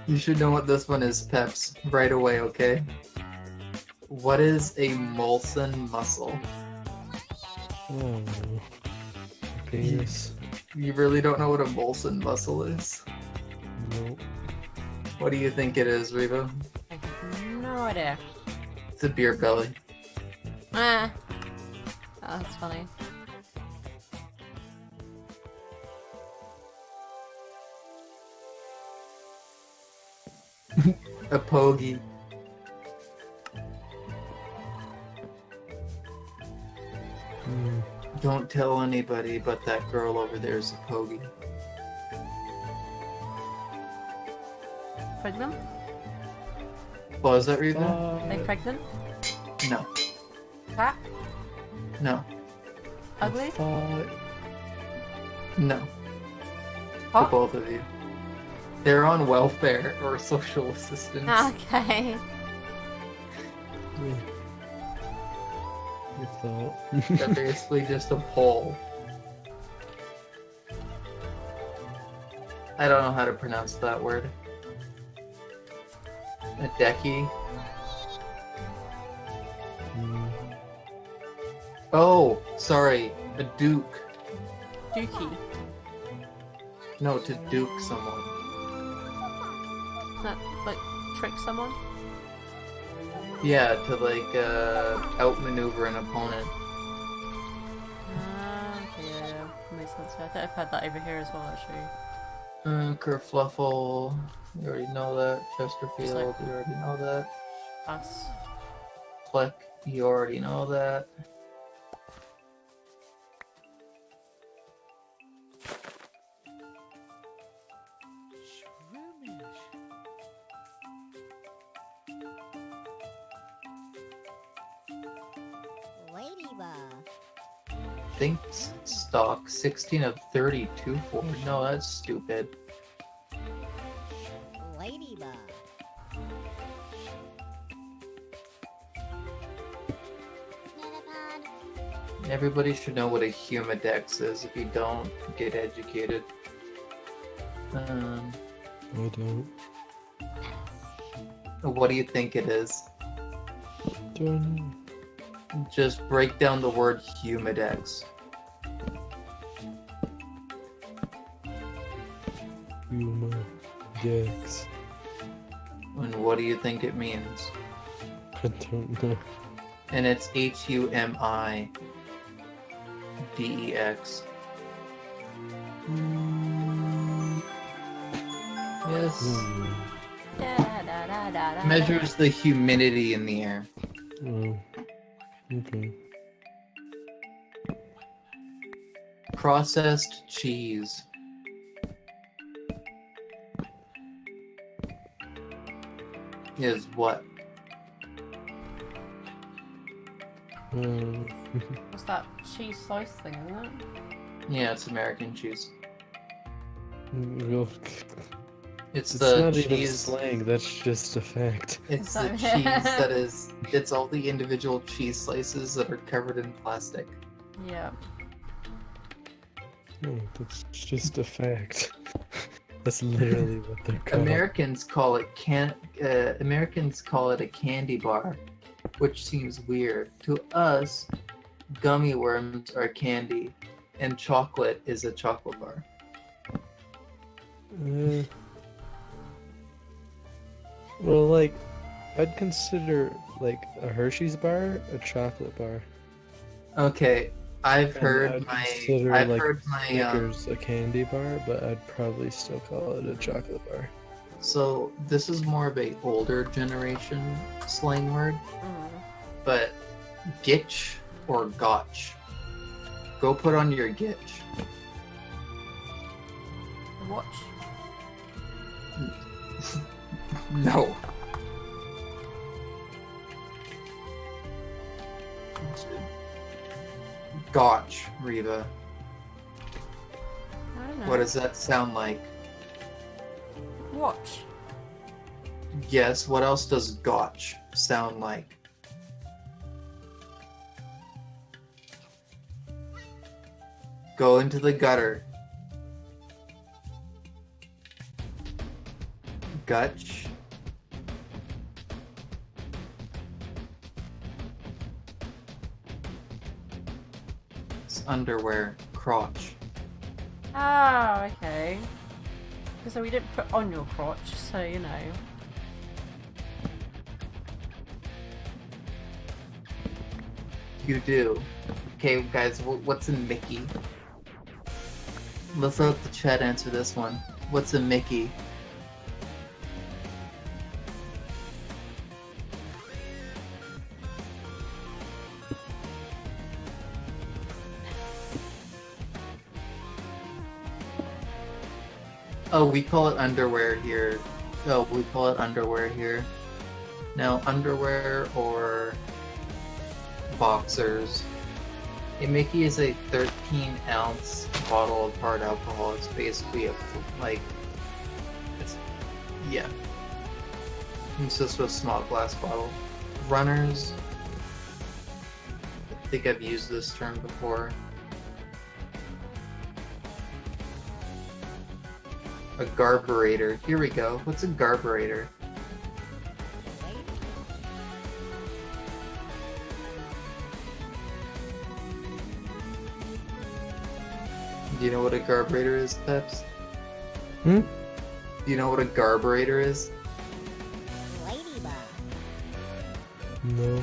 You should know what this one is, Peps, right away, okay? What is a Molson muscle? Oh. Penis. You really don't know what a Molson muscle is? Nope. What do you think it is, Reva? I have no idea. It's a beer belly. Oh, that's funny. A pogie. Don't tell anybody, but that girl over there is a pogie. Pregnant? What was that, Reva? Are they pregnant? No. Fat? No. Ugly? No. For Hot? both of you. They're on welfare or social assistance. Okay. You thought. They're basically just a pole. I don't know how to pronounce that word. A decky. Oh, sorry. A duke. Dookie. No, to duke someone. That, like, trick someone? Yeah, to like outmaneuver an opponent. Yeah, makes sense. I think I've had that over here as well, actually. Kerfluffle, you already know that. Chesterfield, you already know that. Us. Fleck, you already know that. Think stock 16 of 32 for. No, that's stupid. Ladybug. Everybody should know what a humidex is. If you don't, get educated. I don't. What do you think it is? Don't know. Just break down the word humidex. Humidex. And what do you think it means? I don't know. And it's Humidex. Yes. Measures the humidity in the air. Oh. Okay. Processed cheese. Is what? What's that cheese slice thing, isn't it? Yeah, it's American cheese. Well, It's it's the not even cheese. slang, that's just a fact. It's the Sorry. cheese that is. It's all the individual cheese slices that are covered in plastic. Yeah. No, that's just a fact. That's literally what they're called. Americans call it a candy bar, which seems weird. To us, gummy worms are candy, and chocolate is a chocolate bar. Well, like, I'd consider like a Hershey's bar a chocolate bar. Okay, I've And heard I'd my consider, I've like, heard my Snickers a candy bar, but I'd probably still call it a chocolate bar. so this is more of a older generation slang word, but gitch or gotch. Go put on your gitch. The watch. No. Gotch, Reva. I don't know. What does that sound like? Watch. Yes, what else does gotch sound like? Go into the gutter. Gutch. It's underwear. Crotch. Ah, okay. So we didn't put on your crotch, so you know. You do. Okay, guys, what's a Mickey? Let's let the chat answer this one. What's a Mickey? Oh, we call it underwear here. Oh, we call it underwear here. Now, underwear or boxers. A Mickey is a 13-ounce bottle of hard alcohol. It's basically yeah. It's just a small glass bottle. Runners. I think I've used this term before. A garburator. Here we go. What's a garburator? Do you know what a garburator is, Peps? Hmm? Do you know what a garburator is? No.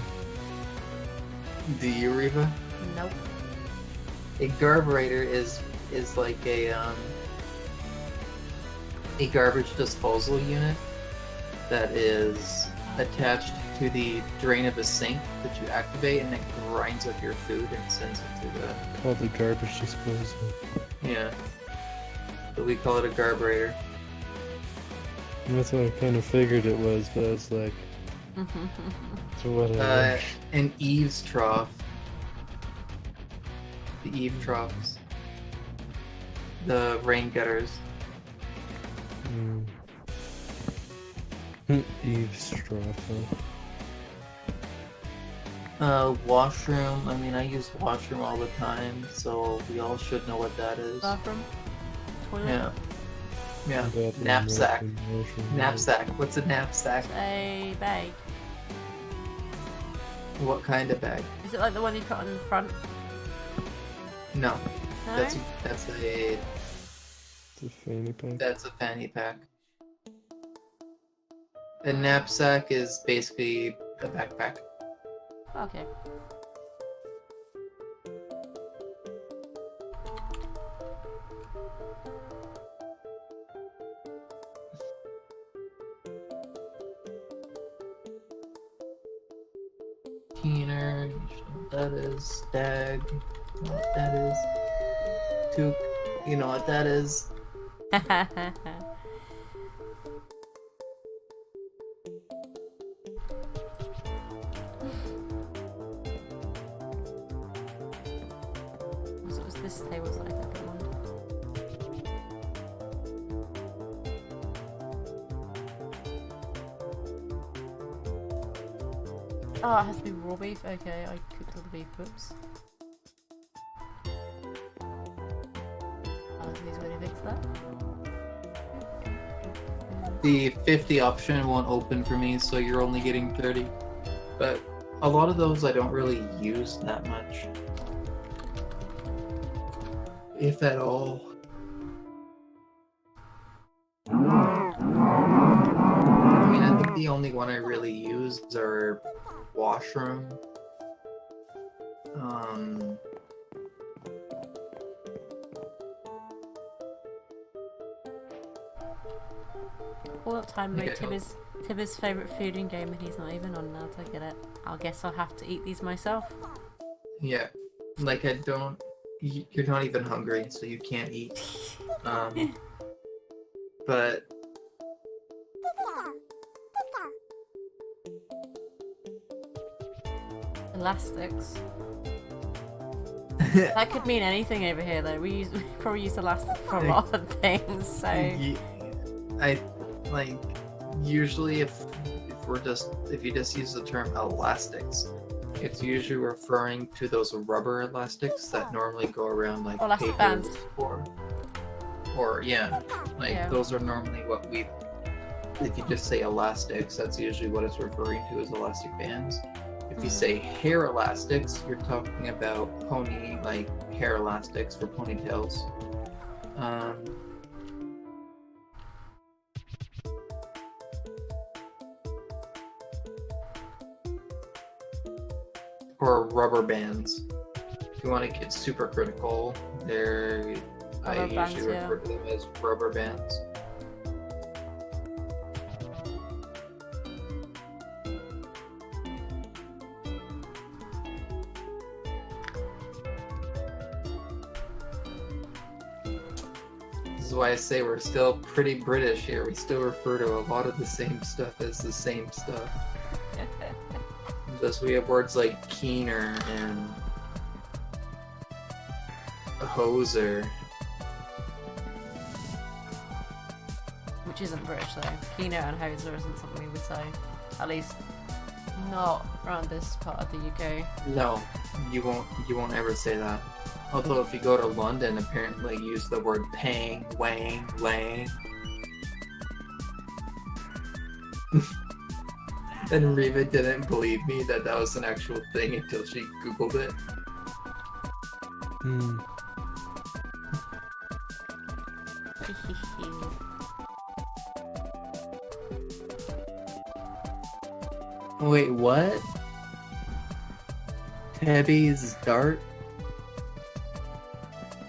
Do you, Reva? Nope. A garburator is like a garbage disposal unit that is attached to the drain of a sink that you activate, and it grinds up your food and sends it to the... Called a garbage disposal. Yeah. But we call it a garburator. That's what I kind of figured it was, but I was like, so whatever. An eaves trough. The eave troughs. The rain gutters. Eavesdrop. Washroom. I mean, I use washroom all the time, so we all should know what that is. Bathroom. Toilet. Yeah. Yeah. Bathroom, Knapsack. washroom. Knapsack. What's a knapsack? It's a bag. What kind of bag? Is it like the one you put on the front? No. No? That's a It's a fanny pack. That's a fanny pack. A knapsack is basically a backpack. Okay. Keener, you know what that is. Stag, you know what that is. Took, you know what that is. So it was this table's like that one. Oh, it has to be raw beef. Okay, I cooked all the beef. Whoops. the 50 option won't open for me, so you're only getting 30. But a lot of those I don't really use that much. If at all. I mean, I think the only one I really use are washroom. All that time made Tibby's favourite food in game and he's not even on now to get it. I guess I'll have to eat these myself. Yeah. Like I don't... You're not even hungry, so you can't eat. But... Elastics. That could mean anything over here though. We probably use elastic for a lot of things, so... I like usually if you just use the term elastics, it's usually referring to those rubber elastics that normally go around like elastic bands. Or yeah, like those are normally what we. If you just say elastics, that's usually what it's referring to as elastic bands. If you say hair elastics, you're talking about pony like hair elastics for ponytails. Or rubber bands. If you want to get super critical, I usually refer to them as rubber bands. This is why I say we're still pretty British here. We still refer to a lot of the same stuff as the same stuff. Thus we have words like keener and hoser. Which isn't British though. Keener and hoser isn't something we would say. At least not around this part of the UK. No, you won't ever say that. Although if you go to London, apparently use the word pang, wang, lang. And Riva didn't believe me that was an actual thing until she googled it. Wait, what? Tabby's dart?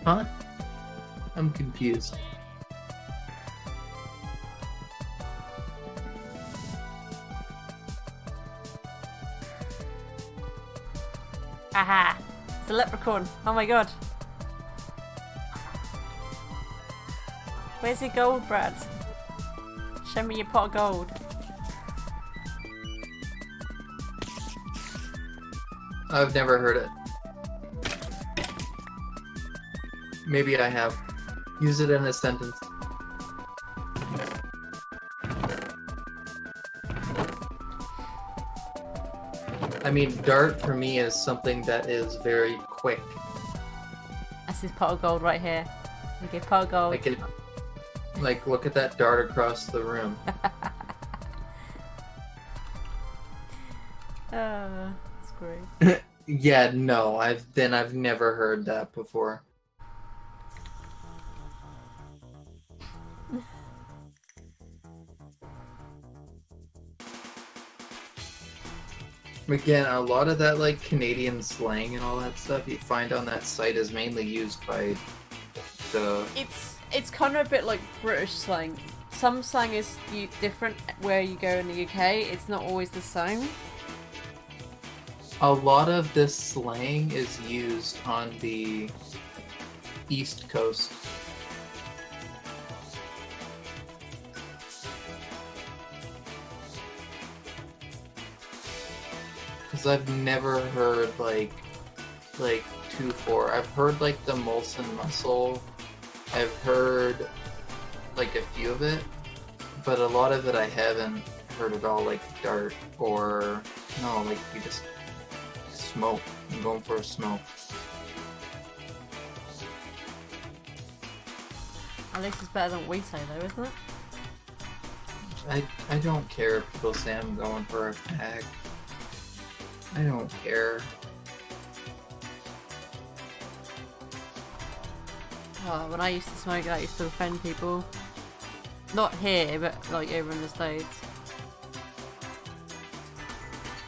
Huh? I'm confused. Aha! It's a leprechaun. Oh my god. Where's your gold, Brad? Show me your pot of gold. I've never heard it. Maybe I have. Use it in a sentence. I mean, dart for me is something that is very quick. That's his pot of gold right here. Okay, pot of gold. Like, look at that dart across the room. That's great. Yeah, no, I've never heard that before. Again, a lot of that like Canadian slang and all that stuff you find on that site is mainly used by the... It's kind of a bit like British slang. Some slang is different where you go in the UK. It's not always the same. A lot of this slang is used on the East Coast. Because I've never heard like 2-4. I've heard like the Molson Muscle. I've heard like a few of it, but a lot of it I haven't heard at all, like dart or no, like you just smoke. I'm going for a smoke. At least it's better than what we say though, isn't it? I don't care if people say I'm going for a fag. I don't care. Oh, when I used to smoke, I used to offend people. Not here, but like over in the States.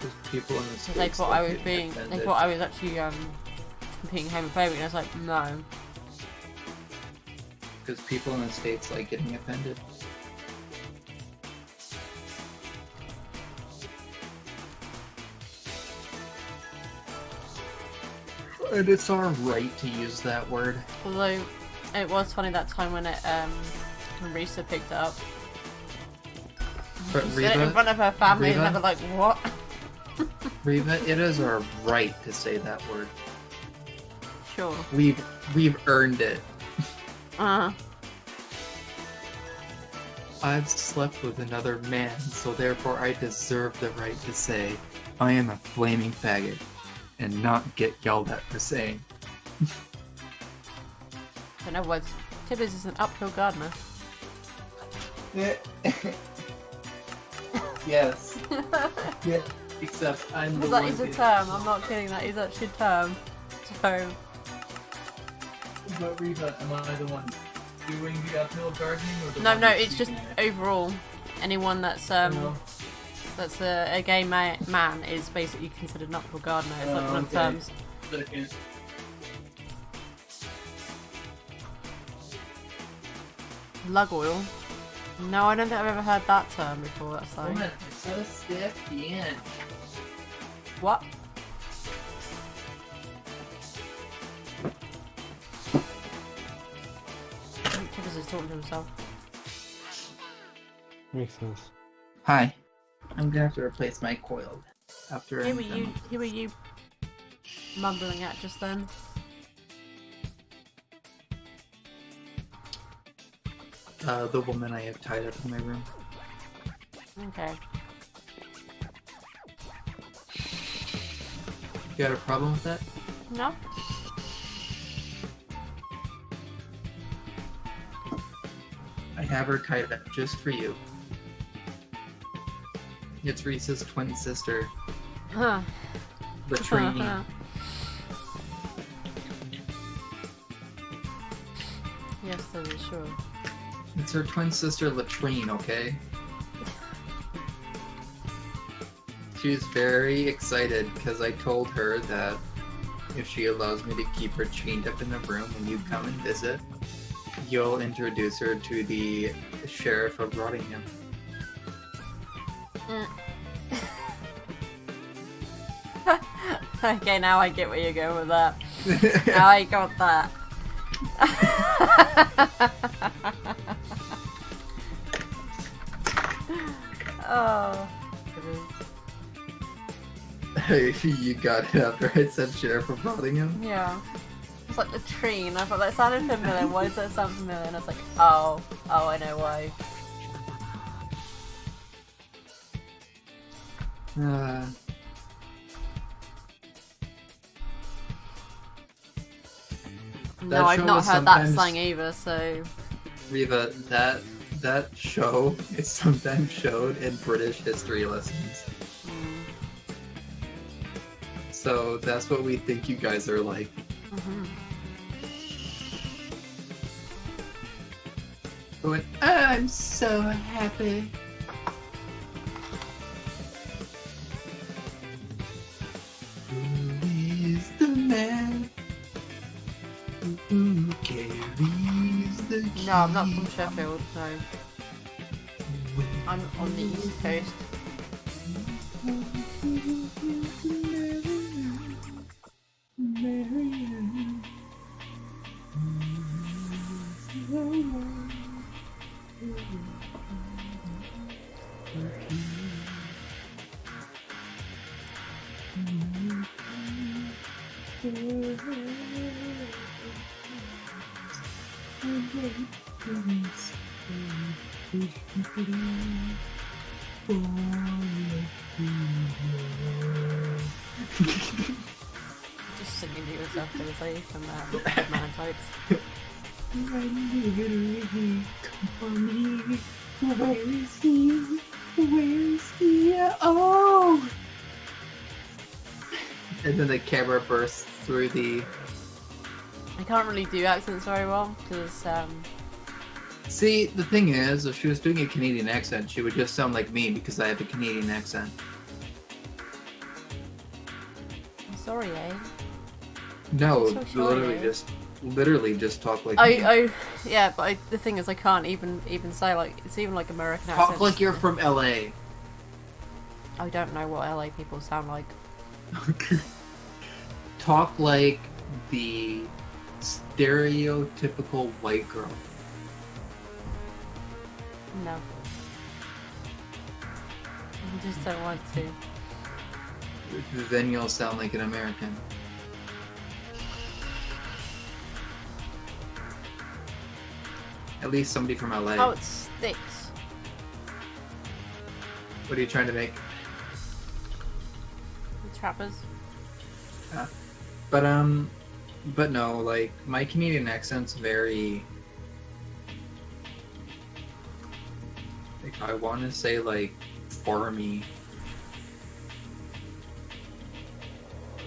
There's people in the So States they thought that I was get being, offended. they thought I was actually being homophobic, and I was like, no. Because people in the States like getting offended. And it's our right to use that word. Although, it was funny that time when it, when Risa picked it up. But She said it in front of her family, and they Reba? were like, what? Reva, it is our right to say that word. Sure. We've earned it. Uh-huh. I've slept with another man, so therefore I deserve the right to say I am a flaming faggot and not get yelled at for saying. In other words, Tibbers is an uphill gardener. Yes. Yeah. Except I'm the That one is a who- term, I'm not kidding, that is actually a term. So, But Reva, am I the one doing the uphill gardening or the no, one no, who's it's just shooting it? overall, anyone that's No. that's a gay man is basically considered an uphill gardener. It's like one of the Okay. terms. Second. Lug oil. No, I don't think I've ever heard that term before. That's like Woman, it's so stiff in. what? I think Tibbers is talking to himself. Makes sense. Hi. I'm gonna have to replace my coil after Who I'm were done. you? Who were you mumbling at just then? The woman I have tied up in my room. Okay. You got a problem with that? No. I have her tied up just for you. It's Reese's twin sister, Huh. Latrine. Yes, that is sure. It's her twin sister, Latrine, okay? She's very excited because I told her that if she allows me to keep her chained up in the room when you come and visit, you'll introduce her to the sheriff of Rottingham. Okay, now I get where you're going with that. Now I got that. Oh. You got it after I said sheriff of Rottingham? Yeah. It's like latrine. I thought that sounded familiar. Why does that sound familiar? And I was like, oh, I know why. No, I've show not was heard that sometimes- slang either, so... Reva, that show is sometimes showed in British history lessons. Mm. So that's what we think you guys are like. Mhm. Going, I'm so happy. Who is the man who carries the key? No, I'm not from Sheffield, no. I'm on the East Coast. Just singing to yourself, basically, from Man Types. Come for me. Where is he? Where is he? Oh! And then the camera bursts through the... I can't really do accents very well, because, See, the thing is, if she was doing a Canadian accent, she would just sound like me because I have a Canadian accent. I'm sorry, eh? No, I'm so sorry. literally just talk like me. Yeah, but the thing is, I can't even say, like, it's even like American Talk accents. like you're from LA. I don't know what LA people sound like. Talk like the stereotypical white girl. No. I just don't want to. Then you'll sound like an American. At least somebody from LA. Oh, it sticks. What are you trying to make? The trappers. But no, like, my Canadian accent's very... Like, I want to say, like, farmy.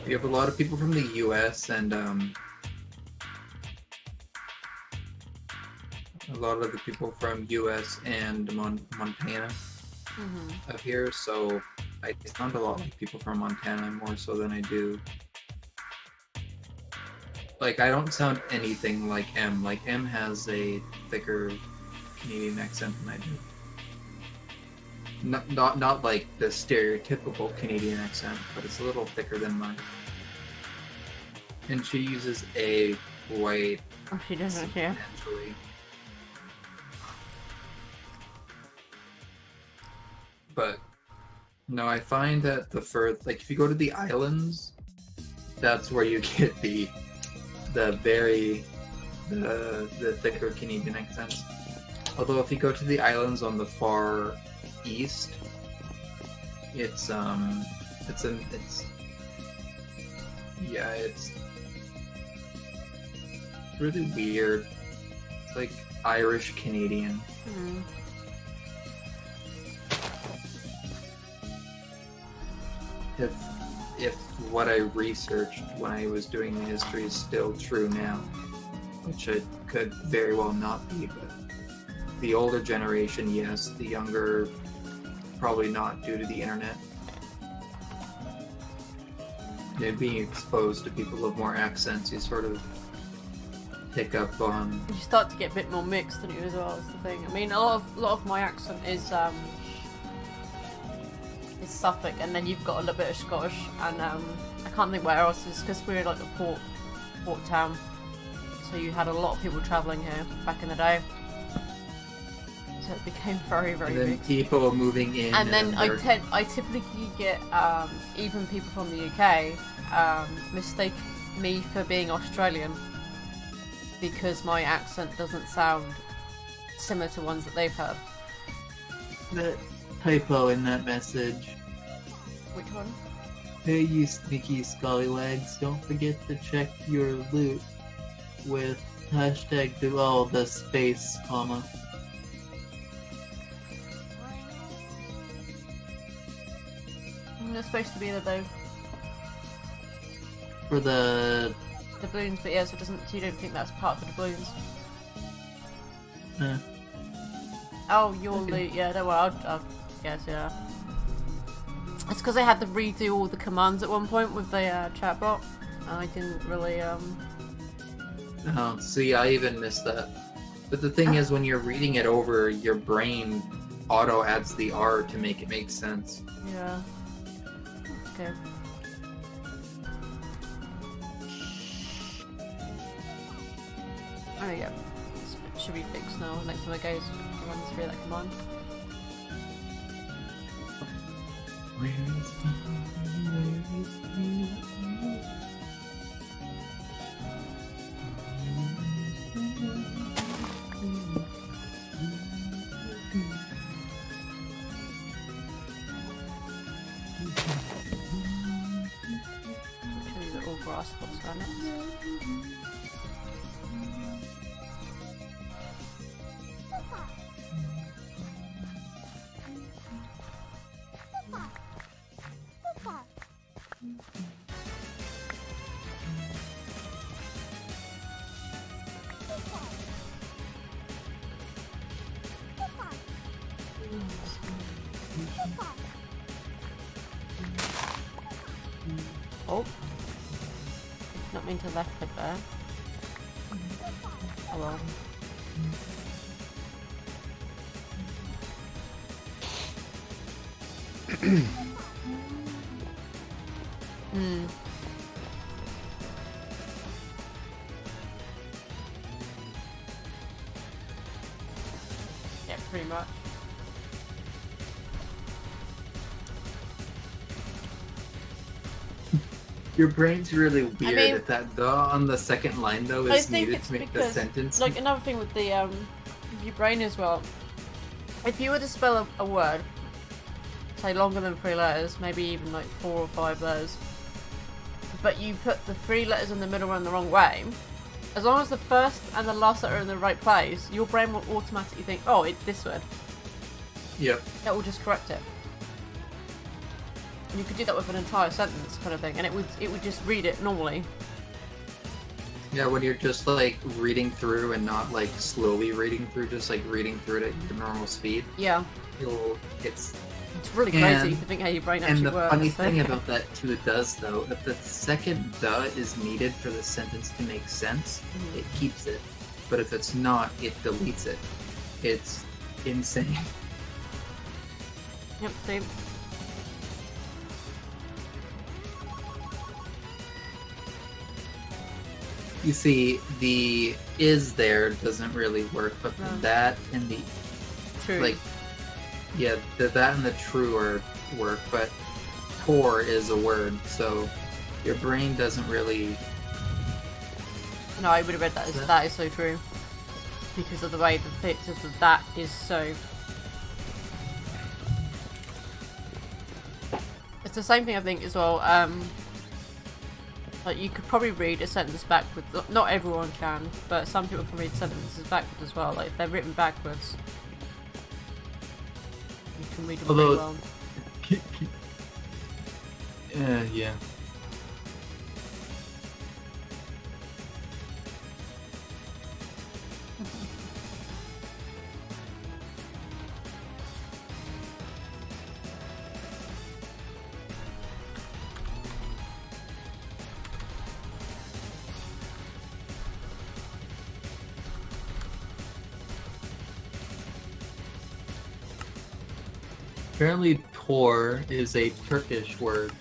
We have a lot of people from the US and, a lot of the people from US and Montana up here, so I sound a lot like people from Montana more so than I do. Like, I don't sound anything like M. Like, M has a thicker Canadian accent than I do. Not like the stereotypical Canadian accent, but it's a little thicker than mine. And she uses a quite Oh, she doesn't, yeah. substantially. But no, I find that like if you go to the islands, that's where you get the thicker Canadian accents. Although if you go to the islands on the far east, it's really weird. It's like Irish Canadian. If what I researched when I was doing the history is still true now, which it could very well not be, but the older generation, yes. The younger, probably not, due to the internet. And being exposed to people with more accents, you sort of pick up on... You start to get a bit more mixed than you as well, is the thing. I mean, a lot of my accent is Suffolk, and then you've got a little bit of Scottish, and I can't think where else is, because we're like a port town, so you had a lot of people travelling here back in the day, so it became very, very and then big. People moving in, and then I typically get even people from the UK mistake me for being Australian because my accent doesn't sound similar to ones that they've heard. That typo in that message. Which one? Hey, you sneaky scallywags, don't forget to check your loot with hashtag do all the space, comma. It's supposed to be there though. For the Doubloons, but yeah, so you don't think that's part of the doubloons? Oh, your loot, yeah, don't worry, I'll guess, yeah. It's because I had to redo all the commands at one point with the chatbot, and I didn't really, Oh, see, I even missed that. But the thing is, when you're reading it over, your brain auto adds the R to make it make sense. Yeah. Okay. There we go. This should be fixed now. Next time I go, run through that command. Where is he? Where is he? Actually, these are all grass spots around it. Not mean to left click there. Oh well. Hmm. Yeah, pretty much. Your brain's really weird mean- if that the on the second line though I is think needed it's to make the because, sentence. like, another thing with the your brain as well. If you were to spell a word, say longer than 3 letters, maybe even like 4 or 5 letters, but you put the 3 letters in the middle one the wrong way, as long as the first and the last letter are in the right place, your brain will automatically think, oh, it's this word. Yep. That will just correct it. And you could do that with an entire sentence kind of thing, and it would just read it normally. Yeah, when you're just like reading through and not like slowly reading through, just like reading through it at your normal speed. Yeah. It's really crazy to think how your brain actually and the works. funny thing about that too, it does though, if the second "the" is needed for the sentence to make sense, it keeps it. But if it's not, it deletes it. It's insane. Yep, same. You see, the "is" there doesn't really work, but No. that and the True. like, yeah, that and the true are work, but "tor" is a word, so your brain doesn't really. No, I would have read that as that is so true. Because of the way the fits of the that is so. It's the same thing I think as well. Like you could probably read a sentence backwards. Not everyone can, but some people can read sentences backwards as well. Like if they're written backwards, you can read them pretty well. Yeah. Apparently, "tor" is a Turkish word.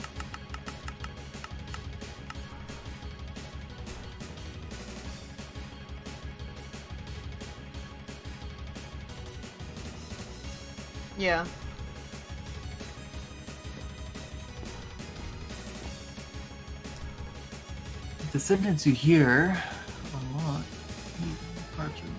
Yeah. The sentence you hear a lot. Cartoons.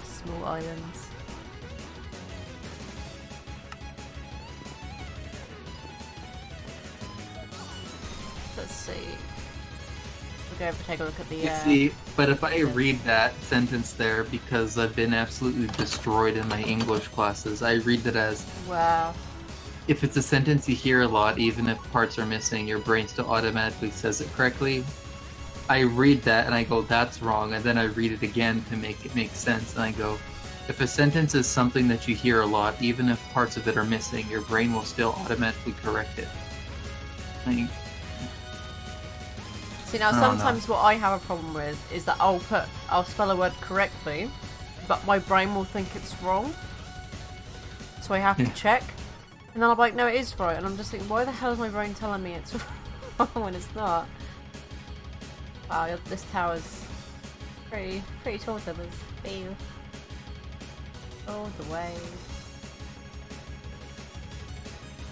Small islands. Let's see. We'll go over and take a look at the. You see, but if I read that sentence there, because I've been absolutely destroyed in my English classes, I read it as, Wow. if it's a sentence you hear a lot, even if parts are missing, your brain still automatically says it correctly. I read that and I go, that's wrong, and then I read it again to make it make sense, and I go, if a sentence is something that you hear a lot, even if parts of it are missing, your brain will still automatically correct it. Like, See now, sometimes what I have a problem with is that I'll spell a word correctly, but my brain will think it's wrong. So I have to check, and then I'm like, no, it is right, and I'm just thinking, why the hell is my brain telling me it's wrong when it's not? Wow, this tower's pretty tall to this view. All the way.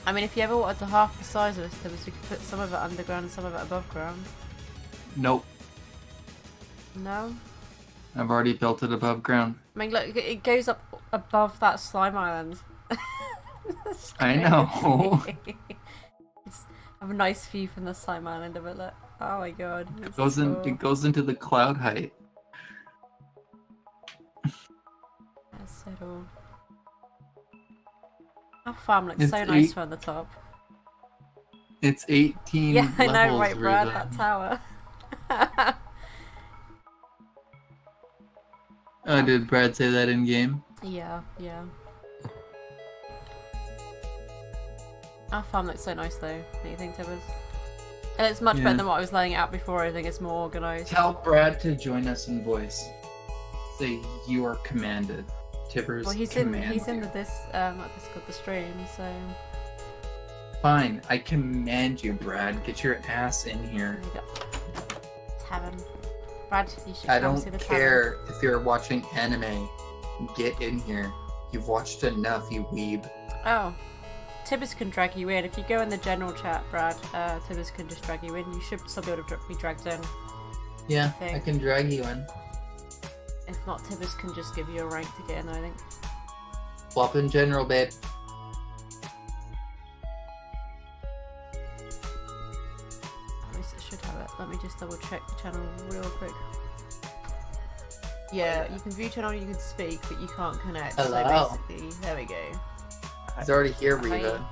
I mean, if you ever wanted to half the size of this, Tibbers, you could put some of it underground and some of it above ground. nope, No? I've already built it above ground. I mean, look, it goes up above that slime island. I know. It's, I have a nice view from the slime island of it, look. Oh my god. It goes into the cloud height. That's so cool. Our farm looks It's so nice from the top. It's 18 Yeah, I know, levels, right, Brad? Ruben. That tower. Oh, did Brad say that in game? Yeah. Our farm looks so nice though. What do you think, Tibbers? And it's much better than what I was laying out before. I think it's more organised. Tell Brad to join us in voice. Say you are commanded. Tibbers Well, he's command in you. not Discord, the stream, so... Fine, I command you, Brad. Get your ass in here. There you go. Tavern. Brad, you should I come don't see the care if you're watching anime. Get in here. You've watched enough, you weeb. tavern. Oh. Tibbers can drag you in. If you go in the general chat, Brad, Tibbers can just drag you in. You should still be able to be dragged in. Yeah, Okay. I can drag you in. If not, Tibbers can just give you a rank to get in, I think. Flop in general, babe. I should have it. Let me just double check the channel real quick. Yeah, you can view channel, you can speak, but you can't connect. Hello. So basically, there we go. He's already here, Hi. Reva.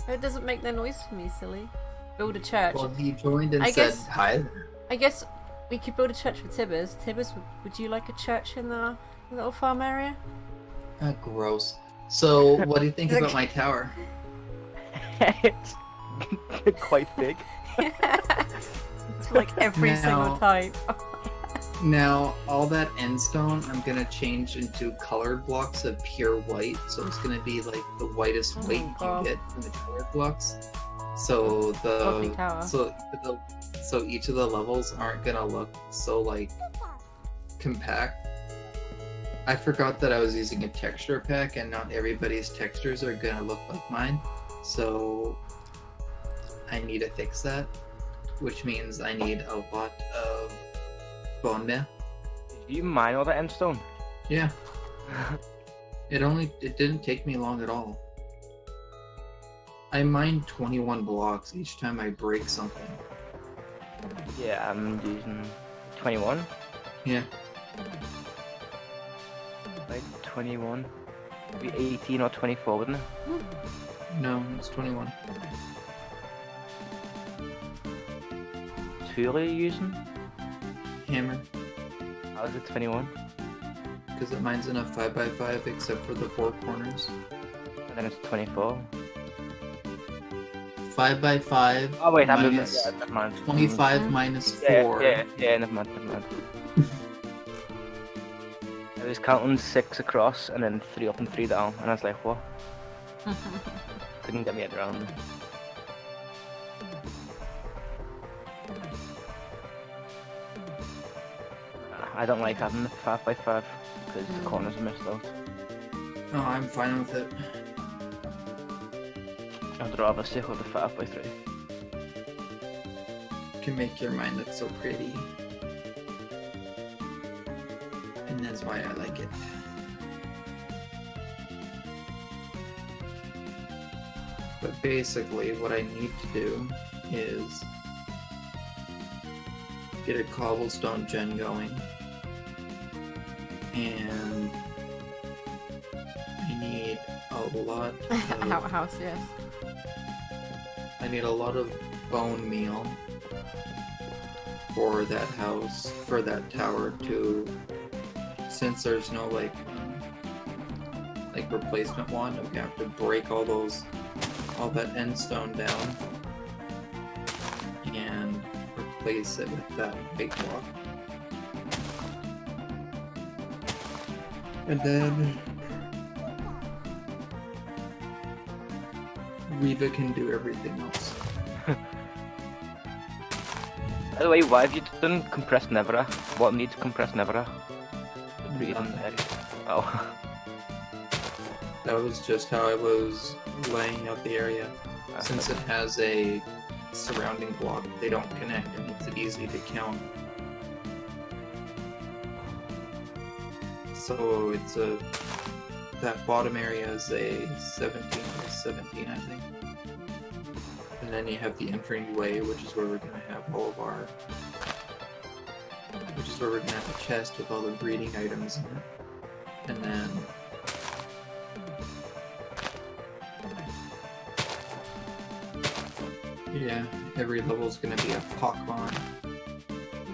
It doesn't make no noise for me, silly. Build a church. Well, he joined and I said guess- hi. I guess we could build a church for Tibbers. Tibbers, would you like a church in the little farm area? Gross. So, what do you think about my tower? It's quite big. It's like every single Now- type. Now, all that end stone, I'm gonna change into colored blocks of pure white. So it's gonna be like the whitest Oh white my you God. can get from the colored blocks. So Lovely tower. so each of the levels aren't gonna look so like compact. I forgot that I was using a texture pack, and not everybody's textures are gonna look like mine. So I need to fix that, which means I need a lot of bone meal. Did you mine all the endstone? Yeah. It didn't take me long at all. I mined 21 blocks each time I break something. Yeah, I'm using 21. Yeah. Like 21. Maybe 18 or 24, wouldn't it? No, it's 21. Tool are you using? Hammer. How is it 21? Because it mines enough 5x5 except for the 4 corners. And then it's 24. 5x5 Oh wait, I'm moving. minus Yeah, never mind. 25 minus 4. Yeah, never mind. I was counting 6 across and then 3 up and 3 down, and I was like, what? Couldn't get me head around it. I don't like having the 5x5 because the corners are missed out. No, I'm fine with it. I'd rather stick with the 5x3. Can make your mind look so pretty. And that's why I like it. But basically, what I need to do is get a cobblestone gen going. And I need a lot of Outhouse, yes. I need a lot of bone meal for that house, for that tower to, since there's no like replacement wand, I'm gonna have to break all that end stone down and replace it with that big block. And then Reva can do everything else. By the way, why have you done compressed Nevera? What needs compressed Nevera? Oh. That was just how I was laying out the area. Since it has a surrounding block, they don't connect, and makes it easy to count. So it's that bottom area is a 17 by 17, I think. And then you have the entering way, which is where we're gonna have all of our, which is where we're gonna have a chest with all the breeding items in it. And then yeah, every level is gonna be a Pokemon.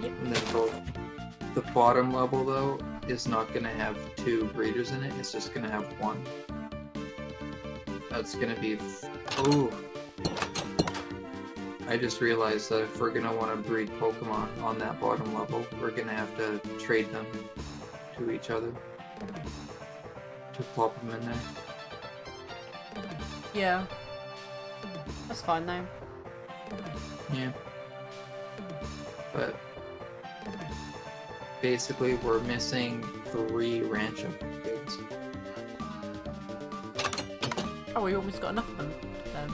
Yep. And then both the bottom level though is not gonna have 2 breeders in it. It's just gonna have 1. That's gonna be. Oh. I just realized that if we're gonna want to breed Pokemon on that bottom level, we're gonna have to trade them to each other to plop them in there. Yeah. That's fine though. Yeah. But basically, we're missing 3 ranch upgrades. Oh, we almost got enough of them then.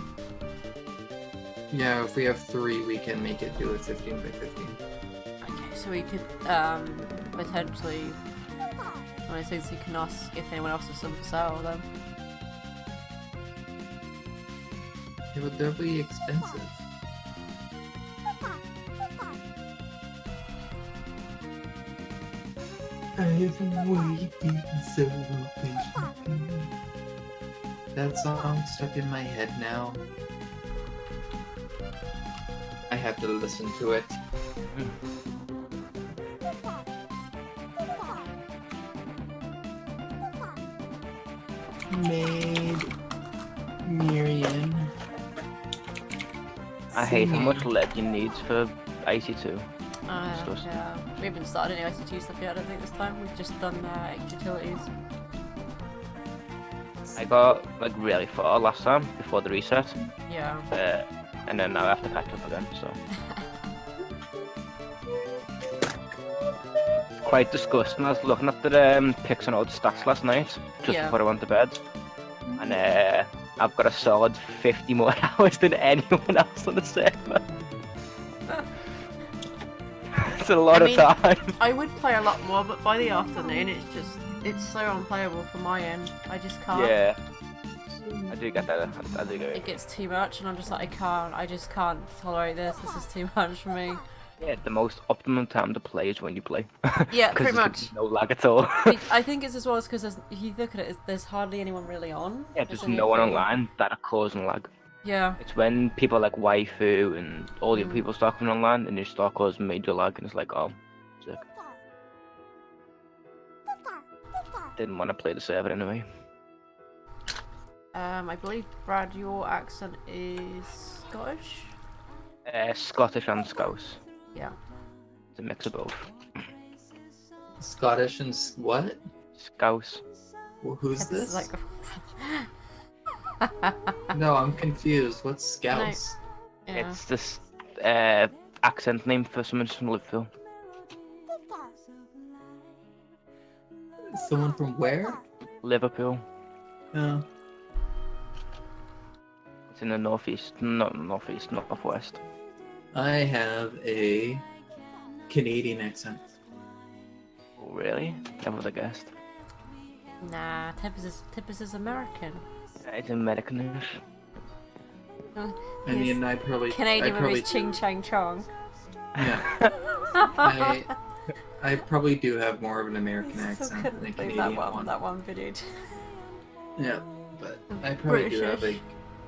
Yeah, if we have 3, we can make it do a 15 by 15. Okay, so we could potentially. One of those things you can ask if anyone else has some for sale then. Yeah, but they'll be expensive. I've waited so patiently. That song's stuck in my head now. I have to listen to it. Made Miriam. I hate how much lead you need for IC2. Disgusting. Yeah. We haven't started any ICT stuff yet, I don't think, this time. We've just done utilities. I got like really far last time before the reset, Yeah. and then now I have to catch up again. So quite disgusting. I was looking at the PixelNode stats last night just Yeah. before I went to bed, and I've got a solid 50 more hours than anyone else on the server. It's a lot of time. I would play a lot more, but by the afternoon it's so unplayable from my end. I just can't. Yeah, I do get that. I do get It it. gets too much and I'm just like, I just can't tolerate this. This is too much for me. Yeah, the most optimum time to play is when you play. Yeah, 'Cause pretty there's much. no lag at all. I think it's as well as because if you look at it, there's hardly anyone really on. Yeah, there's no one online that are causing lag. Yeah. It's when people like Waifu and all the other people start coming online and they start causing major lag, and it's like, oh, sick. Didn't want to play the server anyway. I believe, Brad, your accent is Scottish? Scottish and Scouse. Yeah. It's a mix of both. Scottish and what? Scouse. Who's this? Like... No, I'm confused. What's Scouts? Yeah. It's this accent name for someone from Liverpool. Someone from where? Liverpool. Oh. It's in the northeast, not northeast, northwest. I have a Canadian accent. Oh, really? Never would have guessed. Nah, Tippers is American. It's Americanish. I mean, I probably. Canadian I with probably his ching chang chong. Yeah. I probably do have more of an American accent than a Canadian one. That one video. Yeah, but I probably do have a.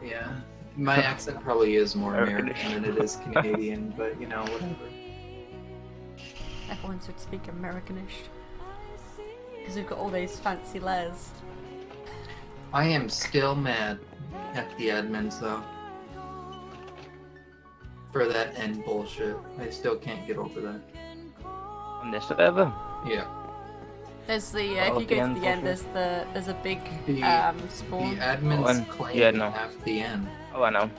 Yeah. My accent probably is more American than it is Canadian, but you know, whatever. Everyone should speak Americanish. Because we've got all those fancy letters. I am still mad at the admins though. For that end bullshit. I still can't get over that. On this server? Yeah. There's the Oh, if you go the to the end, end there's a big The spawn. admins claim yeah, no. half the end. Oh, I know.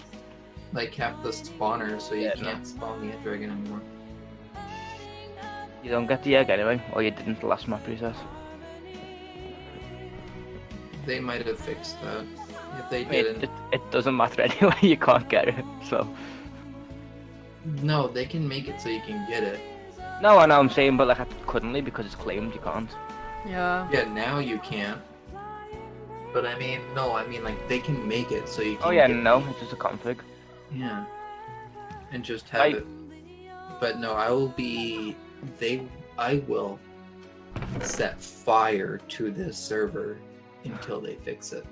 Like half the spawner, so you Yeah, can't spawn the end dragon anymore. You don't get the egg anyway, or you didn't the last map reset. They might have fixed that. If they I mean, didn't, it doesn't matter anyway, you can't get it, so... no, they can make it so you can get it. No, I know I'm saying, but like, I couldn't because it's claimed you can't. Yeah. Yeah, now you can't. But I mean, no, I mean like they can make it so you can. Oh yeah, get no, it. it's just a config. Yeah. And just have it. But no, I will be. I will set fire to this server until they fix it.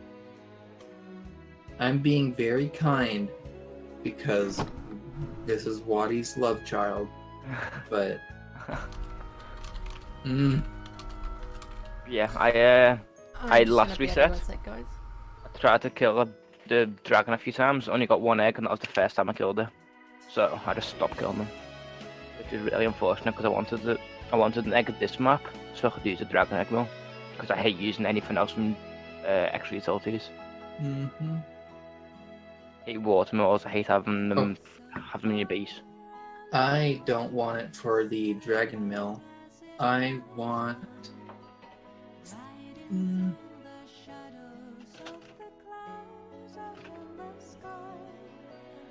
I'm being very kind because this is Waddy's love child, but Yeah, I'm I just last gonna be at the reset. website, guys. I tried to kill the dragon a few times. Only got one egg, and that was the first time I killed it. So I just stopped killing them, which is really unfortunate because I wanted an egg at this map so I could use the dragon egg mill. Because I hate using anything else from extra utilities. Mm-hmm. I hate water mills. I hate having them in your base. I don't want it for the dragon mill. I want.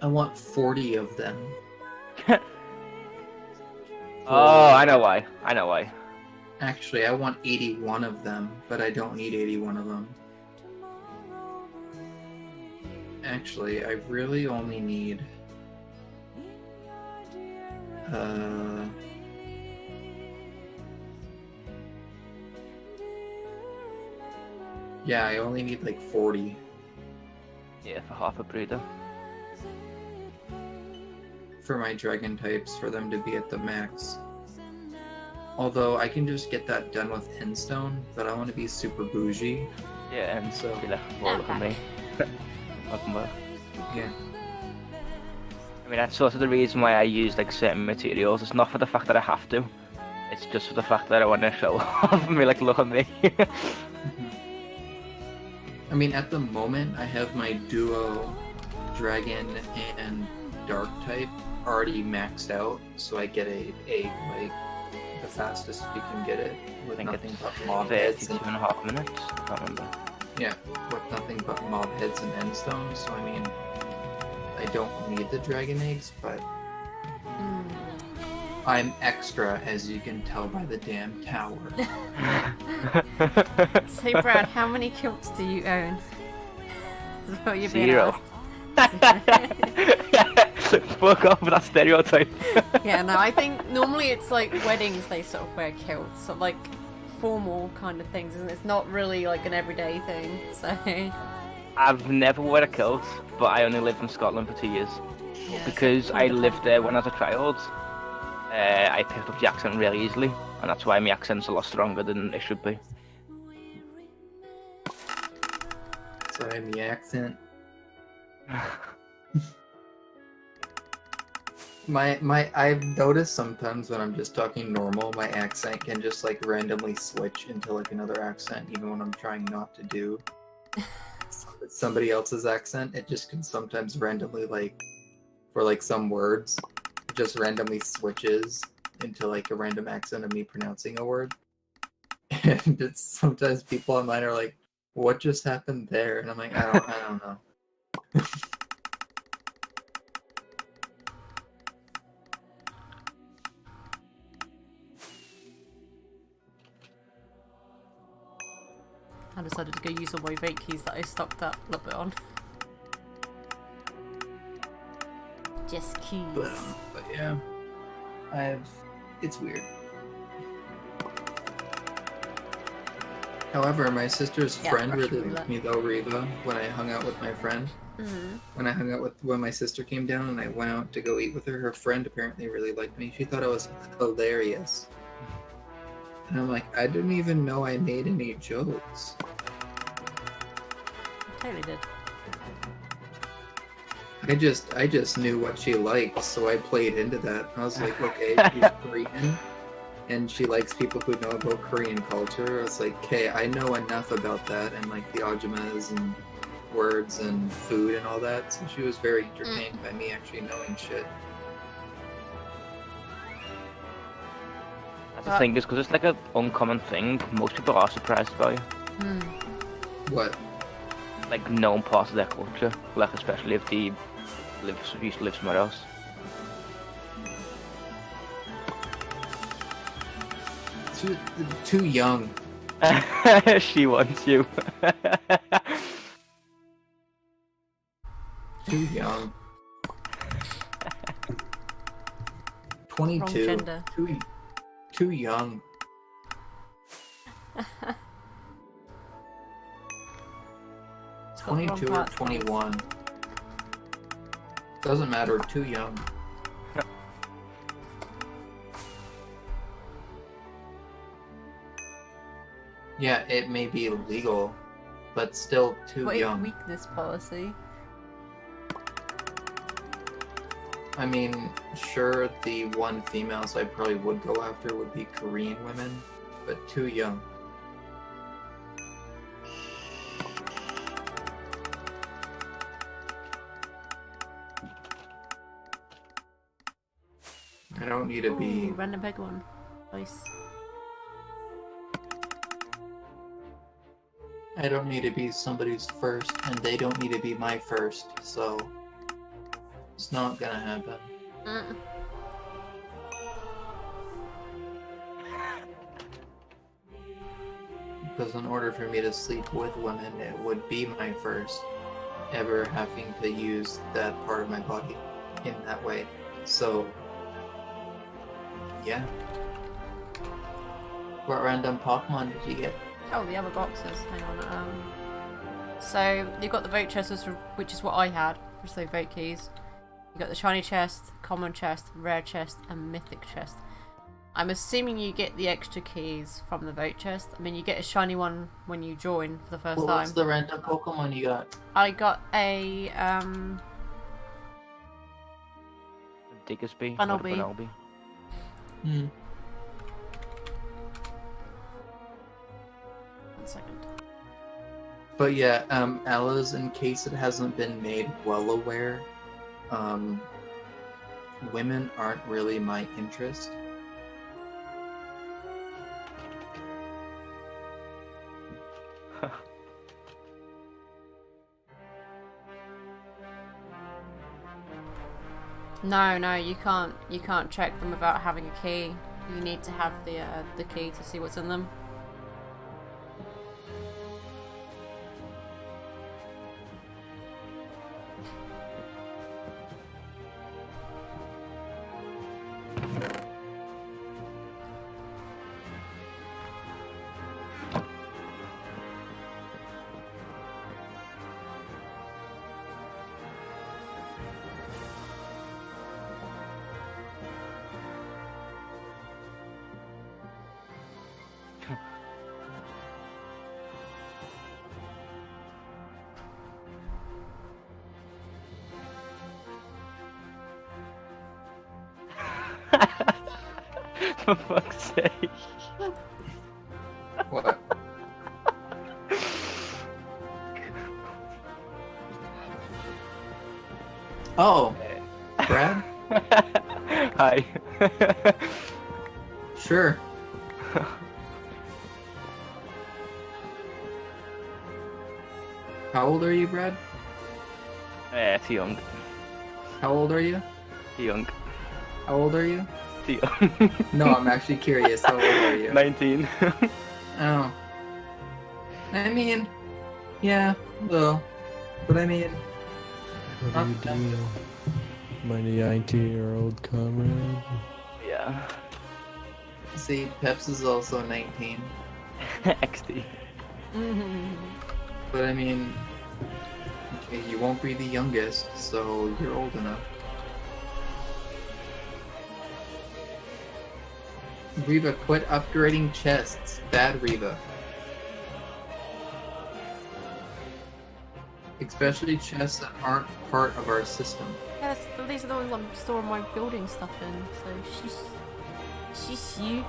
I want 40 of them. Oh, I know why. I know why. Actually, I want 81 of them, but I don't need 81 of them. Actually, I really only need... Yeah, I only need like 40. Yeah, for half a breeder. For my dragon types, for them to be at the max. Although I can just get that done with Endstone, but I want to be super bougie. Yeah, and so be like, well, look at me. Welcome back. Yeah. I mean, that's sort of the reason why I use like certain materials. It's not for the fact that I have to. It's just for the fact that I want to show off and be like, look at me. I mean, at the moment, I have my duo dragon and dark type already maxed out, so I get a like the fastest you can get it with nothing but mob heads. 32.5 minutes. I can't remember. Yeah, with nothing but mob heads and endstone. So I mean, I don't need the dragon eggs, but I'm extra, as you can tell by the damn tower. So, Brad, how many kilts do you own? Is what you're being 0. asked. Fuck off with that stereotype. Yeah, no, I think normally it's like weddings they sort of wear kilts, sort of like formal kind of things, and it's not really like an everyday thing, so... I've never worn a kilt, but I only lived in Scotland for 2 years. Yeah, Because so I lived there when I was a child, I picked up the accent really easily, and that's why my accent's a lot stronger than it should be. Sorry, my accent. I've noticed sometimes when I'm just talking normal, my accent can just like randomly switch into like another accent, even when I'm trying not to do somebody else's accent. It just can sometimes randomly, like, for like some words, it just randomly switches into like a random accent of me pronouncing a word. And it's sometimes people online are like, what just happened there? And I'm like, I don't know. I decided to go use all my vape keys that I stocked up a little bit on. Just keys. But yeah, it's weird. However, my sister's friend really liked me though, Reva, when I hung out with my friend. When my sister came down and I went out to go eat with her, her friend apparently really liked me. She thought I was hilarious. And I'm like, I didn't even know I made any jokes. Totally did. I just knew what she liked, so I played into that. I was like, okay, she's Korean, and she likes people who know about Korean culture. I was like, okay, I know enough about that, and like the ajumas and words and food and all that. So she was very entertained by me actually knowing shit. The thing is, because it's like an uncommon thing, most people are surprised by it. What? Like known parts of their culture, like especially if they used to live somewhere else. Too young. She wants you. Too young. 22. Wrong gender. Too young. 22 or 21. Doesn't matter, too young. Yeah, it may be legal, but still too What is young. weakness policy? I mean, sure, the one females I probably would go after would be Korean women, but too young. I don't need to be... Ooh, random big one. Nice. I don't need to be somebody's first, and they don't need to be my first, so... It's not gonna happen. Mm. Because in order for me to sleep with women, it would be my first ever having to use that part of my body in that way. So, yeah. What random Pokemon did you get? Oh, the other boxes. Hang on. So you got the vote chest, which is what I had, which is the vote keys. You got the shiny chest, common chest, rare chest, and mythic chest. I'm assuming you get the extra keys from the vote chest. I mean, you get a shiny one when you join for the first time. What's the random Pokemon you got? I got a Diggersby. Funnelby. Funnelby. Hmm. 1 second. But yeah, Ella's, in case it hasn't been made well aware, women aren't really my interest. No, you can't check them without having a key. You need to have the key to see what's in them. For fuck's sake. What? Oh, Brad? Hi. Sure. How old are you, Brad? Too young. How old are you? Too young. How old are you? Too young. No, I'm actually curious. How old are you? 19. Oh. I mean, yeah, well, but I mean, What do you do, my 19-year-old comrade? Yeah. see, Peps is also 19. XD. But I mean, okay, you won't be the youngest, so you're old enough. Reva, quit upgrading chests. Bad Reva. Especially chests that aren't part of our system. Yes, these are the ones I'm storing my building stuff in, so she's you.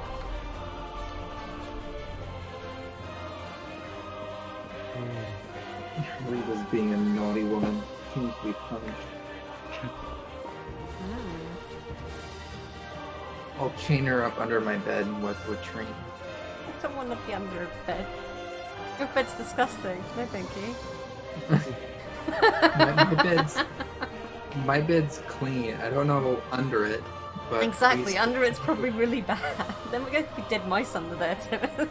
Reva's being a naughty woman. She needs to be punished. I'll chain her up under my bed with latrine. I don't want to be under a bed. Your bed's disgusting. No, thank you. My bed's clean. I don't know under it, but Exactly, under it's probably really bad. Then we're going to be dead mice under there too.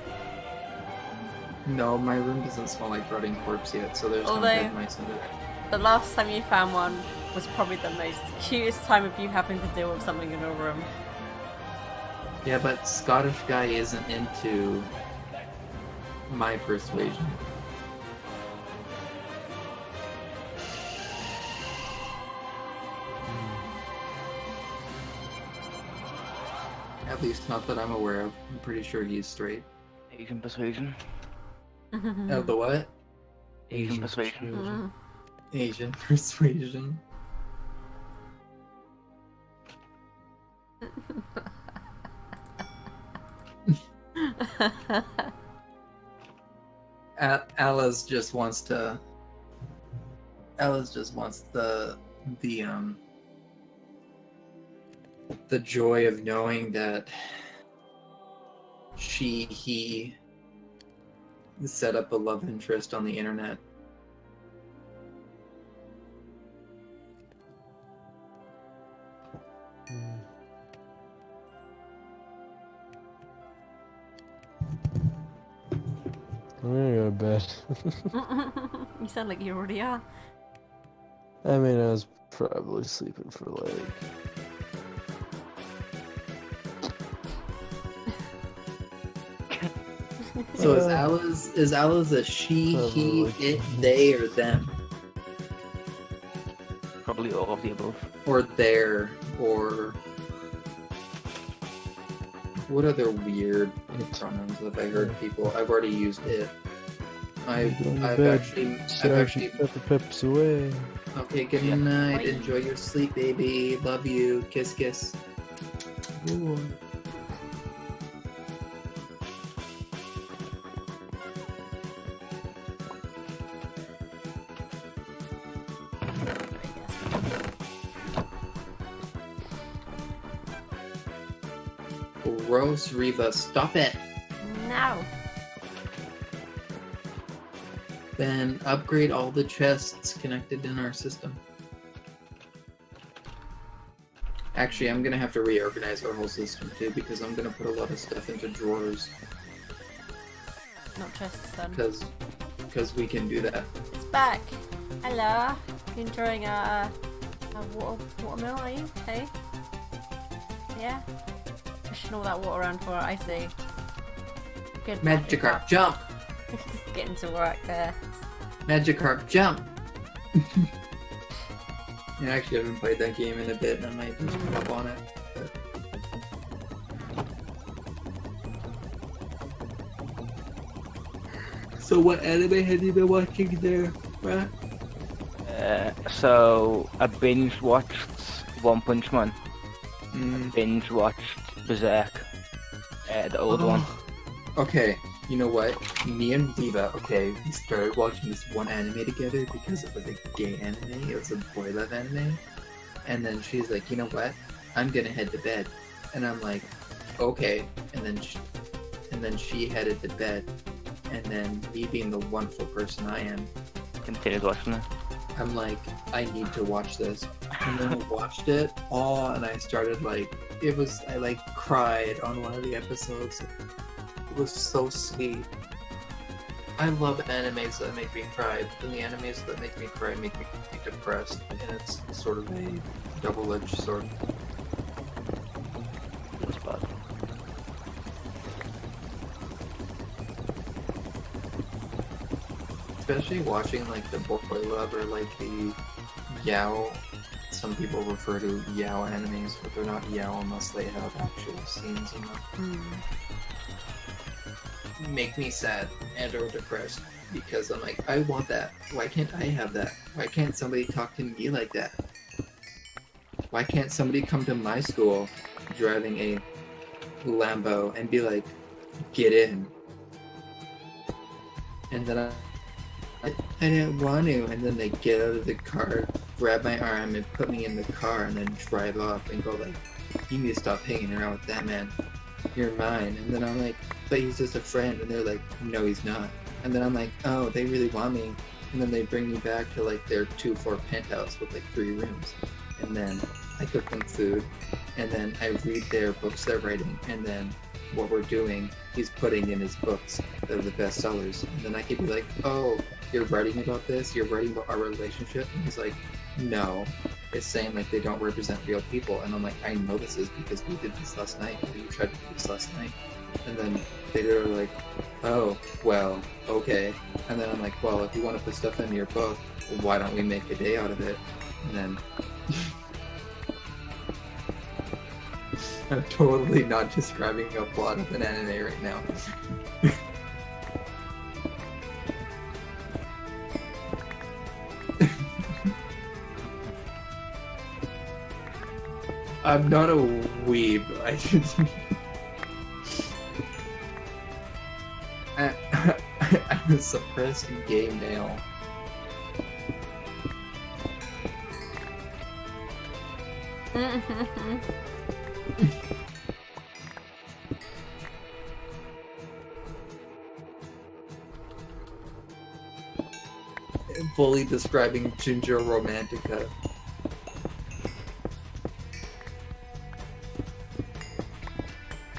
No, my room doesn't smell like rotting corpse yet, so there's no dead mice under there. The last time you found one was probably the most cutest time of you having to deal with something in your room. Yeah, but Scottish guy isn't into my persuasion. At least not that I'm aware of. I'm pretty sure he's straight. Asian persuasion. The what? Asian persuasion. Mm. Asian persuasion. Alice just wants to. Alice just wants the joy of knowing that he set up a love interest on the internet. I'm gonna go to bed. You sound like you already are. I mean, I was probably sleeping for like... So is Alice a she, he, it, they, or them? Probably all of the above. Or their, or... What other weird pronouns have I heard people? I've already used it. I've actually... Pepper peps away. Okay, good night. Enjoy your sleep, baby. Love you. Kiss, kiss. Ooh. Gross, Reva. Stop it. No. Then upgrade all the chests connected in our system. Actually, I'm gonna have to reorganize our whole system too, because I'm gonna put a lot of stuff into drawers. Not chests then. Because we can do that. It's back. Hello. You enjoying a watermelon, are you? Hey? Yeah? Pushing all that water around for it, I see. Good. Magikarp, jump! Just getting to work there. Magikarp, jump! I actually haven't played that game in a bit, and I might just come up on it. But... So what anime have you been watching there, Brad? So I binge watched One Punch Man. Binge watched Berserk, the old one. Okay, you know what? Me and Diva, we started watching this one anime together because it was a gay anime. It was a boy love anime. And then she's like, you know what? I'm gonna head to bed. And I'm like, okay. And then she headed to bed. And then me being the wonderful person I am, Continued watching it. I'm like, I need to watch this. And then I watched it all, and I started I cried on one of the episodes. It was so sweet. I love animes that make me cry, but then the animes that make me cry make me depressed, and it's sort of a double-edged sword. That's bad. Especially watching the boy love or the yaoi. Some people refer to yaoi animes, but they're not yaoi unless they have actual scenes in them. Make me sad and or depressed because I'm like, I want that. Why can't I have that? Why can't somebody talk to me like that? Why can't somebody come to my school driving a Lambo and be like, get in? And then I didn't want to, and then they get out of the car, grab my arm and put me in the car and then drive off and go you need to stop hanging around with that man. You're mine. And then I'm like, but he's just a friend. And they're like, no, he's not. And then I'm like, oh, they really want me. And then they bring me back to their 2-floor penthouse with 3 rooms. And then I cook them food. And then I read their books they're writing. And then what we're doing, he's putting in his books that are the bestsellers. And then I could be like, oh, you're writing about this? You're writing about our relationship? And he's like, no. It's saying they don't represent real people. And I'm like, I know this is because we did this last night. Or you tried to do this last night. And then they're like, oh, well, okay. And then I'm like, well, if you want to put stuff in your book, why don't we make a day out of it? And then I'm totally not describing a plot of an anime right now. I'm not a weeb. I didn't. I'm a suppressed gay male. Fully describing Ginger Romantica.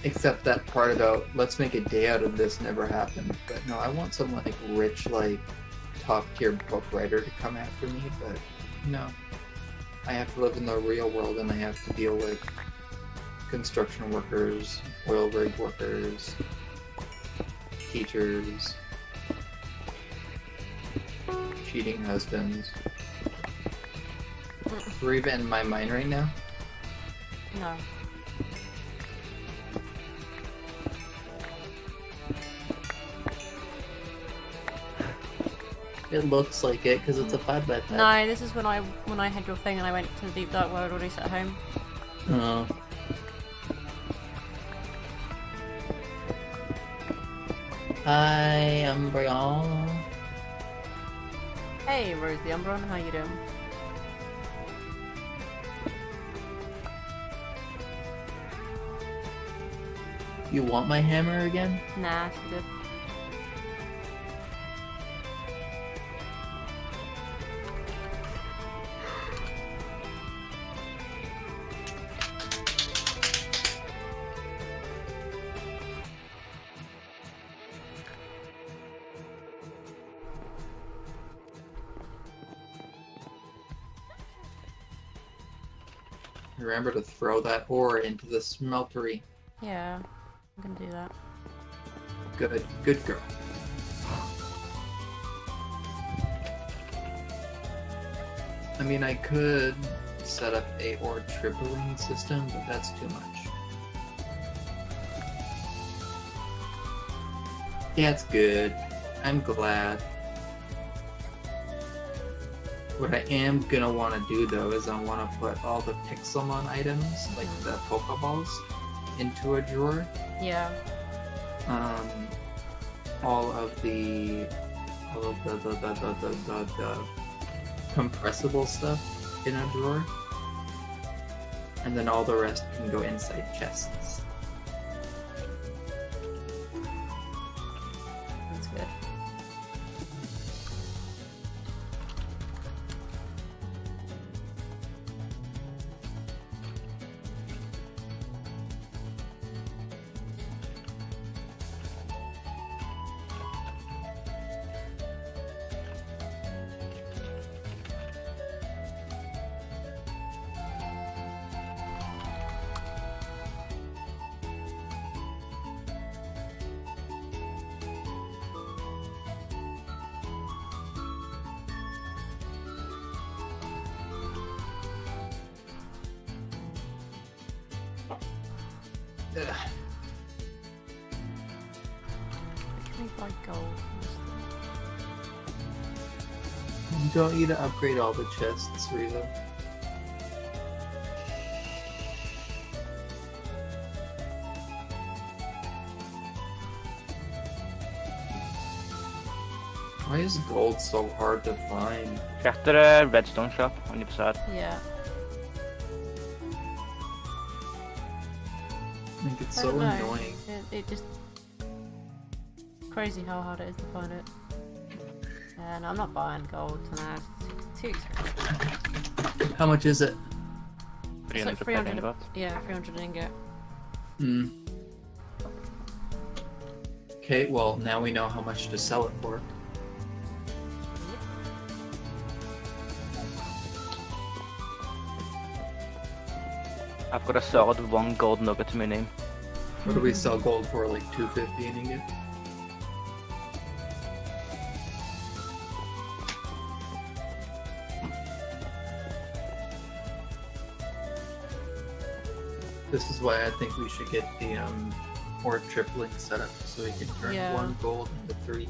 Except that part about let's make a day out of this never happened. But no, I want some like rich, like top tier book writer to come after me, but no. I have to live in the real world and I have to deal with construction workers, oil rig workers, teachers, cheating husbands. We're even in my mind right now? No. It looks like it because it's a 5x5. No, this is when I had your thing and I went to the deep dark world already at home. Oh. Hi, Umbreon. Hey, Rose the Umbreon, how you doing? You want my hammer again? Nah, it's good. Remember to throw that ore into the smeltery. Yeah, I'm gonna do that. Good, good girl. I mean, I could set up a ore tripling system, but that's too much. Yeah, it's good. I'm glad. What I am gonna want to do though is I want to put all the Pixelmon items, like the Pokeballs, into a drawer. Yeah. All of the compressible stuff in a drawer, and then all the rest can go inside chests. That's good. Ugh. Can I buy gold? You don't need to upgrade all the chests, Riva. Why is gold so hard to find? Check the redstone shop on your side. Yeah. I think it's I so don't know. annoying. It just crazy how hard it is to find it. Yeah, no, I'm not buying gold tonight. It's too expensive. How much is it? It's 300 like per 300. ingot. Yeah, 300 ingot. Hmm. Okay, well, now we know how much to sell it for. I've got a solid 1 gold nugget to my name. What do we sell gold for? Like 250 an ingot? This is why I think we should get the ore tripling set up so we can turn Yeah. 1 gold into 3.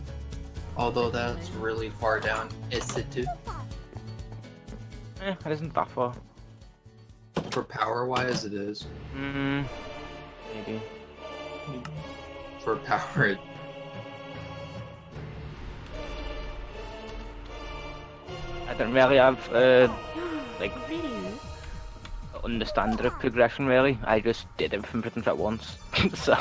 Although that's really far down, is it too? It isn't that far. For power wise, it is. Maybe. For power, it... I don't really have like understanding of progression really. I just did everything pretty much at once. So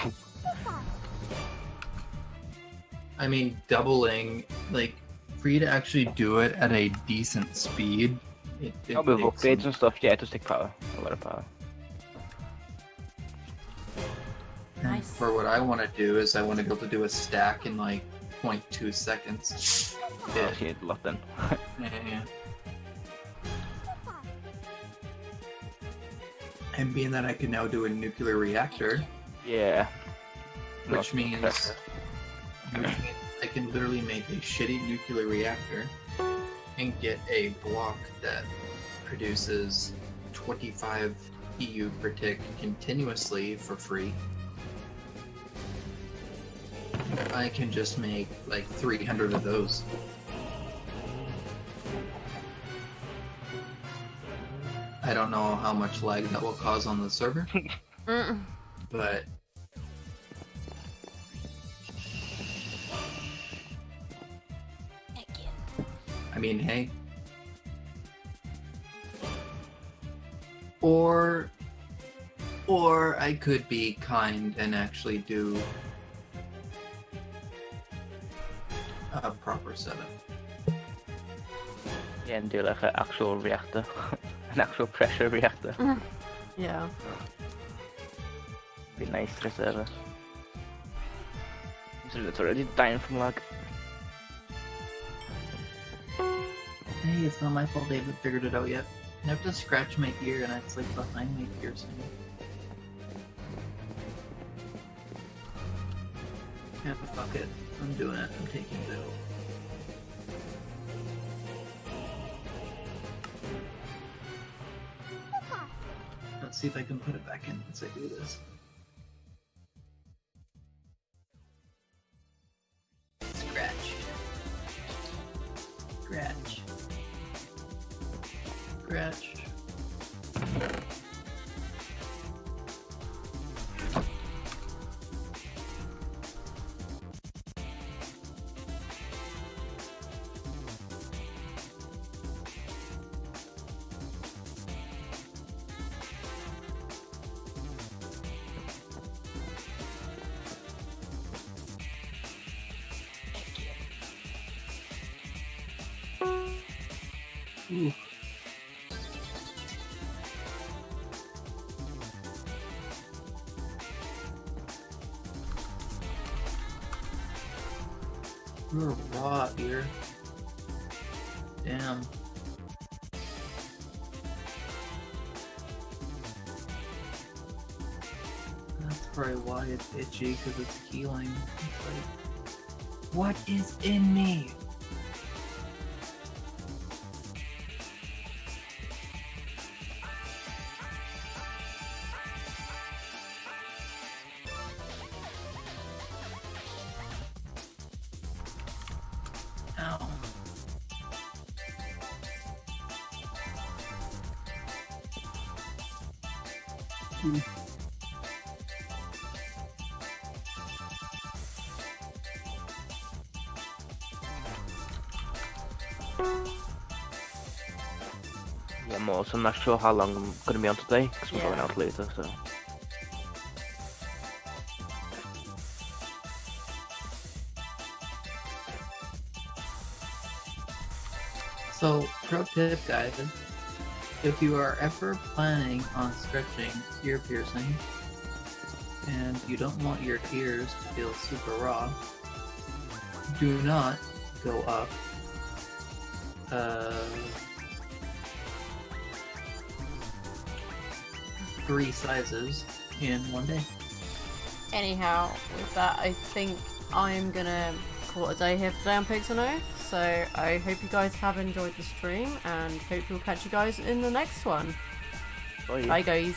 I mean, doubling, like, for you to actually do it at a decent speed, it with takes upgrades and stuff, yeah, it does take power. A lot of power. And Nice. for what I want to do is I want to be able to do a stack in like 0.2 seconds. Yeah, you need a lot then. Yeah. And being that I can now do a nuclear reactor, Yeah. which Not means pressure. I can literally make a shitty nuclear reactor and get a block that produces 25 EU per tick continuously for free. I can just make like 300 of those. I don't know how much lag that will cause on the server, but I mean, hey. Or I could be kind and actually do a proper setup. Yeah, and do like an actual reactor. An actual pressure reactor. Yeah. Be nice for the server. So it's already dying from lag. Hey, it's not my fault they haven't figured it out yet. I have to scratch my ear and it's like behind my piercing. Yeah, but fuck it. I'm doing it. I'm taking it out. Let's see if I can put it back in once I do this. Scratch. Scratch. Scratch. Ooh. You're raw, ear. Damn. That's probably why it's itchy, because it's healing. It's like, what is in me? Ow. Yeah, I'm also not sure how long I'm gonna be on today, because we're going out later, so. So, pro tip, guys, if you are ever planning on stretching ear piercing and you don't want your ears to feel super raw, do not go up 3 sizes in one day. Anyhow, with that, I think I'm gonna call it a day here today on PixelNode. So I hope you guys have enjoyed the stream, and hope we'll catch you guys in the next one. Bye. Bye, guys.